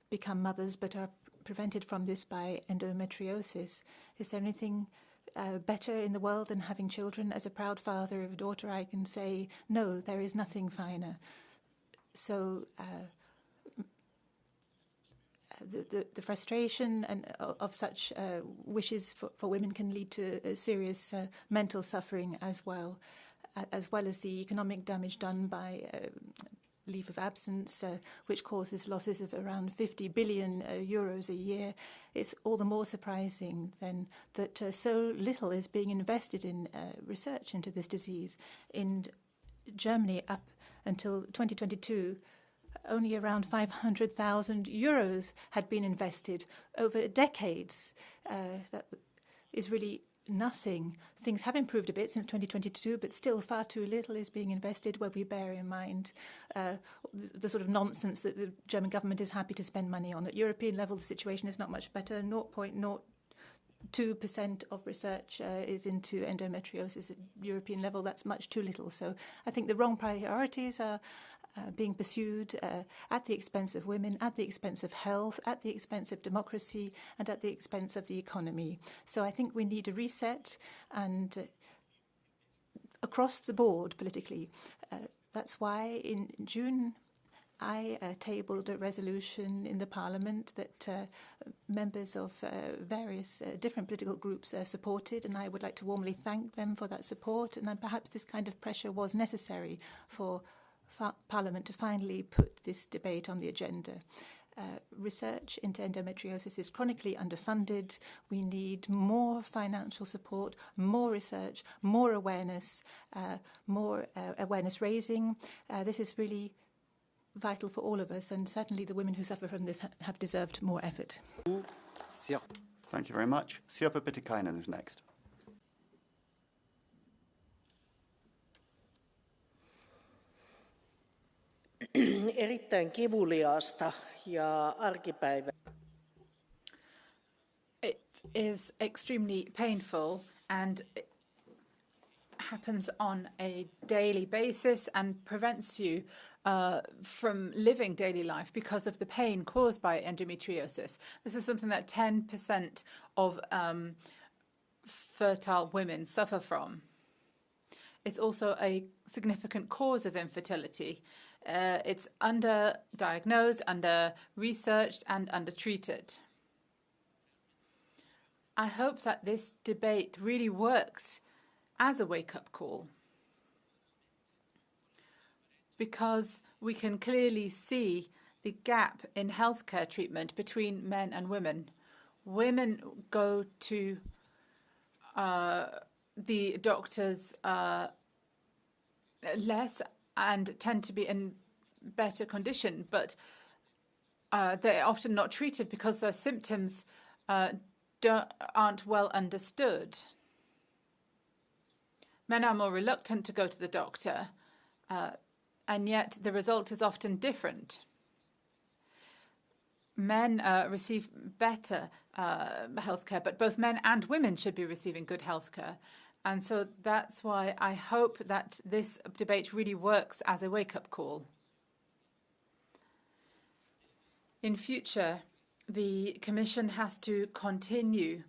become mothers but are prevented from this by endometriosis. Is there anything better in the world than having children? As a proud father of a daughter, I can say, no, there is nothing finer. So the frustration of such wishes for women can lead to serious mental suffering as well as the economic damage done by leave of absence, which causes losses of around 50 billion euros a year. It's all the more surprising then that so little is being invested in research into this disease. In Germany, up until 2022, only around 500,000 euros had been invested over decades. That is really nothing. Things have improved a bit since 2022, but still far too little is being invested where we bear in mind the sort of nonsense that the German government is happy to spend money on. At European level, the situation is not much better. 0.02% of research is into endometriosis at European level. That's much too little. So I think the wrong priorities are being pursued at the expense of women, at the expense of health, at the expense of democracy, and at the expense of the economy. So I think we need a reset, and across the board politically. That's why in June I tabled a resolution in the Parliament that members of various different political groups supported, and I would like to warmly thank them for that support. And perhaps this kind of pressure was necessary for Parliament to finally put this debate on the agenda. Research into endometriosis is chronically underfunded. We need more financial support, more research, more awareness, more awareness raising. This is really vital for all of us, and certainly the women who suffer from this have deserved more effort. Thank you very much. Sirpa Pietikäinen is next. Erittäin kivuliaasta ja arkipäivä. It is extremely painful and it happens on a daily basis and prevents you from living daily life because of the pain caused by endometriosis. This is something that 10% of fertile women suffer from. It's also a significant cause of infertility. It's underdiagnosed, under-researched and undertreated. I hope that this debate really works as a wake-up call, because we can clearly see the gap in healthcare treatment between men and women. Women go to the doctors less and tend to be in better condition, but they're often not treated because their symptoms aren't well understood. Men are more reluctant to go to the doctor, and yet the result is often different. Men receive better healthcare, but both men and women should be receiving good healthcare. And so that's why I hope that this debate really works as a wake-up call. In future, the Commission has to continue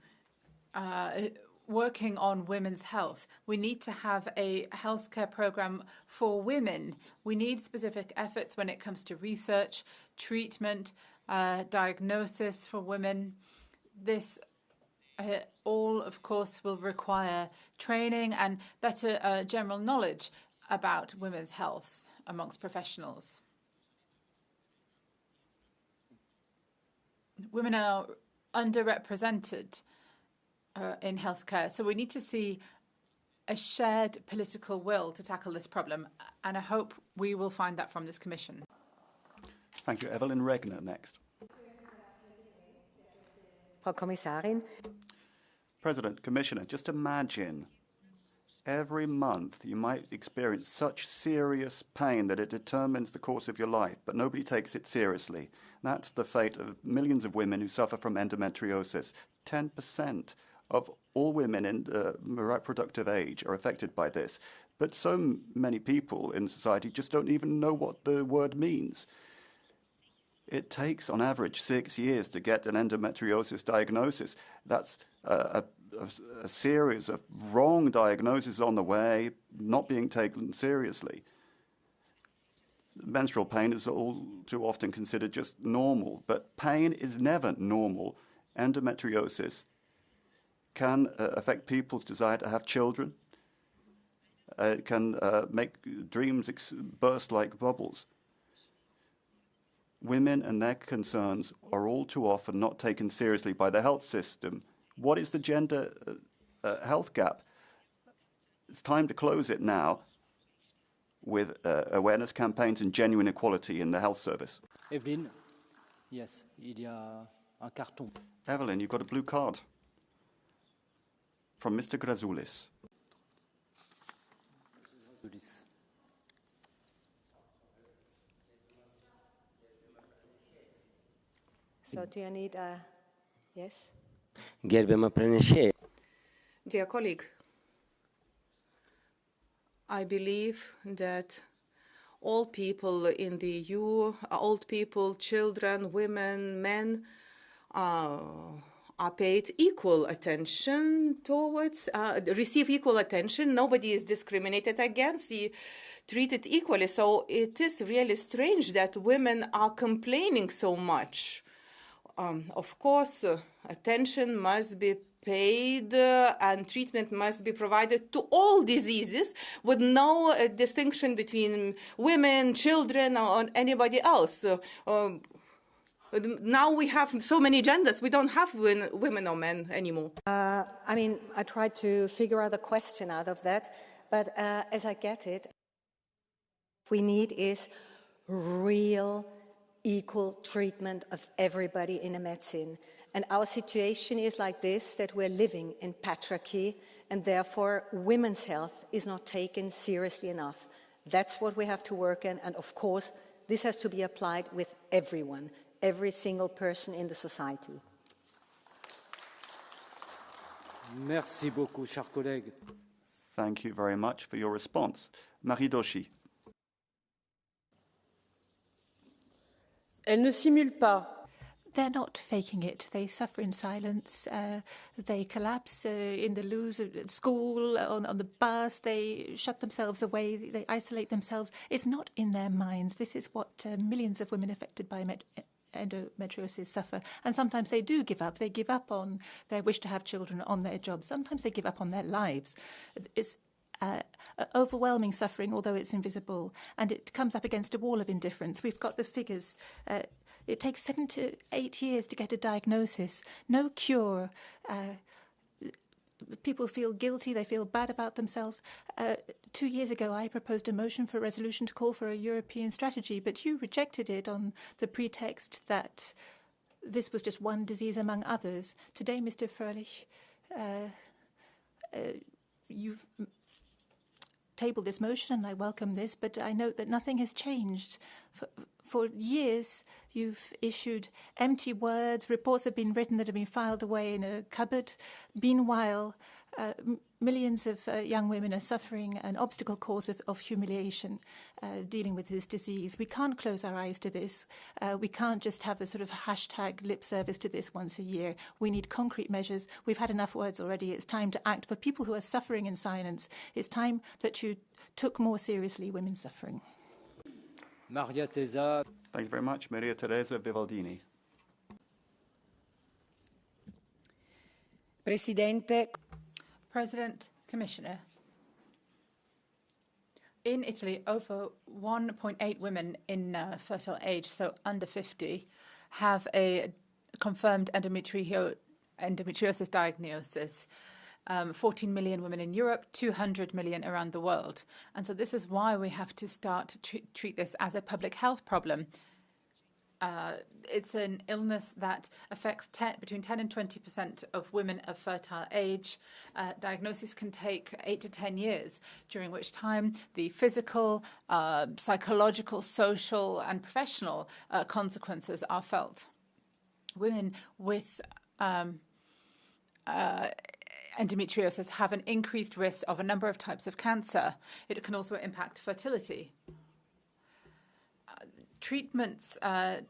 working on women's health. We need to have a healthcare program for women. We need specific efforts when it comes to research, treatment, diagnosis for women. This all, of course, will require training and better general knowledge about women's health amongst professionals. Women are underrepresented in healthcare, so we need to see a shared political will to tackle this problem, and I hope we will find that from this Commission. Thank you. Evelyn Regner next. Frau Kommissarin. President, Commissioner, just imagine every month you might experience such serious pain that it determines the course of your life, but nobody takes it seriously. That's the fate of millions of women who suffer from endometriosis. 10% of all women in reproductive age are affected by this. But so many people in society just don't even know what the word means. It takes, on average, 6 years to get an endometriosis diagnosis. That's a series of wrong diagnoses on the way, not being taken seriously. Menstrual pain is all too often considered just normal, but pain is never normal. Endometriosis can affect people's desire to have children. It can make dreams burst like bubbles. Women and their concerns are all too often not taken seriously by the health system. What is the gender health gap? It's time to close it now with awareness campaigns and genuine equality in the health service. Evelyn, yes, il y a un carton. Evelyn, you've got a blue card from Mr. Grazoulis. So do you need a yes? Dear colleague, I believe that all people in the EU, old people, children, women, men, are paid equal attention towards, receive equal attention. Nobody is discriminated against, treated equally. So it is really strange that women are complaining so much. Of course, attention must be paid and treatment must be provided to all diseases with no distinction between women, children, or anybody else. Now we have so many genders. We don't have women or men anymore. I mean, I tried to figure out a question out of that, but as I get it, what we need is real equal treatment of everybody in a medicine. And our situation is like this, that we're living in patriarchy, and therefore women's health is not taken seriously enough. That's what we have to work on, and of course, this has to be applied with everyone, every single person in the society. Merci beaucoup, chers collègues. Thank you very much for your response. Marie Doshi. Elle ne simule pas. They're not faking it. They suffer in silence. They collapse in the loos at school, on the bus. They shut themselves away. They isolate themselves. It's not in their minds. This is what millions of women affected by endometriosis suffer. And sometimes they do give up. They give up on their wish to have children, on their jobs. Sometimes they give up on their lives. It's overwhelming suffering, although it's invisible, and it comes up against a wall of indifference. We've got the figures. It takes 7 to 8 years to get a diagnosis, no cure. People feel guilty, they feel bad about themselves. 2 years ago, I proposed a motion for a resolution to call for a European strategy, but you rejected it on the pretext that this was just one disease among others. Today, Mr. Fröhlich, you've tabled this motion, and I welcome this, but I note that nothing has changed. For years, you've issued empty words. Reports have been written that have been filed away in a cupboard. Meanwhile, millions of young women are suffering an obstacle course of humiliation dealing with this disease. We can't close our eyes to this. We can't just have a sort of hashtag lip service to this once a year. We need concrete measures. We've had enough words already. It's time to act for people who are suffering in silence. It's time that you took more seriously women's suffering. Maria Teresa. Thank you very much, Maria Teresa Vivaldini. President, Commissioner, in Italy, over 1.8 women in fertile age, so under 50, have a confirmed endometriosis diagnosis. 14 million women in Europe, 200 million around the world. And so this is why we have to start to treat this as a public health problem. It's an illness that affects between 10 and 20% of women of fertile age. Diagnosis can take 8 to 10 years, during which time the physical, psychological, social, and professional consequences are felt. Women with endometriosis have an increased risk of a number of types of cancer. It can also impact fertility. Treatments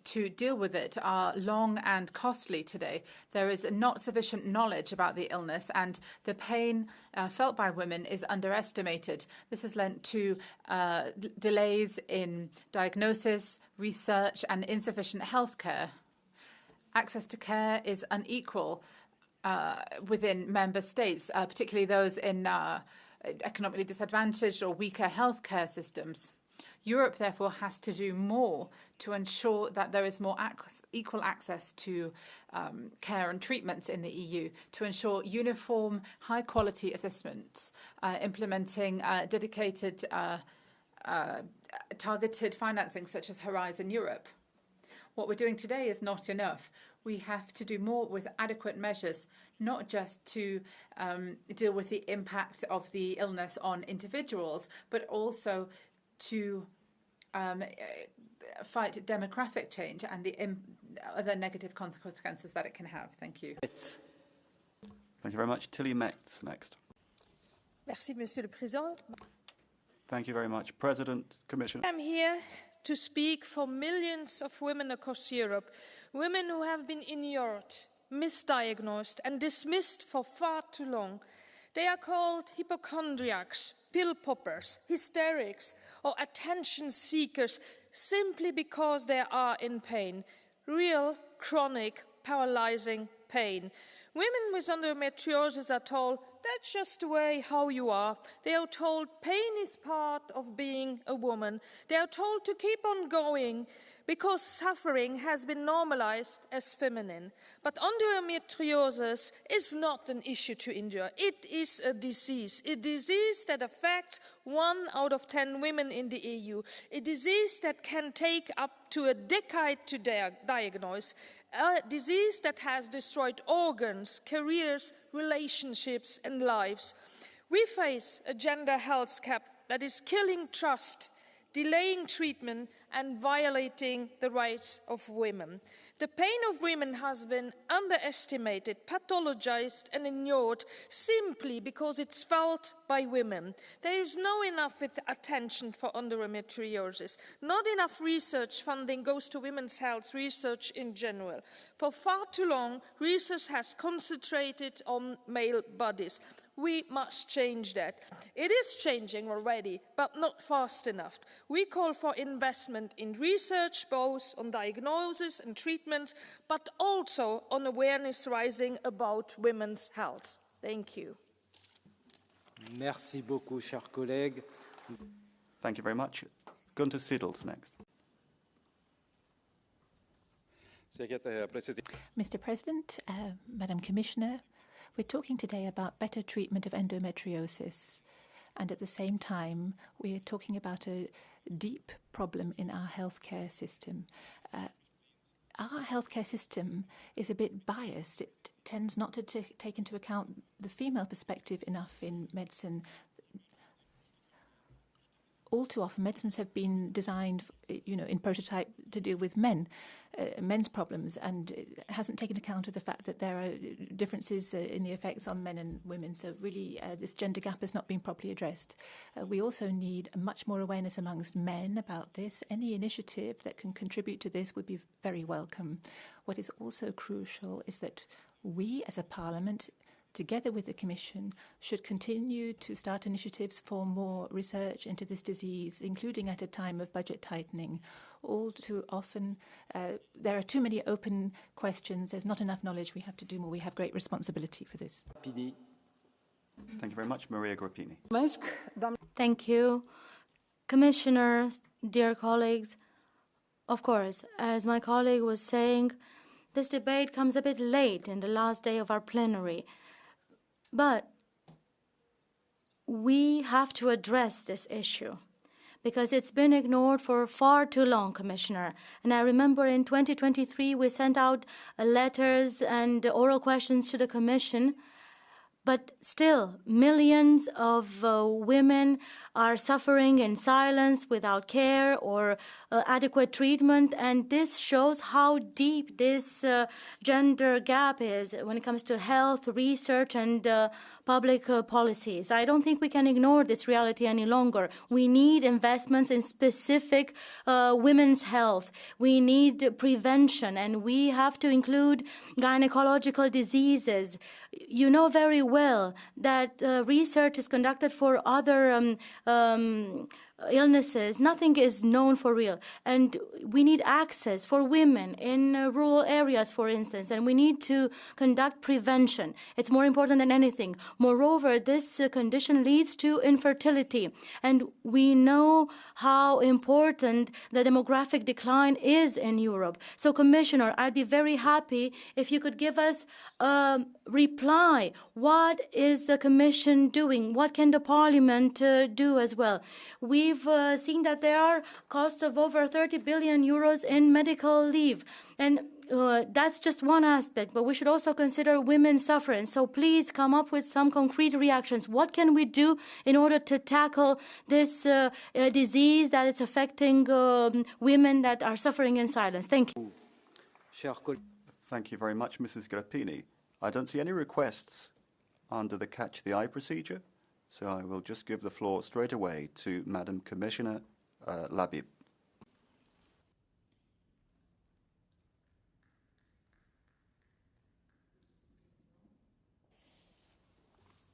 to deal with it are long and costly today. There is not sufficient knowledge about the illness, and the pain felt by women is underestimated. This has led to delays in diagnosis, research, and insufficient healthcare. Access to care is unequal within member states, particularly those in economically disadvantaged or weaker healthcare systems. Europe, therefore, has to do more to ensure that there is more equal access to care and treatments in the EU, to ensure uniform, high-quality assessments, implementing dedicated, targeted financing such as Horizon Europe. What we're doing today is not enough. We have to do more with adequate measures, not just to deal with the impact of the illness on individuals, but also to fight demographic change and the other negative consequences that it can have. Thank you. Thank you very much. Tilly Metz next. Merci, Monsieur le Président. Thank you very much. President, Commissioner. I'm here to speak for millions of women across Europe, women who have been ignored, misdiagnosed and dismissed for far too long. They are called hypochondriacs, pill poppers, hysterics, or attention seekers simply because they are in pain, real, chronic, paralyzing pain. Women with endometriosis are told, that's just the way how you are. They are told pain is part of being a woman. They are told to keep on going because suffering has been normalized as feminine. But endometriosis is not an issue to endure. It is a disease that affects 1 out of 10 women in the EU, a disease that can take up to a decade to diagnose, a disease that has destroyed organs, careers, relationships and lives. We face a gender health gap that is killing trust, delaying treatment and violating the rights of women. The pain of women has been underestimated, pathologized and ignored simply because it's felt by women. There is not enough attention for endometriosis. Not enough research funding goes to women's health research in general. For far too long, research has concentrated on male bodies. We must change that. It is changing already, but not fast enough. We call for investment in research, both on diagnosis and treatment, but also on awareness rising about women's health. Thank you. Merci beaucoup, cher collègue. Thank you very much. Gunther Siddles next. Mr. President, Madam Commissioner, we're talking today about better treatment of endometriosis, and at the same time, we're talking about a deep problem in our healthcare system. Our healthcare system is a bit biased. It tends not to take into account the female perspective enough in medicine. All too often, medicines have been designed, in prototype to deal with men's problems, and it hasn't taken account of the fact that there are differences in the effects on men and women. So really, this gender gap has not been properly addressed. We also need much more awareness amongst men about this. Any initiative that can contribute to this would be very welcome. What is also crucial is that we, as a parliament, together with the Commission, should continue to start initiatives for more research into this disease, including at a time of budget tightening. All too often, there are too many open questions. There's not enough knowledge. We have to do more. We have great responsibility for this. Thank you very much. Maria Grappini. Thank you. Commissioners, dear colleagues, of course, as my colleague was saying, this debate comes a bit late in the last day of our plenary. But we have to address this issue because it's been ignored for far too long, Commissioner. And I remember in 2023, we sent out letters and oral questions to the Commission. But still, millions of women are suffering in silence without care or adequate treatment. And this shows how deep this gender gap is when it comes to health, research, and public policies. I don't think we can ignore this reality any longer. We need investments in specific women's health. We need prevention, and we have to include gynecological diseases. You know very well that research is conducted for other illnesses, nothing is known for real. And we need access for women in rural areas, for instance, and we need to conduct prevention. It's more important than anything. Moreover, this condition leads to infertility, and we know how important the demographic decline is in Europe. So, Commissioner, I'd be very happy if you could give us a reply. What is the Commission doing? What can the Parliament do as well? We've seen that there are costs of over 30 billion euros in medical leave. And that's just one aspect, but we should also consider women's suffering. So please come up with some concrete reactions. What can we do in order to tackle this disease that is affecting women that are suffering in silence? Thank you. Thank you very much, Mrs. Grappini. I don't see any requests under the Catch the Eye procedure, so I will just give the floor straight away to Madam Commissioner Labib.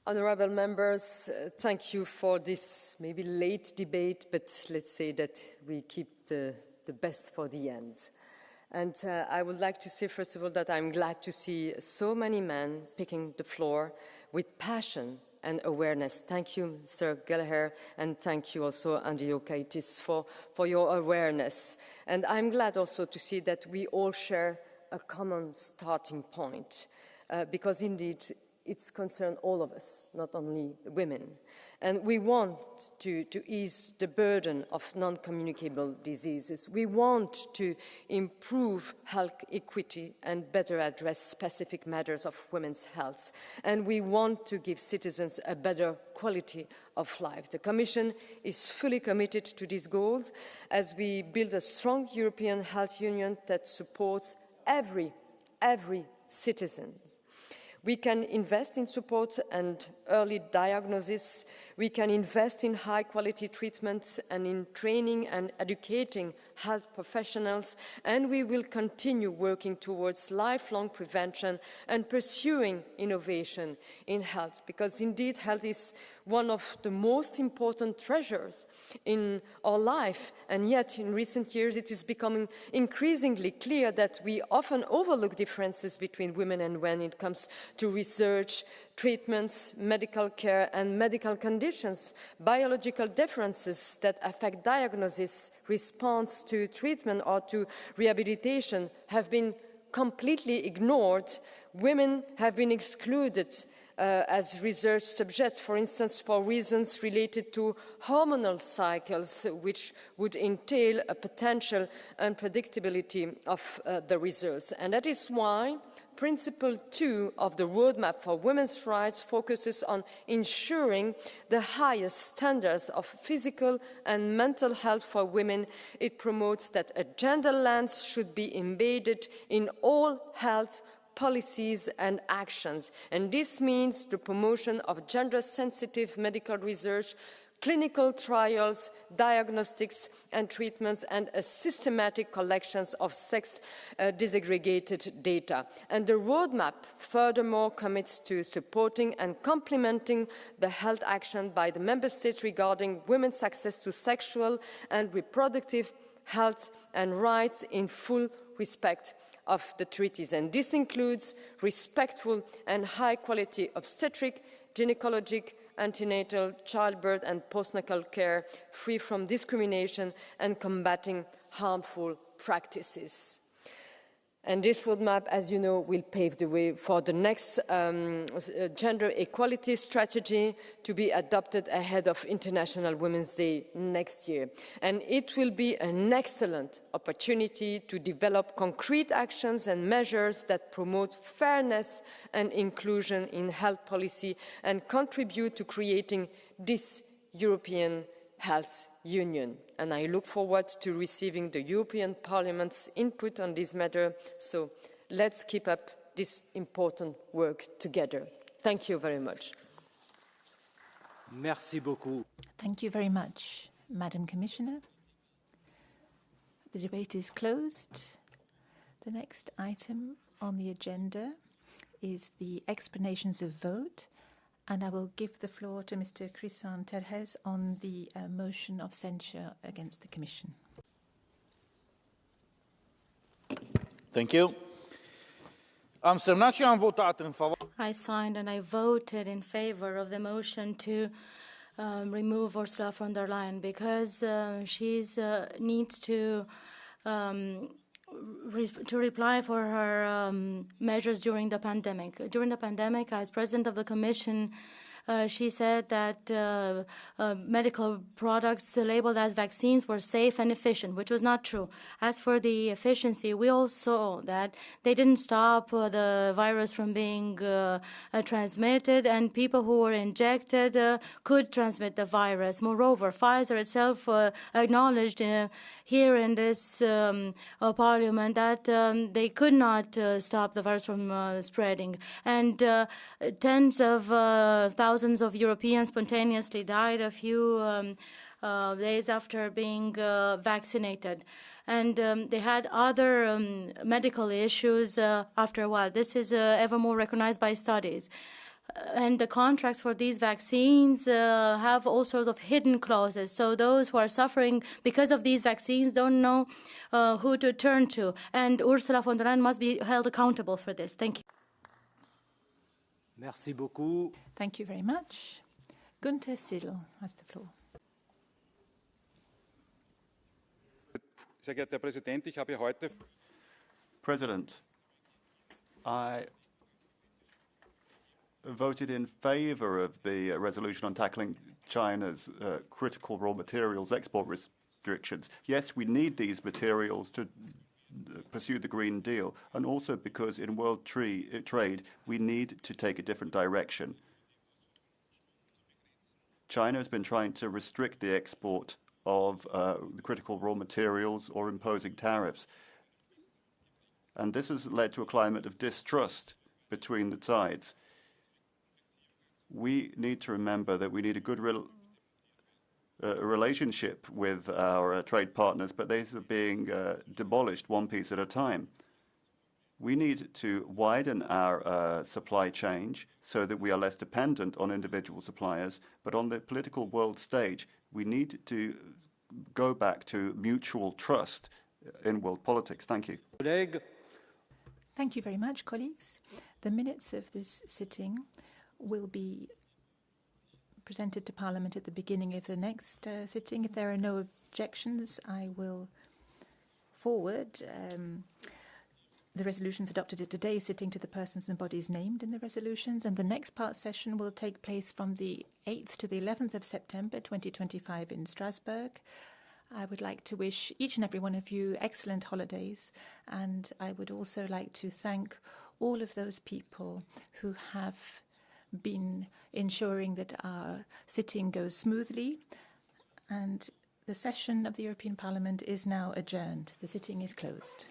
Honourable members, thank you for this maybe late debate, but let's say that we keep the best for the end. And I would like to say, first of all, that I'm glad to see so many men picking the floor with passion and awareness. Thank you, Sir Gallagher, and thank you also, Andriukaitis, for your awareness. And I'm glad also to see that we all share a common starting point, because indeed it's concerned all of us, not only women. And we want to ease the burden of non-communicable diseases. We want to improve health equity and better address specific matters of women's health. And we want to give citizens a better quality of life. The Commission is fully committed to these goals as we build a strong European health union that supports every citizen. We can invest in support and early diagnosis. We can invest in high-quality treatments and in training and educating health professionals. And we will continue working towards lifelong prevention and pursuing innovation in health, because indeed health is one of the most important treasures in our life. And yet, in recent years, it is becoming increasingly clear that we often overlook differences between women and men when it comes to research, treatments, medical care, and medical conditions. Biological differences that affect diagnosis, response to treatment, or to rehabilitation have been completely ignored. Women have been excluded as research subjects, for instance, for reasons related to hormonal cycles, which would entail a potential unpredictability of the results. And that is why Principle 2 of the Roadmap for Women's Rights focuses on ensuring the highest standards of physical and mental health for women. It promotes that a gender lens should be embedded in all health policies and actions. And this means the promotion of gender-sensitive medical research, clinical trials, diagnostics and treatments, and a systematic collection of sex-disaggregated data. And the roadmap furthermore commits to supporting and complementing the health action by the Member States regarding women's access to sexual and reproductive health and rights in full respect of the treaties. And this includes respectful and high-quality obstetric, gynecologic, antenatal, childbirth and postnatal care, free from discrimination and combating harmful practices. And this roadmap, as you know, will pave the way for the next gender equality strategy to be adopted ahead of International Women's Day next year. And it will be an excellent opportunity to develop concrete actions and measures that promote fairness and inclusion in health policy and contribute to creating this European Health Union. And I look forward to receiving the European Parliament's input on this matter. So let's keep up this important work together. Thank you very much. Merci beaucoup. Thank you very much, Madam Commissioner. The debate is closed. The next item on the agenda is the explanations of vote And I will give the floor to Mr. Crisan Terhes on the motion of censure against the Commission. Thank you. I signed and I voted in favor of the motion to remove Ursula von der Leyen because she needs to reply for her measures during the pandemic. During the pandemic, as President of the Commission, she said that medical products labeled as vaccines were safe and efficient, which was not true. As for the efficiency, we all saw that they didn't stop the virus from being transmitted, and people who were injected could transmit the virus. Moreover, Pfizer itself acknowledged here in this parliament that they could not stop the virus from spreading. And tens of thousands of Europeans spontaneously died a few days after being vaccinated. And they had other medical issues after a while. This is ever more recognized by studies. And the contracts for these vaccines have all sorts of hidden clauses. So those who are suffering because of these vaccines don't know who to turn to. And Ursula von der Leyen must be held accountable for this. Thank you. Merci beaucoup. Thank you very much. Günther Siddel has the floor. Sehr geehrter Herr Präsident, ich habe heute President, I voted in favor of the resolution on tackling China's critical raw materials export restrictions. Yes, we need these materials to pursue the Green Deal, and also because in world trade we need to take a different direction. China has been trying to restrict the export of the critical raw materials or imposing tariffs. And this has led to a climate of distrust between the sides. We need to remember that we need a good relationship with our trade partners, but these are being demolished one piece at a time. We need to widen our supply chain so that we are less dependent on individual suppliers, but on the political world stage, we need to go back to mutual trust in world politics. Thank you. Thank you very much, colleagues. The minutes of this sitting will be presented to Parliament at the beginning of the next sitting. If there are no objections, I will forward the resolutions adopted at today's sitting to the persons and bodies named in the resolutions, and the next part session will take place from the 8th to the 11th of September 2025 in Strasbourg. I would like to wish each and every one of you excellent holidays, and I would also like to thank all of those people who have been ensuring that our sitting goes smoothly. And the session of the European Parliament is now adjourned. The sitting is closed.